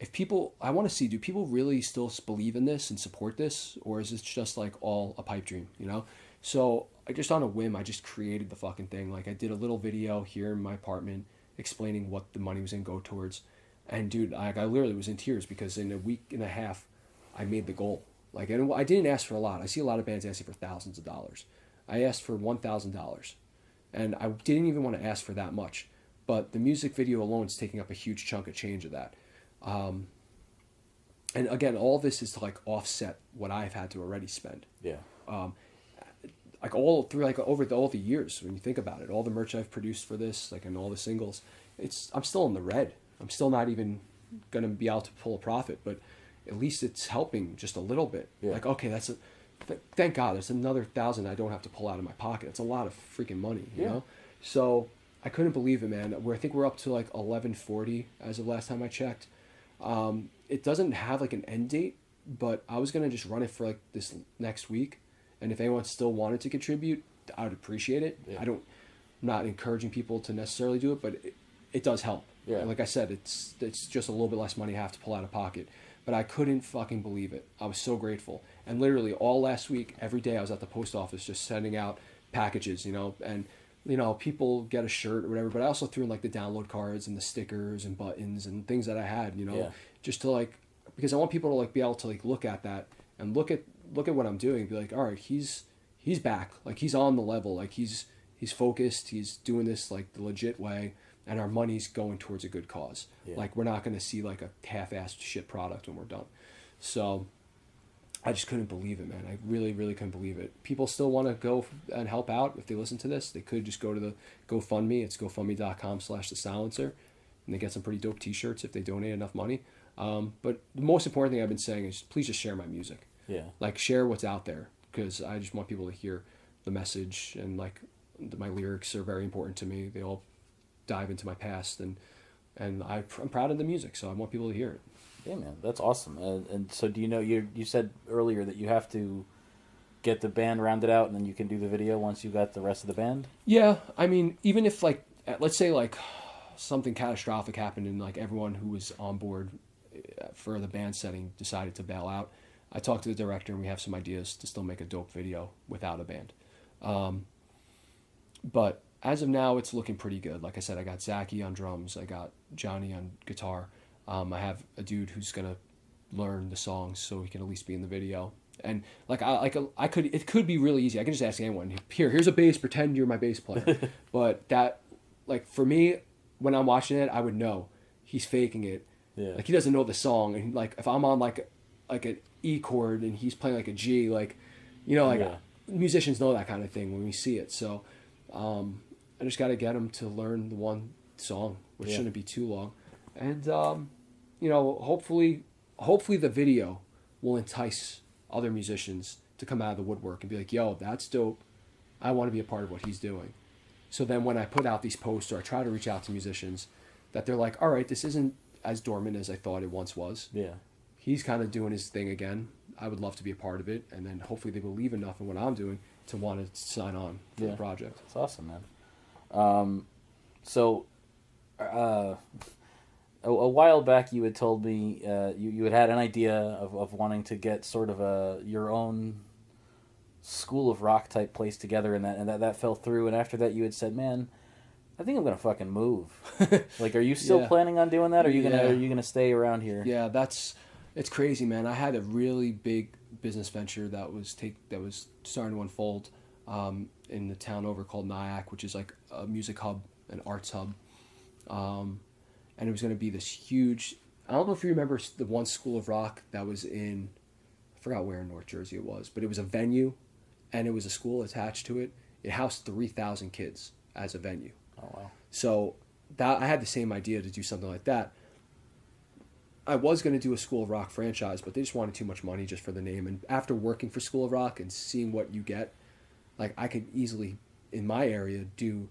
I want to see, do people really still believe in this and support this? Or is this just like all a pipe dream, you know? So I just, on a whim, I just created the fucking thing. Like, I did a little video here in my apartment explaining what the money was going to go towards. And dude, I literally was in tears, because in a week and a half, I made the goal. Like, I didn't ask for a lot. I see a lot of bands asking for thousands of dollars. I asked for $1,000, and I didn't even want to ask for that much. But the music video alone is taking up a huge chunk of change of that. And again, all this is to like offset what I've had to already spend. Yeah. Like all through, like over all the years, when you think about it, all the merch I've produced for this, like, and all the singles, I'm still in the red. I'm still not even gonna be able to pull a profit, but at least it's helping just a little bit. Yeah. Like, okay, thank God, there's another $1,000 I don't have to pull out of my pocket. It's a lot of freaking money, you know? So I couldn't believe it, man. I think we're up to like 1140 as of last time I checked. It doesn't have like an end date, but I was gonna just run it for like this next week, and if anyone still wanted to contribute, I would appreciate it. Yeah. I'm not encouraging people to necessarily do it, but it does help. Yeah. Like I said, it's just a little bit less money I have to pull out of pocket. But I couldn't fucking believe it. I was so grateful. And literally all last week, every day I was at the post office just sending out packages, you know, and, you know, people get a shirt or whatever, but I also threw in like the download cards and the stickers and buttons and things that I had, you know, just to like, because I want people to like be able to like look at that and look at what I'm doing and be like, all right, he's back. Like, he's on the level. Like, he's focused. He's doing this like the legit way. And our money's going towards a good cause. Yeah. Like, we're not going to see like a half-assed shit product when we're done. So I just couldn't believe it, man. I really, really couldn't believe it. People still want to go and help out. If they listen to this, they could just go to the GoFundMe. It's gofundme.com/thesilencer. And they get some pretty dope t-shirts if they donate enough money. But the most important thing I've been saying is please just share my music. Yeah. Like, share what's out there, because I just want people to hear the message, and like my lyrics are very important to me. They all dive into my past, and I'm proud of the music, so I want people to hear it. Yeah, man, that's awesome. And so, do you know, you said earlier that you have to get the band rounded out, and then you can do the video once you got the rest of the band? Yeah, I mean, even if like, let's say like something catastrophic happened and like everyone who was on board for the band setting decided to bail out, I talked to the director and we have some ideas to still make a dope video without a band. But as of now, it's looking pretty good. Like I said, I got Zachy on drums. I got Johnny on guitar. I have a dude who's gonna learn the songs so he can at least be in the video. And like it could be really easy. I can just ask anyone. Here's a bass. Pretend you're my bass player. But that, like, for me, when I'm watching it, I would know he's faking it. Yeah. Like, he doesn't know the song, and like if I'm on like an E chord and he's playing like a G, like, you know, like musicians know that kind of thing when we see it. So I just got to get him to learn the one song, which shouldn't be too long, and you know, hopefully the video will entice other musicians to come out of the woodwork and be like, yo, that's dope. I want to be a part of what he's doing. So then when I put out these posts, or I try to reach out to musicians, that they're like, all right, this isn't as dormant as I thought it once was. Yeah. He's kind of doing his thing again. I would love to be a part of it. And then hopefully they believe enough in what I'm doing to want to sign on for the project. That's awesome, man. So a while back you had told me you had an idea of wanting to get sort of your own school of rock type place together, and that fell through. And after that, you had said, "Man, I think I'm gonna fucking move." Like, are you still planning on doing that? Or are you gonna stay around here? Yeah, it's crazy, man. I had a really big business venture that was starting to unfold in the town over called Nyack, which is like a music hub, an arts hub, and it was going to be this huge. I don't know if you remember the one school of rock that was in, I forgot where in North Jersey it was, but it was a venue, and it was a school attached to it. It housed 3,000 kids as a venue. Oh wow! So that I had the same idea to do something like that. I was going to do a School of Rock franchise, but they just wanted too much money just for the name. And after working for School of Rock and seeing what you get, like I could easily, in my area, do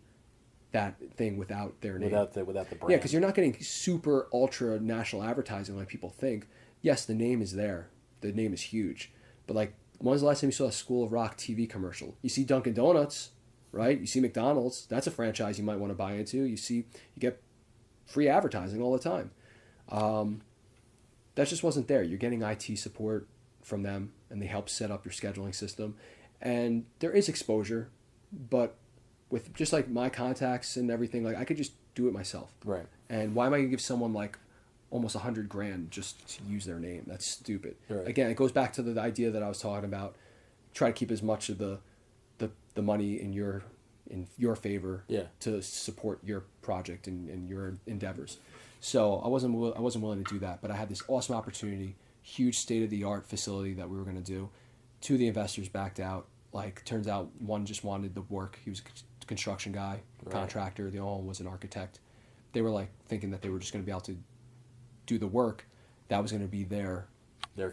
that thing without their name. Without the brand. Yeah, because you're not getting super ultra national advertising like people think. Yes, the name is there. The name is huge. But like, when's the last time you saw a School of Rock TV commercial? You see Dunkin' Donuts, right? You see McDonald's. That's a franchise you might want to buy into. You get free advertising all the time. That just wasn't there. You're getting IT support from them, and they help set up your scheduling system. And there is exposure, but with just like my contacts and everything, like I could just do it myself. Right. And why am I going to give someone like almost $100,000 just to use their name? That's stupid. Right. Again, it goes back to the idea that I was talking about. Try to keep as much of the money in your favor to support your project and your endeavors. So I wasn't willing to do that, but I had this awesome opportunity, huge state-of-the-art facility that we were going to do. Two of the investors backed out. Like, turns out one just wanted the work. He was a construction guy, contractor. The other one was an architect. They were like thinking that they were just going to be able to do the work. That was going to be their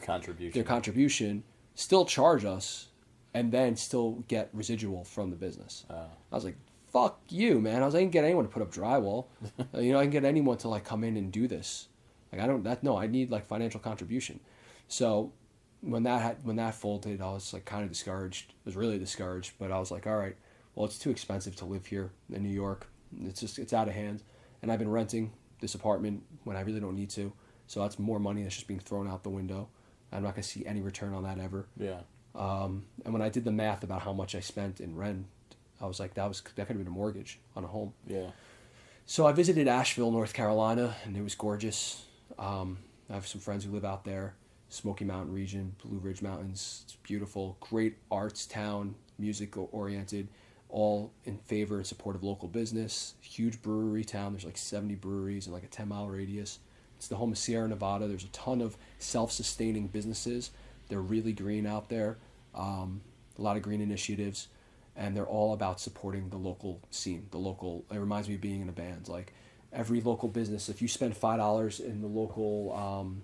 contribution. Still charge us, and then still get residual from the business. I was like, fuck you, man. I can get anyone to put up drywall. I can get anyone to like come in and do this. Like I need like financial contribution. So when that folded, I was like kind of discouraged. I was really discouraged, but I was like, all right, well, it's too expensive to live here in New York. It's out of hand. And I've been renting this apartment when I really don't need to. So that's more money that's just being thrown out the window. I'm not going to see any return on that ever. Yeah. And when I did the math about how much I spent in rent, I was like, that could have been a mortgage on a home. Yeah. So I visited Asheville, North Carolina, and it was gorgeous. I have some friends who live out there, Smoky Mountain region, Blue Ridge Mountains. It's beautiful, great arts town, music oriented, all in favor and support of local business. Huge brewery town. There's like 70 breweries in like a 10-mile radius. It's the home of Sierra Nevada. There's a ton of self-sustaining businesses. They're really green out there. A lot of green initiatives. And they're all about supporting the local scene. It reminds me of being in a band. Like every local business, if you spend $5 in the local,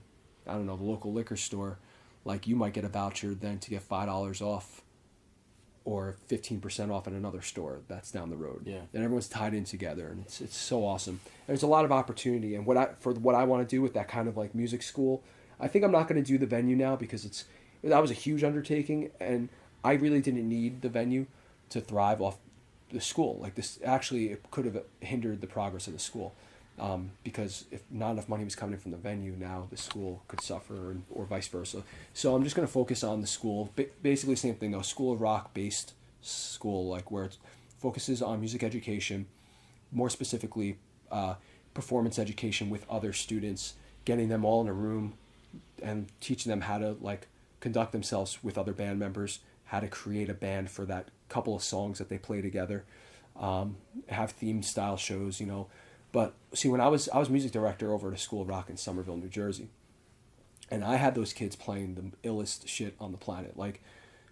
the local liquor store, like you might get a voucher then to get $5 off or 15% off at another store that's down the road. Yeah. And everyone's tied in together, and it's so awesome. There's a lot of opportunity, and what I want to do with that kind of like music school, I think I'm not going to do the venue now because that was a huge undertaking, and I really didn't need the venue to thrive off the school. Like this, actually, it could have hindered the progress of the school, because if not enough money was coming in from the venue, now the school could suffer, or vice versa. So I'm just going to focus on the school. Basically, same thing though. School of Rock based school, like where it focuses on music education, more specifically, performance education with other students, getting them all in a room, and teaching them how to like conduct themselves with other band members, how to create a band for that couple of songs that they play together, have themed style shows, But see, when I was music director over at a School of Rock in Somerville, New Jersey, and I had those kids playing the illest shit on the planet. Like,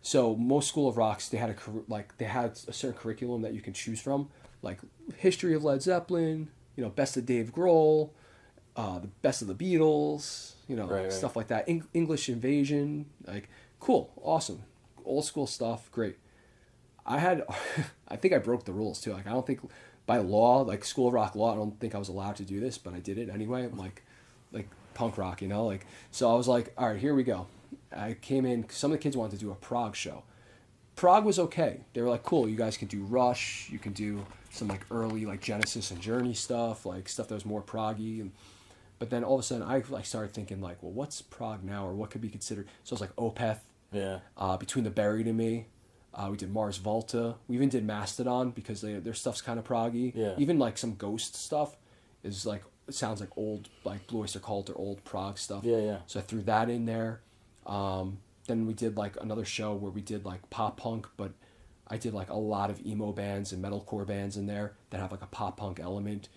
so most School of Rocks, they had a certain curriculum that you can choose from, like history of Led Zeppelin, best of Dave Grohl, the best of the Beatles, stuff like that. English Invasion, like cool, awesome, old school stuff, great. I think I broke the rules too. Like, I don't think by law, like School of Rock law, I don't think I was allowed to do this, but I did it anyway. I'm like punk rock, so I was like, all right, here we go. I came in, some of the kids wanted to do a prog show. Prog was okay. They were like, cool, you guys can do Rush, you can do some like early like Genesis and Journey stuff, like stuff that was more proggy. But then all of a sudden, I like started thinking like, well, what's prog now, or what could be considered? So it was like Opeth, Yeah. Between the Buried and Me. We did Mars Volta. We even did Mastodon because their stuff's kind of proggy. Yeah. Even like some Ghost stuff is like, it sounds like old, like Blue Oyster Cult or old prog stuff. Yeah, yeah. So I threw that in there. Then we did like another show where we did like pop punk, but I did like a lot of emo bands and metalcore bands in there that have like a pop punk element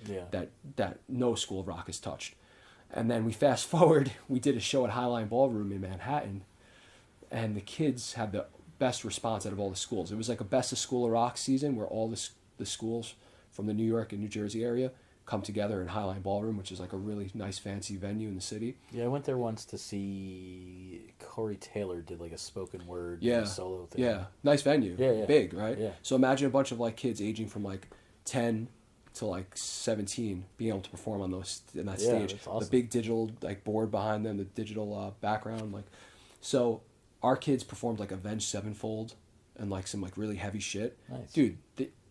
that no school of rock has touched. And then we fast forward, we did a show at Highline Ballroom in Manhattan, and the kids had the best response out of all the schools. It was like a best of School of Rock season where all the schools from the New York and New Jersey area come together in Highline Ballroom, which is like a really nice fancy venue in the city. Yeah, I went there once to see Corey Taylor did like a spoken word solo thing. Yeah, nice venue. Yeah. Big, right? Yeah. So imagine a bunch of like kids aging from like 10 to like 17 being able to perform on that stage. That's awesome. The big digital like board behind them, the digital background, like. So our kids performed like Avenged Sevenfold and like some like really heavy shit. Nice. Dude,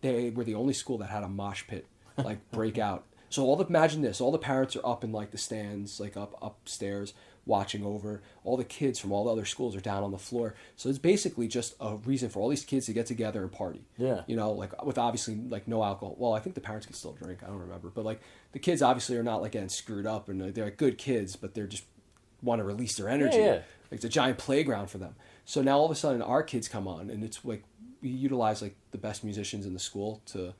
they were the only school that had a mosh pit like break out. So imagine this, all the parents are up in like the stands, like upstairs watching over. All the kids from all the other schools are down on the floor. So it's basically just a reason for all these kids to get together and party. Yeah. You know, like with obviously like no alcohol. Well, I think the parents can still drink. I don't remember. But like the kids obviously are not like getting screwed up, and they're like good kids, but they're just want to release their energy. Yeah. Like it's a giant playground for them. So now all of a sudden our kids come on, and it's like we utilize like the best musicians in the school to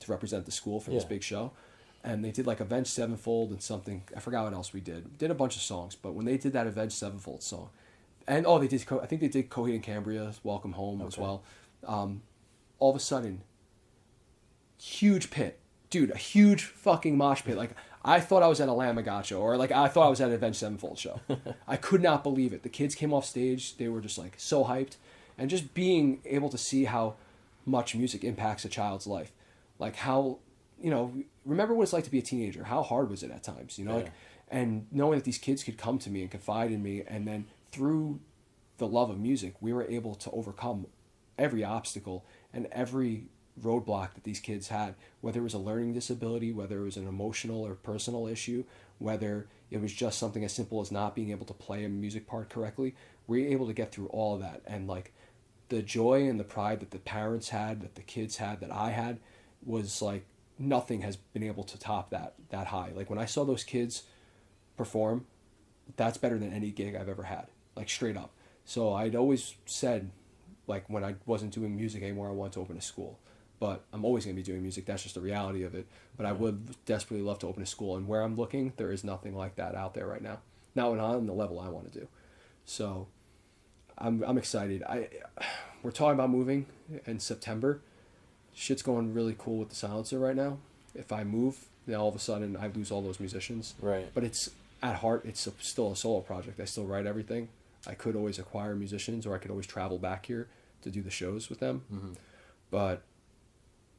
represent the school for this big show. And they did like Avenged Sevenfold and something. I forgot what else we did. Did a bunch of songs, but when they did that Avenged Sevenfold song, and they did. I think they did Coheed and Cambria's "Welcome Home" as well. All of a sudden, huge pit, dude, a huge fucking mosh pit. Like I thought I was at a Lamb of God show, or like I thought I was at an Avenged Sevenfold show. I could not believe it. The kids came off stage. They were just like so hyped, and just being able to see how much music impacts a child's life, like how. Remember what it's like to be a teenager. How hard was it at times, Like, and knowing that these kids could come to me and confide in me, and then through the love of music, we were able to overcome every obstacle and every roadblock that these kids had, whether it was a learning disability, whether it was an emotional or personal issue, whether it was just something as simple as not being able to play a music part correctly. We were able to get through all of that, and like the joy and the pride that the parents had, that the kids had, that I had, was like nothing has been able to top that high. Like when I saw those kids perform, that's better than any gig I've ever had, like straight up. So I'd always said, like when I wasn't doing music anymore, I wanted to open a school, but I'm always going to be doing music. That's just the reality of it. But I would desperately love to open a school, and where I'm looking, there is nothing like that out there right now. Not on the level I want to do. So I'm excited. We're talking about moving in September. Shit's going really cool with the silencer right now. If I move, then all of a sudden I lose all those musicians. Right. But it's at heart, it's still a solo project. I still write everything. I could always acquire musicians, or I could always travel back here to do the shows with them. Mm-hmm. But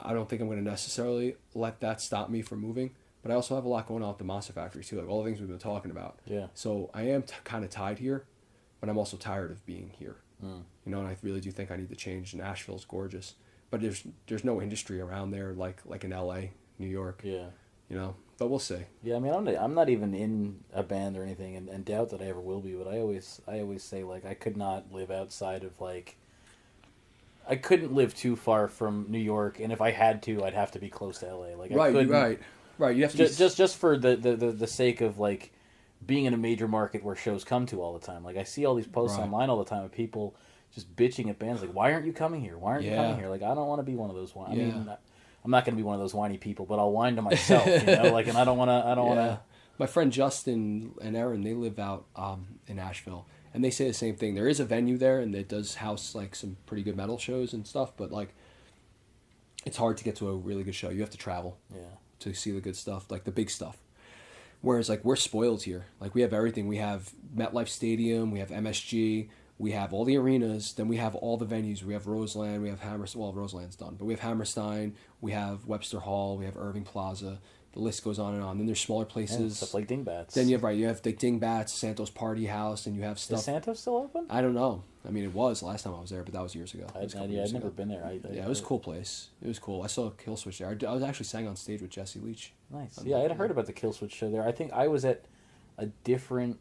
I don't think I'm going to necessarily let that stop me from moving. But I also have a lot going on with the Monster Factory too, like all the things we've been talking about. Yeah. So I am kind of tied here, but I'm also tired of being here. And I really do think I need to change. Nashville's gorgeous. But there's no industry around there like in L.A., New York. Yeah. But we'll see. Yeah, I mean, I'm not even in a band or anything, and doubt that I ever will be. But I always say like I could not live outside of like. I couldn't live too far from New York, and if I had to, I'd have to be close to L.A. Like right. You have to just for the sake of like being in a major market where shows come to all the time. Like I see all these posts online all the time of people just bitching at bands like, why aren't you coming here? Why aren't you coming here? Like, I don't want to be one of those. I mean, I'm not going to be one of those whiny people, but I'll whine to myself, Like, and I don't want to. My friend Justin and Aaron, they live out in Nashville, and they say the same thing. There is a venue there, and it does house like some pretty good metal shows and stuff, but like, it's hard to get to a really good show. You have to travel to see the good stuff, like the big stuff. Whereas like we're spoiled here. Like we have everything. We have MetLife Stadium, we have MSG. We have all the arenas, then we have all the venues. We have Roseland, we have Hammerstein. Well, Roseland's done, but we have Hammerstein, we have Webster Hall, we have Irving Plaza. The list goes on and on. Then there's smaller Yeah, places. stuff like Dingbats. Then you have like Dingbats, Santos Party House, and you have stuff. Is Santos still open? I don't know. I mean, it was last time I was there, but that was years ago. I'd never been there. Yeah, it was a cool place. It was cool. I saw Killswitch there. I was actually sang on stage with Jesse Leach. Nice. Yeah, I had heard about the Killswitch show there. I think I was at a different,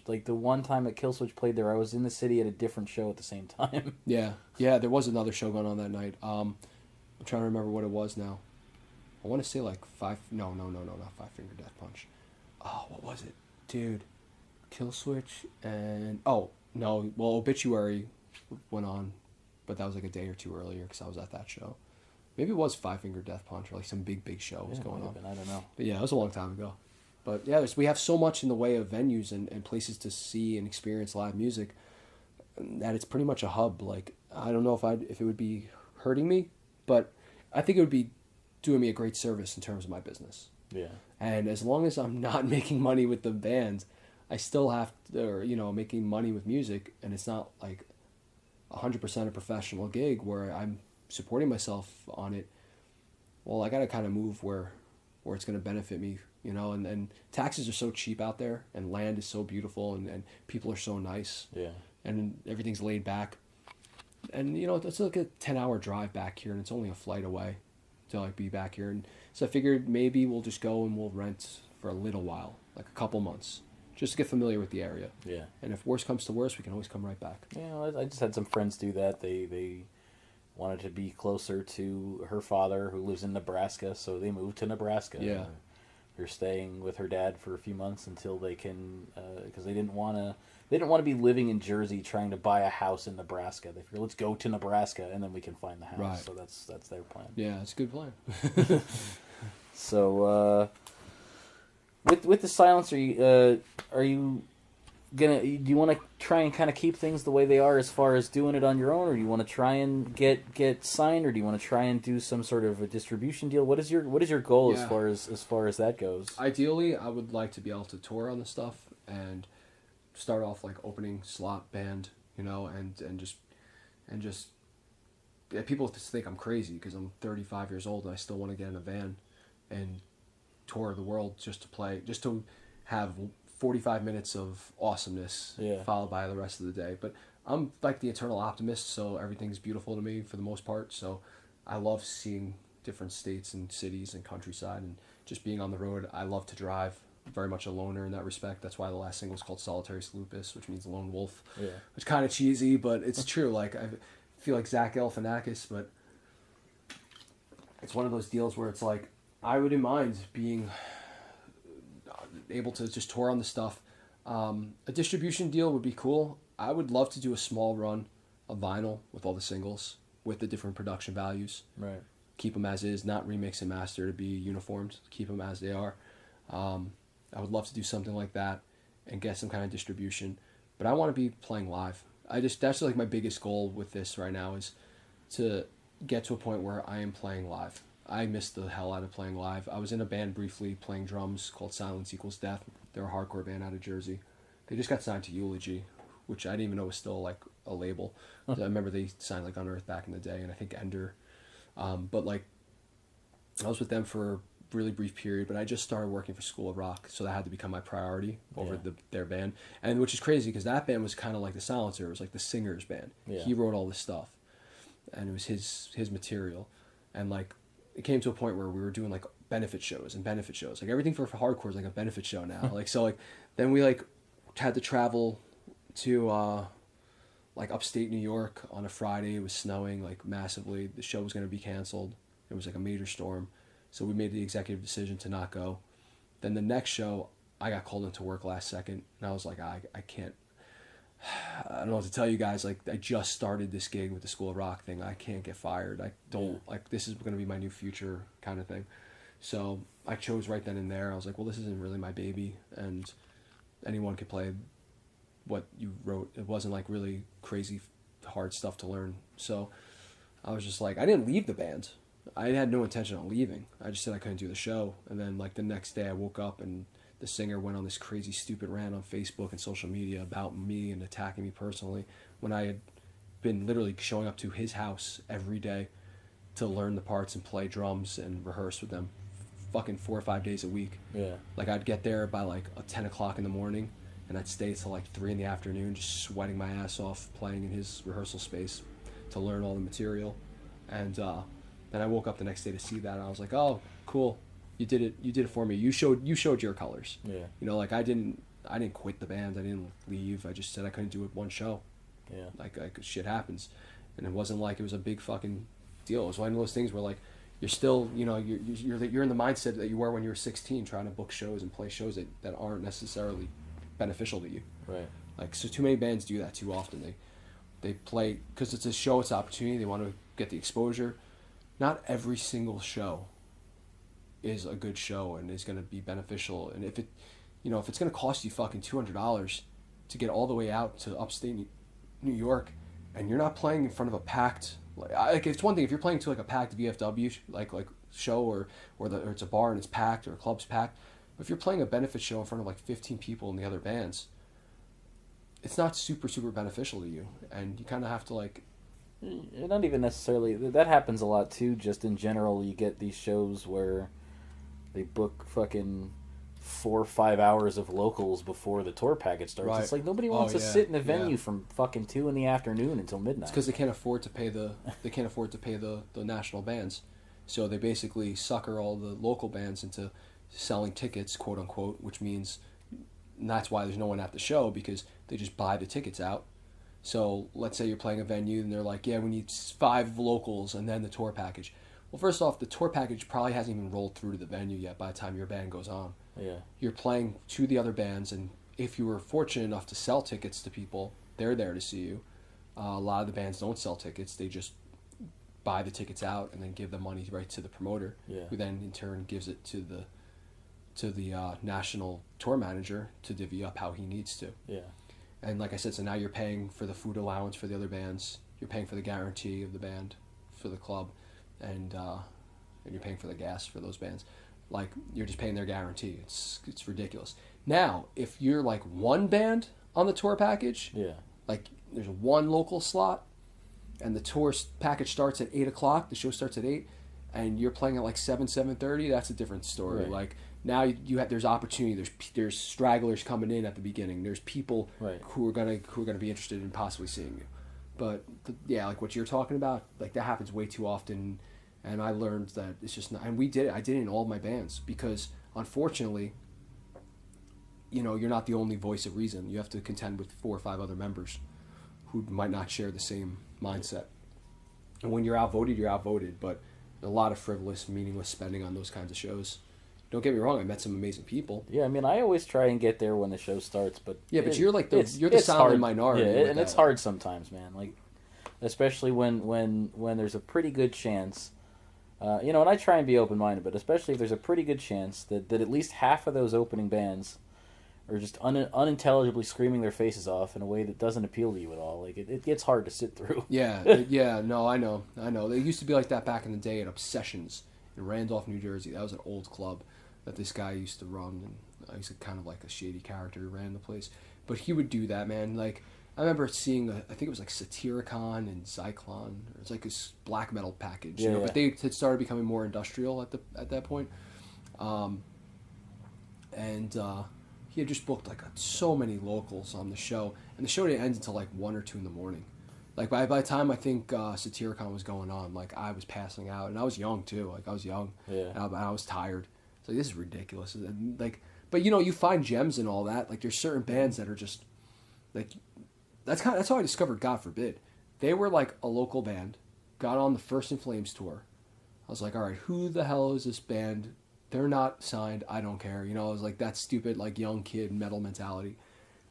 like the one time that Killswitch played there, I was in the city at a different show at the same time. Yeah, there was another show going on that night. I'm trying to remember what it was now. I want to say like not Five Finger Death Punch. Oh, what was it? Dude, Killswitch and... Oh, no, well, Obituary went on, but that was like a day or two earlier because I was at that show. Maybe it was Five Finger Death Punch or like some big show was going on. I don't know. But yeah, it was a long time ago. But yeah, we have so much in the way of venues and places to see and experience live music that it's pretty much a hub. Like, I don't know if it would be hurting me, but I think it would be doing me a great service in terms of my business. Yeah. And as long as I'm not making money with the bands, I still have to, or, making money with music, and it's not like 100% a professional gig where I'm supporting myself on it. Well, I got to kind of move where it's going to benefit me, and taxes are so cheap out there, and land is so beautiful, and people are so nice. Yeah. And everything's laid back. And, it's like a 10-hour drive back here, and it's only a flight away to like be back here. And so I figured maybe we'll just go and we'll rent for a little while, like a couple months, just to get familiar with the area. Yeah. And if worse comes to worse, we can always come right back. Yeah, I just had some friends do that. They wanted to be closer to her father, who lives in Nebraska, so they moved to Nebraska. Yeah. They're staying with her dad for a few months until they can, because they didn't want to be living in Jersey trying to buy a house in Nebraska. They figured, let's go to Nebraska and then we can find the house. Right. So that's their plan. Yeah, it's a good plan. So with the silencer, are you do you want to try and kind of keep things the way they are as far as doing it on your own, or do you want to try and get signed, or do you want to try and do some sort of a distribution deal? What is your goal as far as that goes? Ideally, I would like to be able to tour on the stuff and start off like opening slot band, and just yeah, people just think I'm crazy because I'm 35 years old and I still want to get in a van and tour the world just to have 45 minutes of awesomeness, followed by the rest of the day. But I'm like the eternal optimist, so everything's beautiful to me for the most part. So I love seeing different states and cities and countryside and just being on the road. I love to drive. Very much a loner in that respect. That's why the last single is called Solitary Lupus, which means lone wolf. Yeah. It's kind of cheesy, but it's true. Like, I feel like Zach Galifianakis, but it's one of those deals where it's like, I wouldn't mind being able to just tour on the stuff. A distribution deal would be cool. I would love to do a small run of vinyl with all the singles, with the different production values. Right. Keep them as is, not remix and master to be uniformed. Keep them as they are. I would love to do something like that and get some kind of distribution, but I want to be playing live. That's like my biggest goal with this right now is to get to a point where I am playing live. I miss the hell out of playing live. I was in a band briefly playing drums called Silence Equals Death. They're a hardcore band out of Jersey. They just got signed to Eulogy, which I didn't even know was still like a label. I remember they signed like Unearth back in the day, and I think Ender. But like, I was with them for really brief period, but I just started working for School of Rock, so that had to become my priority over their band, and which is crazy because that band was kind of like the Silencer. It was like the singer's band. He wrote all this stuff, and it was his material, and like it came to a point where we were doing like benefit shows, like everything for hardcore is like a benefit show now. Like, so like then we like had to travel to like upstate New York on a Friday. It was snowing like massively. The show was going to be canceled. It was like a major storm. So we made the executive decision to not go. Then the next show, I got called into work last second, and I was like, I can't. I don't know what to tell you guys. Like, I just started this gig with the School of Rock thing. I can't get fired. I don't like this is going to be my new future kind of thing. So I chose right then and there. I was like, well, this isn't really my baby, and anyone could play what you wrote. It wasn't like really crazy hard stuff to learn. So I was just like, I didn't leave the band. I had no intention on leaving. I just said I couldn't do the show. And then like the next day I woke up and the singer went on this crazy stupid rant on Facebook and social media about me and attacking me personally when I had been literally showing up to his house every day to learn the parts and play drums and rehearse with them fucking 4 or 5 days a week. Yeah. Like I'd get there by like 10 o'clock in the morning, and I'd stay till like 3 in the afternoon, just sweating my ass off playing in his rehearsal space to learn all the material. And then I woke up the next day to see that, and I was like, oh, cool, you did it for me. You showed your colors. Yeah. You know, like I didn't quit the band. I didn't leave. I just said I couldn't do it one show. Yeah. Like shit happens, and it wasn't like it was a big fucking deal. It was one of those things where like you're still, you know, you're in the mindset that you were when you were 16, trying to book shows and play shows that aren't necessarily beneficial to you. Right. Like, so too many bands do that too often. They play because it's a show, it's an opportunity. They want to get the exposure. Not every single show is a good show and is going to be beneficial. And if it's going to cost you fucking $200 to get all the way out to upstate New York, and you're not playing in front of a packed, like it's one thing if you're playing to like a packed VFW like show or it's a bar and it's packed or a club's packed. But if you're playing a benefit show in front of like 15 people in the other bands, it's not super beneficial to you, and you kind of have to like. Not even necessarily. That happens a lot too. Just in general, you get these shows where they book fucking 4 or 5 hours of locals before the tour package starts. Right. It's like nobody wants to sit in a venue from fucking 2 in the afternoon until midnight. It's because they can't afford to pay the national bands, so they basically sucker all the local bands into selling tickets, quote unquote, which means that's why there's no one at the show, because they just buy the tickets out. So let's say you're playing a venue and they're like, yeah, we need 5 locals and then the tour package. Well, first off, the tour package probably hasn't even rolled through to the venue yet by the time your band goes on. Yeah. You're playing to the other bands, and if you were fortunate enough to sell tickets to people, they're there to see you. A lot of the bands don't sell tickets. They just buy the tickets out and then give the money right to the promoter, who then in turn gives it to the national tour manager to divvy up how he needs to. Yeah. And like I said, so now you're paying for the food allowance for the other bands. You're paying for the guarantee of the band for the club, and you're paying for the gas for those bands. Like, you're just paying their guarantee. It's ridiculous. Now, if you're like one band on the tour package, like there's one local slot, and the tour package starts at 8 o'clock. The show starts at 8, and you're playing at like 7:30. That's a different story. Right. Like, now there's opportunity. There's stragglers coming in at the beginning. There's people who are gonna be interested in possibly seeing you. But like what you're talking about, like that happens way too often. And I learned that it's just not. And we did it. I did it in all of my bands because, unfortunately, you're not the only voice of reason. You have to contend with 4 or 5 other members who might not share the same mindset. And when you're outvoted, you're outvoted. But a lot of frivolous, meaningless spending on those kinds of shows. Don't get me wrong, I met some amazing people. Yeah, I mean, I always try and get there when the show starts, but but you're like the silent minority. Yeah, and it's hard sometimes, man. Like, especially when there's a pretty good chance, and I try and be open minded, but especially if there's a pretty good chance that at least half of those opening bands are just unintelligibly screaming their faces off in a way that doesn't appeal to you at all. Like, it gets hard to sit through. No, I know. They used to be like that back in the day at Obsessions in Randolph, New Jersey. That was an old club that this guy used to run, and he's kind of like a shady character who ran the place. But he would do that, man. Like, I remember seeing, I think it was like Satyricon and Zyklon. It was like this black metal package, but they had started becoming more industrial at that point. And he had just booked like so many locals on the show, and the show didn't end until like 1 or 2 in the morning. Like by the time I think Satyricon was going on, like I was passing out, and I was young too. Like I was young, and I was tired. So this is ridiculous. And like, but you find gems in all that. Like there's certain bands that are just like that's how I discovered God Forbid. They were like a local band, got on the First in Flames tour. I was like, all right, who the hell is this band? They're not signed. I don't care. I was like that stupid like young kid metal mentality.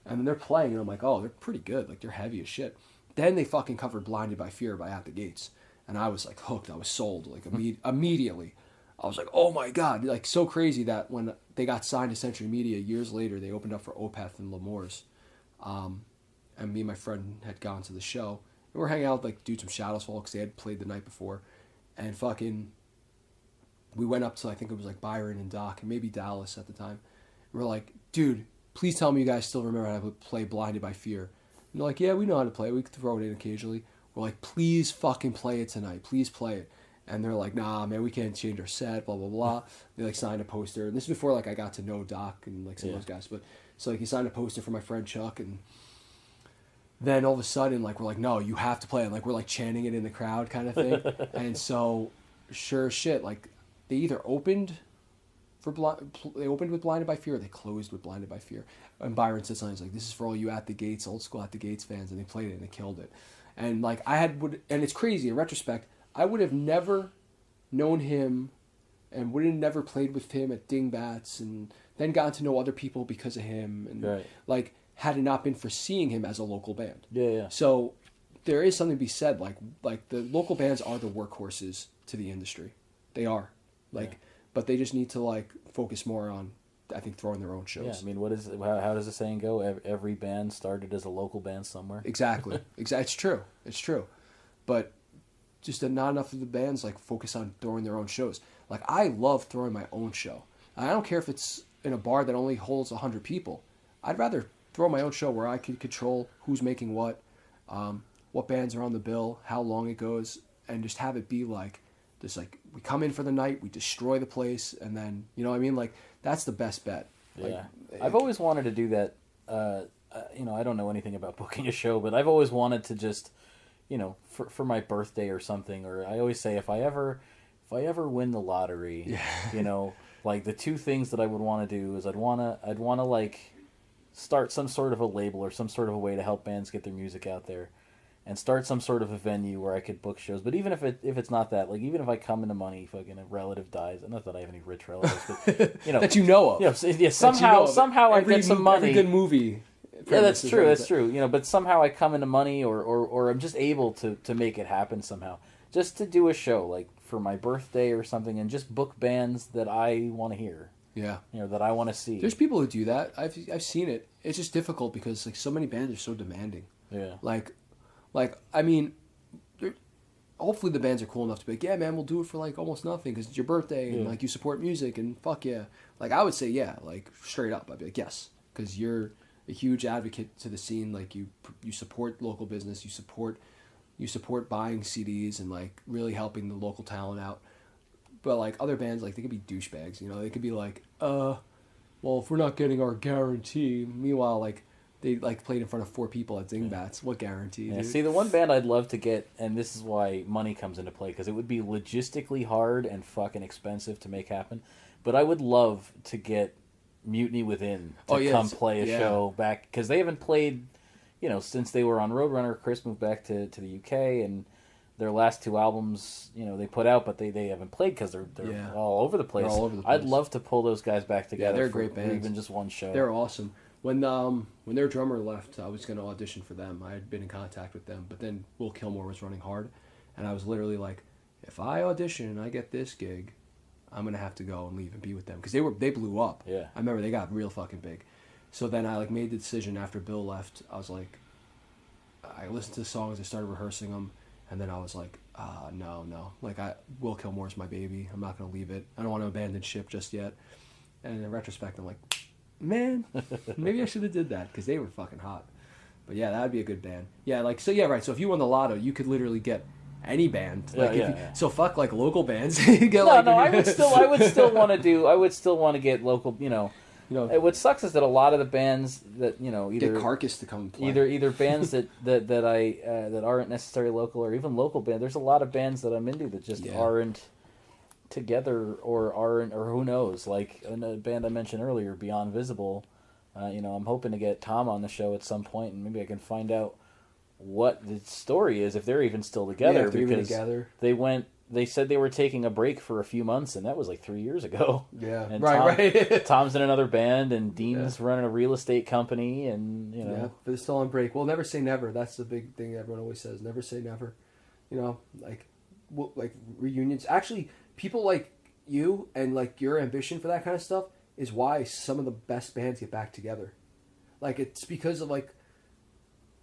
And then they're playing, and I'm like, oh, they're pretty good. Like they're heavy as shit. Then they fucking covered Blinded by Fear by At the Gates, and I was like hooked. I was sold like immediately. I was like, oh my God, like so crazy that when they got signed to Century Media years later, they opened up for Opeth and L'Amour's. And me and my friend had gone to the show. And we're hanging out, like, do some Shadows Fall because they had played the night before. And fucking, we went up to, I think it was like Byron and Doc, and maybe Dallas at the time. And we're like, dude, please tell me you guys still remember how to play Blinded by Fear. And they're like, yeah, we know how to play it. We can throw it in occasionally. We're like, please fucking play it tonight. Please play it. and they're like, nah, man, we can't change our set, blah blah blah. They like signed a poster, and this is before like I got to know Doc and like some of those guys. But so like he signed a poster for my friend Chuck, and then all of a sudden like we're like, no, you have to play, and like we're like chanting it in the crowd kind of thing. And so sure as shit, like they either opened they opened with Blinded by Fear, or they closed with Blinded by Fear. And Byron said something like, this is for all you At the Gates, old school At the Gates fans, and they played it and they killed it. And like and it's crazy in retrospect, I would have never known him and would have never played with him at Dingbats, and then gotten to know other people because of him, and like had it not been for seeing him as a local band. Yeah. So there is something to be said, like the local bands are the workhorses to the industry. They are. But they just need to like focus more on, I think, throwing their own shows. Yeah, I mean, how does the saying go? Every band started as a local band somewhere. Exactly. It's true. But just that not enough of the bands like focus on throwing their own shows. Like I love throwing my own show. I don't care if it's in a bar that only holds 100 people. I'd rather throw my own show where I can control who's making what bands are on the bill, how long it goes, and just have it be like this. Like we come in for the night, we destroy the place, and then you know what I mean. Like that's the best bet. Yeah, I've always wanted to do that. I don't know anything about booking a show, but I've always wanted to just, for my birthday or something. Or I always say if I ever win the lottery, like the two things that I would want to do is I'd wanna like start some sort of a label or some sort of a way to help bands get their music out there, and start some sort of a venue where I could book shows. But even if it's not that, like even if I come into money, fucking a relative dies, not that I have any rich relatives, but that you know of. Somehow I get some money. Every good movie. Yeah, that's true. That's true. But somehow I come into money, or I'm just able to make it happen somehow. Just to do a show like for my birthday or something, and just book bands that I want to hear. Yeah. That I want to see. There's people who do that. I've seen it. It's just difficult because like so many bands are so demanding. Yeah. Like I mean, hopefully the bands are cool enough to be like, yeah, man, we'll do it for like almost nothing because it's your birthday and like you support music and fuck yeah. Like I would say yeah, like straight up, I'd be like yes, because you're a huge advocate to the scene. Like you support local business, you support buying CDs and like really helping the local talent out. But like other bands, like they could be douchebags, they could be like, well, if we're not getting our guarantee, meanwhile like they like played in front of 4 people at Dingbats. What guarantee? Yeah. Dude? See, the one band I'd love to get, and this is why money comes into play, because it would be logistically hard and fucking expensive to make happen. But I would love to get Mutiny Within to come play a show back, because they haven't played, since they were on Roadrunner. Chris moved back to the UK, and their last 2 albums, they put out, but they haven't played because they're all over the place. They're all over the place. I'd love to pull those guys back together. Yeah, they're great bands. Even just one show. They're awesome. When their drummer left, I was going to audition for them. I had been in contact with them, but then Will Killmore was running hard, and I was literally like, if I audition and I get this gig, I'm going to have to go and leave and be with them, because they blew up. Yeah. I remember they got real fucking big. So then I like made the decision after Bill left. I was like, I listened to the songs, I started rehearsing them, and then I was like, no. Like Will Killmore's my baby. I'm not going to leave it. I don't want to abandon ship just yet. And in retrospect, I'm like, man, maybe I should have did that, because they were fucking hot. But yeah, that would be a good band. Yeah, like so. Yeah, right. So if you won the lotto, you could literally get any band. Like So fuck like local bands. I would still want to get local. What sucks is that a lot of the bands that either get Carcass to come play. either bands that aren't necessarily local, or even local bands. There's a lot of bands that I'm into that just aren't together or who knows, like a band I mentioned earlier, Beyond Visible. I'm hoping to get Tom on the show at some point, and maybe I can find out what the story is, if they're even still together. If they're even together. They said they were taking a break for a few months, and that was like 3 years ago. Yeah, and right. Tom's in another band, and Dean's running a real estate company, and Yeah, but they're still on break. Well, never say never. That's the big thing everyone always says. Never say never. Like reunions. Actually, people like you and like your ambition for that kind of stuff is why some of the best bands get back together. Like it's because of like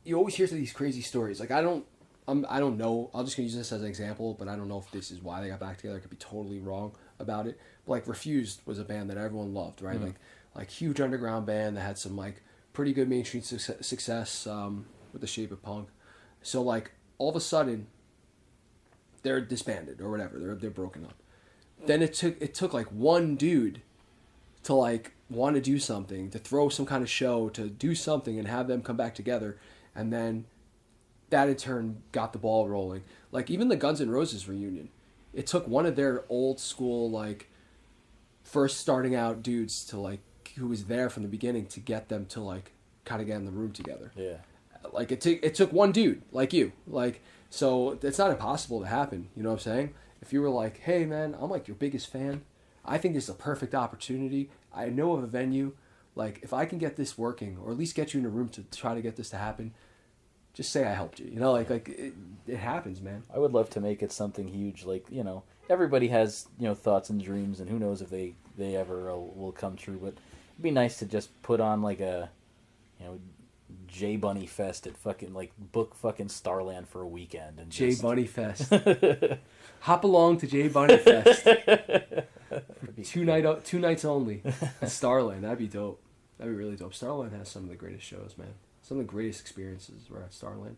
you always hear these crazy stories. Like I don't know. I'm just gonna use this as an example, but I don't know if this is why they with back together. I could be totally wrong about it. But like Refused was a band that everyone loved, right? Mm-hmm. Like huge underground band that had some like pretty good mainstream success with The Shape of Punk. So like all of a sudden, they're disbanded or whatever. They're broken up. Then it took like one dude to like want to do something, to throw some kind of show, to do something and have them come back together, and then that in turn got the ball rolling. Like even the Guns N' Roses reunion, it took one of their old school like first starting out dudes to like who was there from the beginning to get them to like kind of get in the room together. Yeah. Like it took one dude like you. Like so it's not impossible to happen, you know what I'm saying? If you were like, "Hey man, I'm like your biggest fan. I think this is a perfect opportunity. I know of a venue. Like if I can get this working or at least get you in a room to try to get this to happen, just say I helped you." You know, like it happens, man. I would love to make it something huge. Like, you know, everybody has, you know, thoughts and dreams, and who knows if they ever will come true. But it'd be nice to just put on like a, you know, J Bunny Fest at fucking like book fucking Starland for a weekend and J just... Bunny Fest. Hop along to J Bunny Fest. Two nights only at Starland. That'd be dope. That'd be really dope. Starland has some of the greatest shows, man. Some of the greatest experiences were at Starland.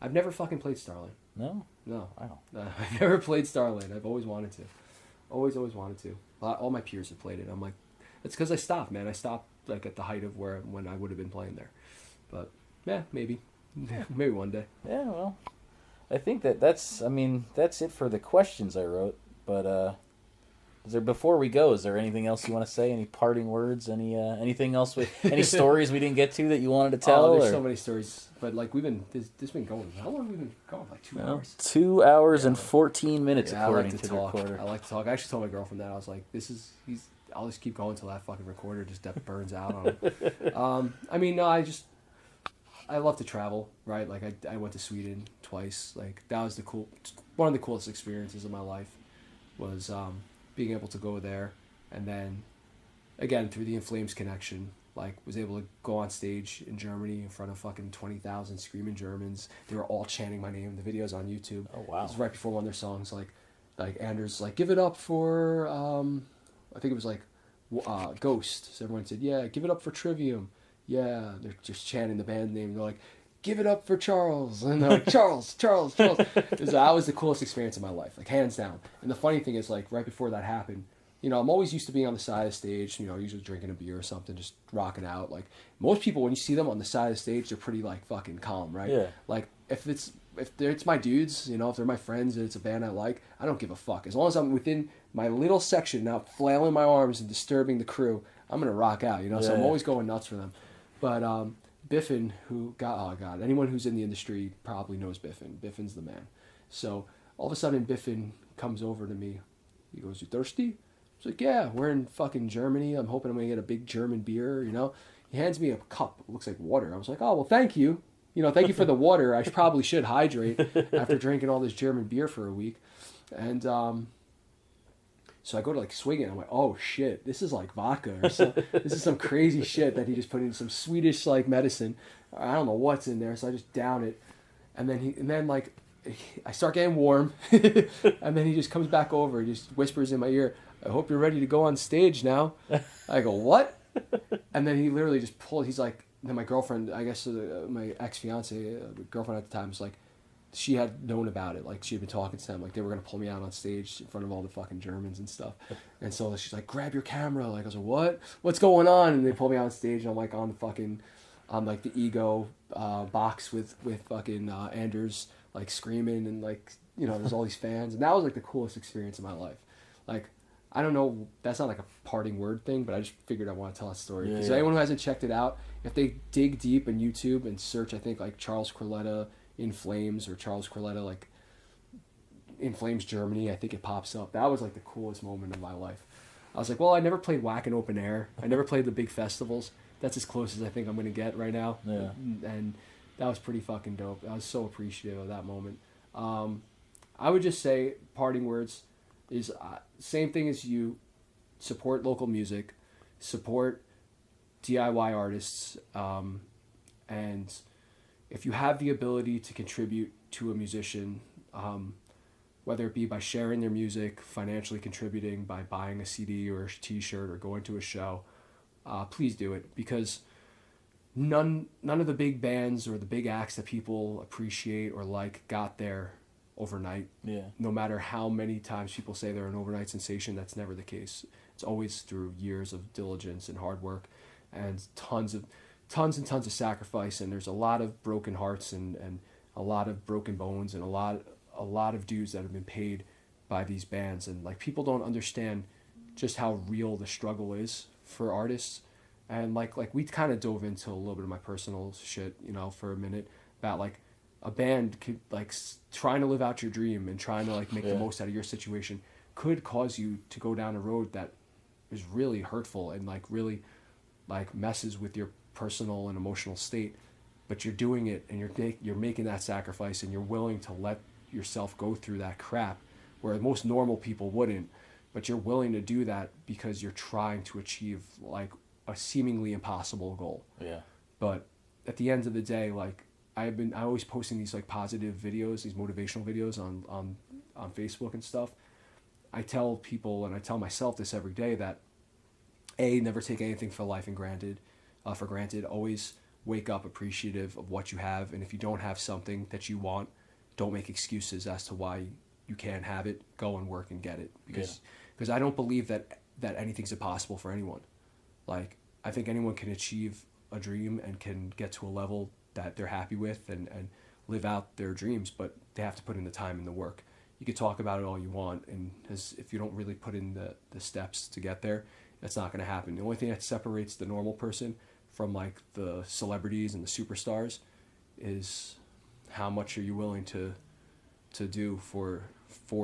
I've never fucking played Starland. No? No. Wow. I've never played Starland. I've always wanted to. Always wanted to. All my peers have played it. I'm like, it's because I stopped, man. I stopped like at the height of when I would have been playing there. But yeah, maybe. Maybe one day. Yeah, well, I think that's it for the questions I wrote. But before we go, is there anything else you want to say? Any parting words? Anything else? Any stories we didn't get to that you wanted to tell? Oh, there's so many stories. But like this been going. How long have we been going? Like 2 hours. 2 hours and 14 minutes according to the talk. recorder. I like to talk. I actually told my girlfriend that. I was like, I'll just keep going until that fucking recorder just burns out on him. I mean, no, I love to travel, right? Like I went to Sweden twice. Like that was one of the coolest experiences of my life was being able to go there, and then again through the In Flames connection, like was able to go on stage in Germany in front of fucking 20,000 screaming Germans. They were all chanting my name. The video's on YouTube. Oh wow! It was right before one of their songs, like Anders like give it up for I think it was like Ghost. So everyone said, yeah, give it up for Trivium. Yeah, they're just chanting the band name. They're like, give it up for Charles. And they're like, Charles. That was the coolest experience of my life, like hands down. And the funny thing is, like right before that happened, you know, I'm always used to being on the side of the stage, you know, usually drinking a beer or something, just rocking out. Like most people, when you see them on the side of the stage, they're pretty like fucking calm, right? Yeah. Like if it's my dudes, you know, if they're my friends and it's a band I like, I don't give a fuck. As long as I'm within my little section, not flailing my arms and disturbing the crew, I'm gonna rock out, you know. So I'm always going nuts for them. But Biffin, anyone who's in the industry probably knows Biffin. Biffin's the man. So all of a sudden, Biffin comes over to me. He goes, "You thirsty?" I was like, "Yeah, we're in fucking Germany. I'm hoping I'm gonna get a big German beer, you know." He hands me a cup. It looks like water. I was like, "Oh well, thank you. You know, thank you for the water. I probably should hydrate after drinking all this German beer for a week." And so I go to like swig it. I'm like, oh shit, this is like vodka or some, this is some crazy shit that he just put in some Swedish like medicine. I don't know what's in there, so I just down it, and then like I start getting warm, and then he just comes back over. He just whispers in my ear, "I hope you're ready to go on stage now." I go, "What?" And then he literally just pulls. He's like, then my girlfriend, I guess my ex-fiance, girlfriend at the time, was like, she had known about it. Like she had been talking to them. Like they were gonna pull me out on stage in front of all the fucking Germans and stuff. And so she's like, "Grab your camera." Like I was like, "What? What's going on?" And they pull me out on stage, and I'm like on like the ego box with fucking Anders like screaming, and like, you know, there's all these fans, and that was like the coolest experience of my life. Like I don't know, that's not like a parting word thing, but I just figured I want to tell that story because anyone who hasn't checked it out, if they dig deep in YouTube and search, I think like Charles Corletta In Flames or Charles Corletta like In Flames Germany, I think it pops up. That was like the coolest moment of my life. I was like, well, I never played Whack in open air. I never played the big festivals. That's as close as I think I'm going to get right now. Yeah. And that was pretty fucking dope. I was so appreciative of that moment. I would just say parting words is same thing as you. Support local music, support DIY artists, and if you have the ability to contribute to a musician, whether it be by sharing their music, financially contributing, by buying a CD or a t-shirt or going to a show, please do it, because none of the big bands or the big acts that people appreciate or like got there overnight. Yeah. No matter how many times people say they're an overnight sensation, that's never the case. It's always through years of diligence and hard work and tons and tons of sacrifice. And there's a lot of broken hearts and a lot of broken bones and a lot of dues that have been paid by these bands. And like, people don't understand just how real the struggle is for artists. And like we kind of dove into a little bit of my personal shit, you know, for a minute about like a band could like trying to live out your dream and trying to like make the most out of your situation could cause you to go down a road that is really hurtful and like really like messes with your personal and emotional state. But you're doing it and you're making that sacrifice and you're willing to let yourself go through that crap where most normal people wouldn't. But you're willing to do that because you're trying to achieve like a seemingly impossible goal. Yeah. But at the end of the day, like I always posting these like positive videos, these motivational videos on Facebook and stuff. I tell people and I tell myself this every day that never take anything for life and for granted. Always wake up appreciative of what you have, and if you don't have something that you want, don't make excuses as to why you can't have it. Go and work and get it, because I don't believe that anything's impossible for anyone. Like, I think anyone can achieve a dream and can get to a level that they're happy with and live out their dreams, but they have to put in the time and the work. You could talk about it all you want, and if you don't really put in the steps to get there, that's not going to happen. The only thing that separates the normal person from like the celebrities and the superstars is how much are you willing to do for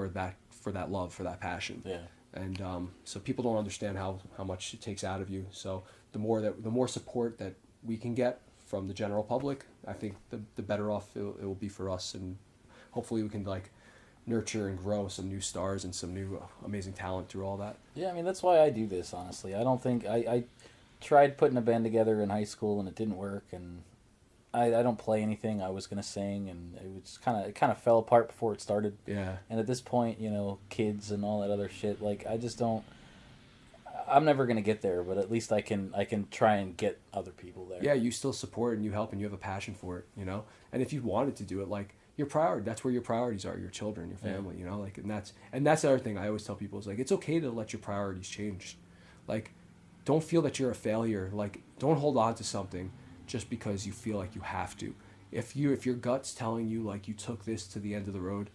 that love, for that passion. Yeah. And so people don't understand how much it takes out of you. So the more support that we can get from the general public, I think the better off it will be for us, and hopefully we can like nurture and grow some new stars and some new amazing talent through all that. Yeah, I mean, that's why I do this, honestly. I don't think I tried putting a band together in high school and it didn't work, and I don't play anything. I was gonna sing, and it kind of fell apart before it started. Yeah. And at this point, you know, kids and all that other shit, like I just don't. I'm never gonna get there, but at least I can try and get other people there. Yeah, you still support and you help and you have a passion for it, you know. And if you wanted to do it, like your priority, that's where your priorities are, your children, your family, you know. Like, and that's the other thing I always tell people is like, it's okay to let your priorities change. Like, don't feel that you're a failure. Like, don't hold on to something just because you feel like you have to. If your gut's telling you like you took this to the end of the road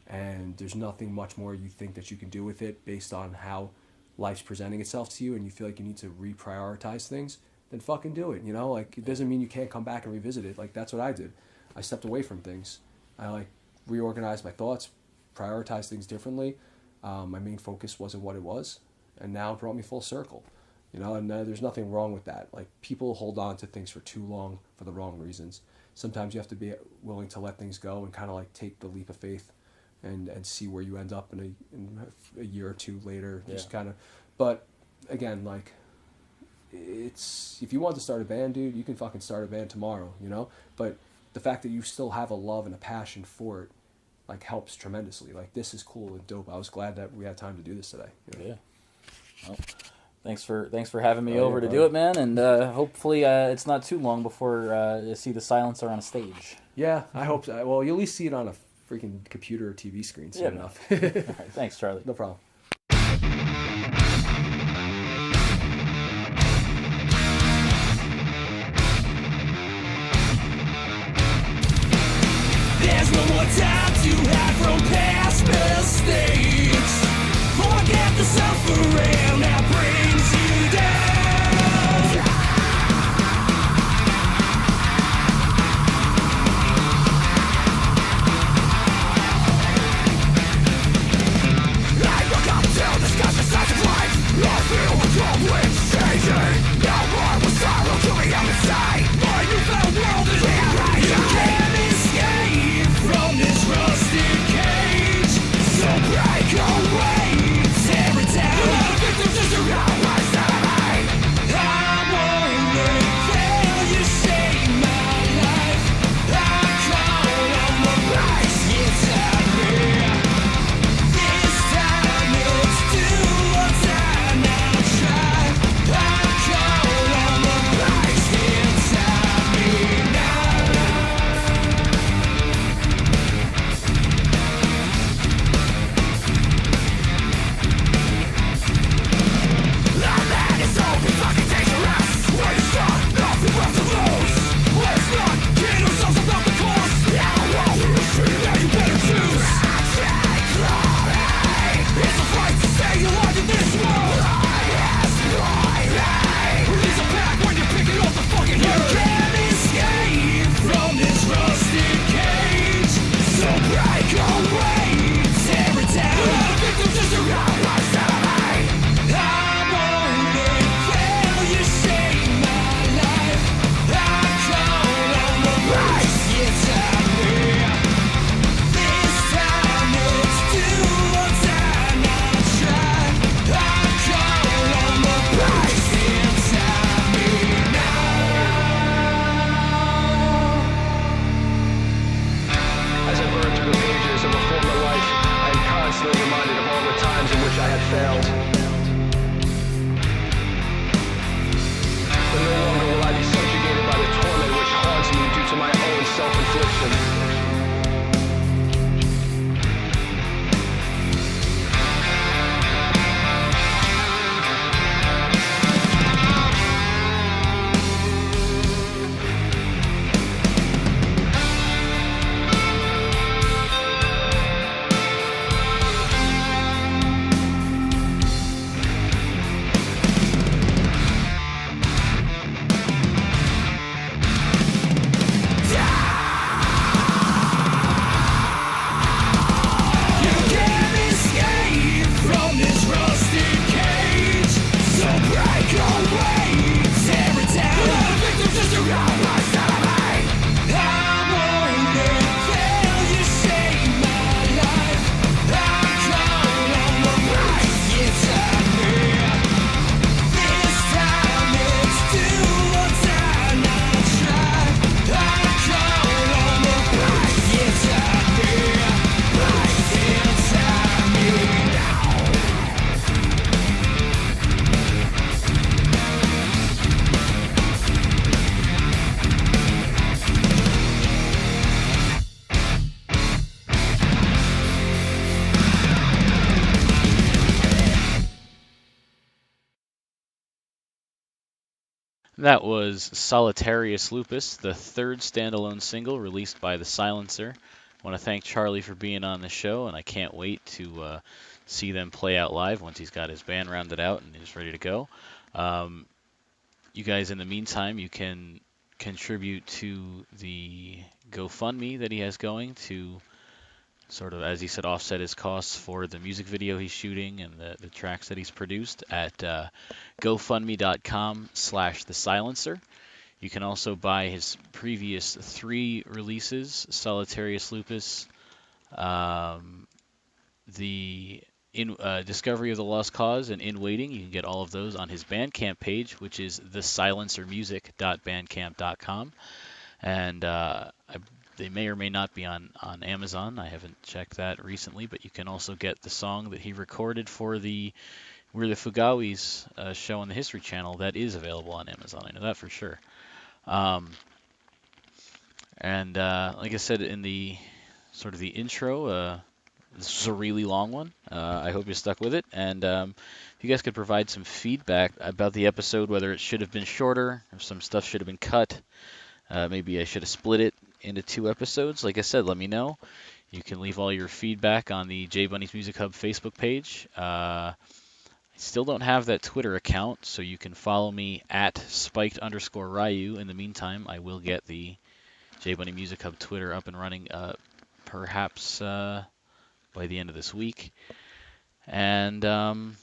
and there's nothing much more you think that you can do with it based on how life's presenting itself to you, and you feel like you need to reprioritize things, then fucking do it, you know? Like, it doesn't mean you can't come back and revisit it. Like, that's what I did. I stepped away from things. I like reorganized my thoughts, prioritized things differently. My main focus wasn't what it was, and now it brought me full circle. You know, and there's nothing wrong with that. Like, people hold on to things for too long for the wrong reasons. Sometimes you have to be willing to let things go and kind of like take the leap of faith and see where you end up in a year or two later. Just kind of, but again, like, it's, if you want to start a band, dude, you can fucking start a band tomorrow, you know? But the fact that you still have a love and a passion for it, like, helps tremendously. Like, this is cool and dope. I was glad that we had time to do this today. You know? Yeah. Well, thanks for having me over to do it, man. And hopefully it's not too long before you see the Silencer on a stage. Yeah, I hope so. Well, you'll at least see it on a freaking computer or TV screen soon enough. All right, thanks, Charlie. No problem. There's no more time to hide from past mistakes. Forget the suffering that brings you down. I look up to the skies, the size of life. I feel the conflict changing. Now I will sorrow coming out inside. My newfound world is here. You can't escape from this rusted cage. So bright. which I had failed. But no longer will I be subjugated by the torment which haunts me due to my own self-infliction. That was Solitarius Lupus, the third standalone single released by The Silencer. I want to thank Charlie for being on the show, and I can't wait to see them play out live once he's got his band rounded out and is ready to go. You guys, in the meantime, you can contribute to the GoFundMe that he has going to sort of, as he said, offset his costs for the music video he's shooting and the tracks that he's produced at gofundme.com/thesilencer. You can also buy his previous 3 releases, Solitarius Lupus, the Discovery of the Lost Cause, and In Waiting. You can get all of those on his Bandcamp page, which is thesilencermusic.bandcamp.com. And they may or may not be on Amazon. I haven't checked that recently, but you can also get the song that he recorded for the We're the Fugawis show on the History Channel. That is available on Amazon. I know that for sure. And like I said in the sort of the intro, this is a really long one. I hope you stuck with it. And if you guys could provide some feedback about the episode, whether it should have been shorter, if some stuff should have been cut, maybe I should have split it into 2 episodes. Like I said, let me know. You can leave all your feedback on the J Bunny's Music Hub Facebook page. I still don't have that Twitter account, so you can follow me at spiked_Ryu. In the meantime, I will get the J Bunny Music Hub Twitter up and running perhaps by the end of this week. And don't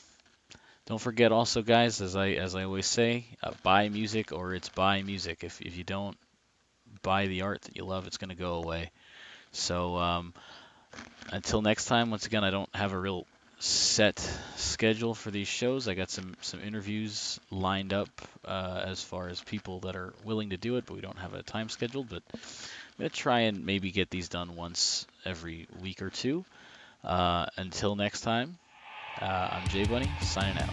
forget also, guys, as I always say, buy music or it's buy music. If you don't buy the art that you love, it's going to go away. So until next time, once again, I don't have a real set schedule for these shows. I got some interviews lined up as far as people that are willing to do it, but we don't have a time scheduled. But I'm going to try and maybe get these done once every week or 2. Until next time, I'm J Bunny, signing out.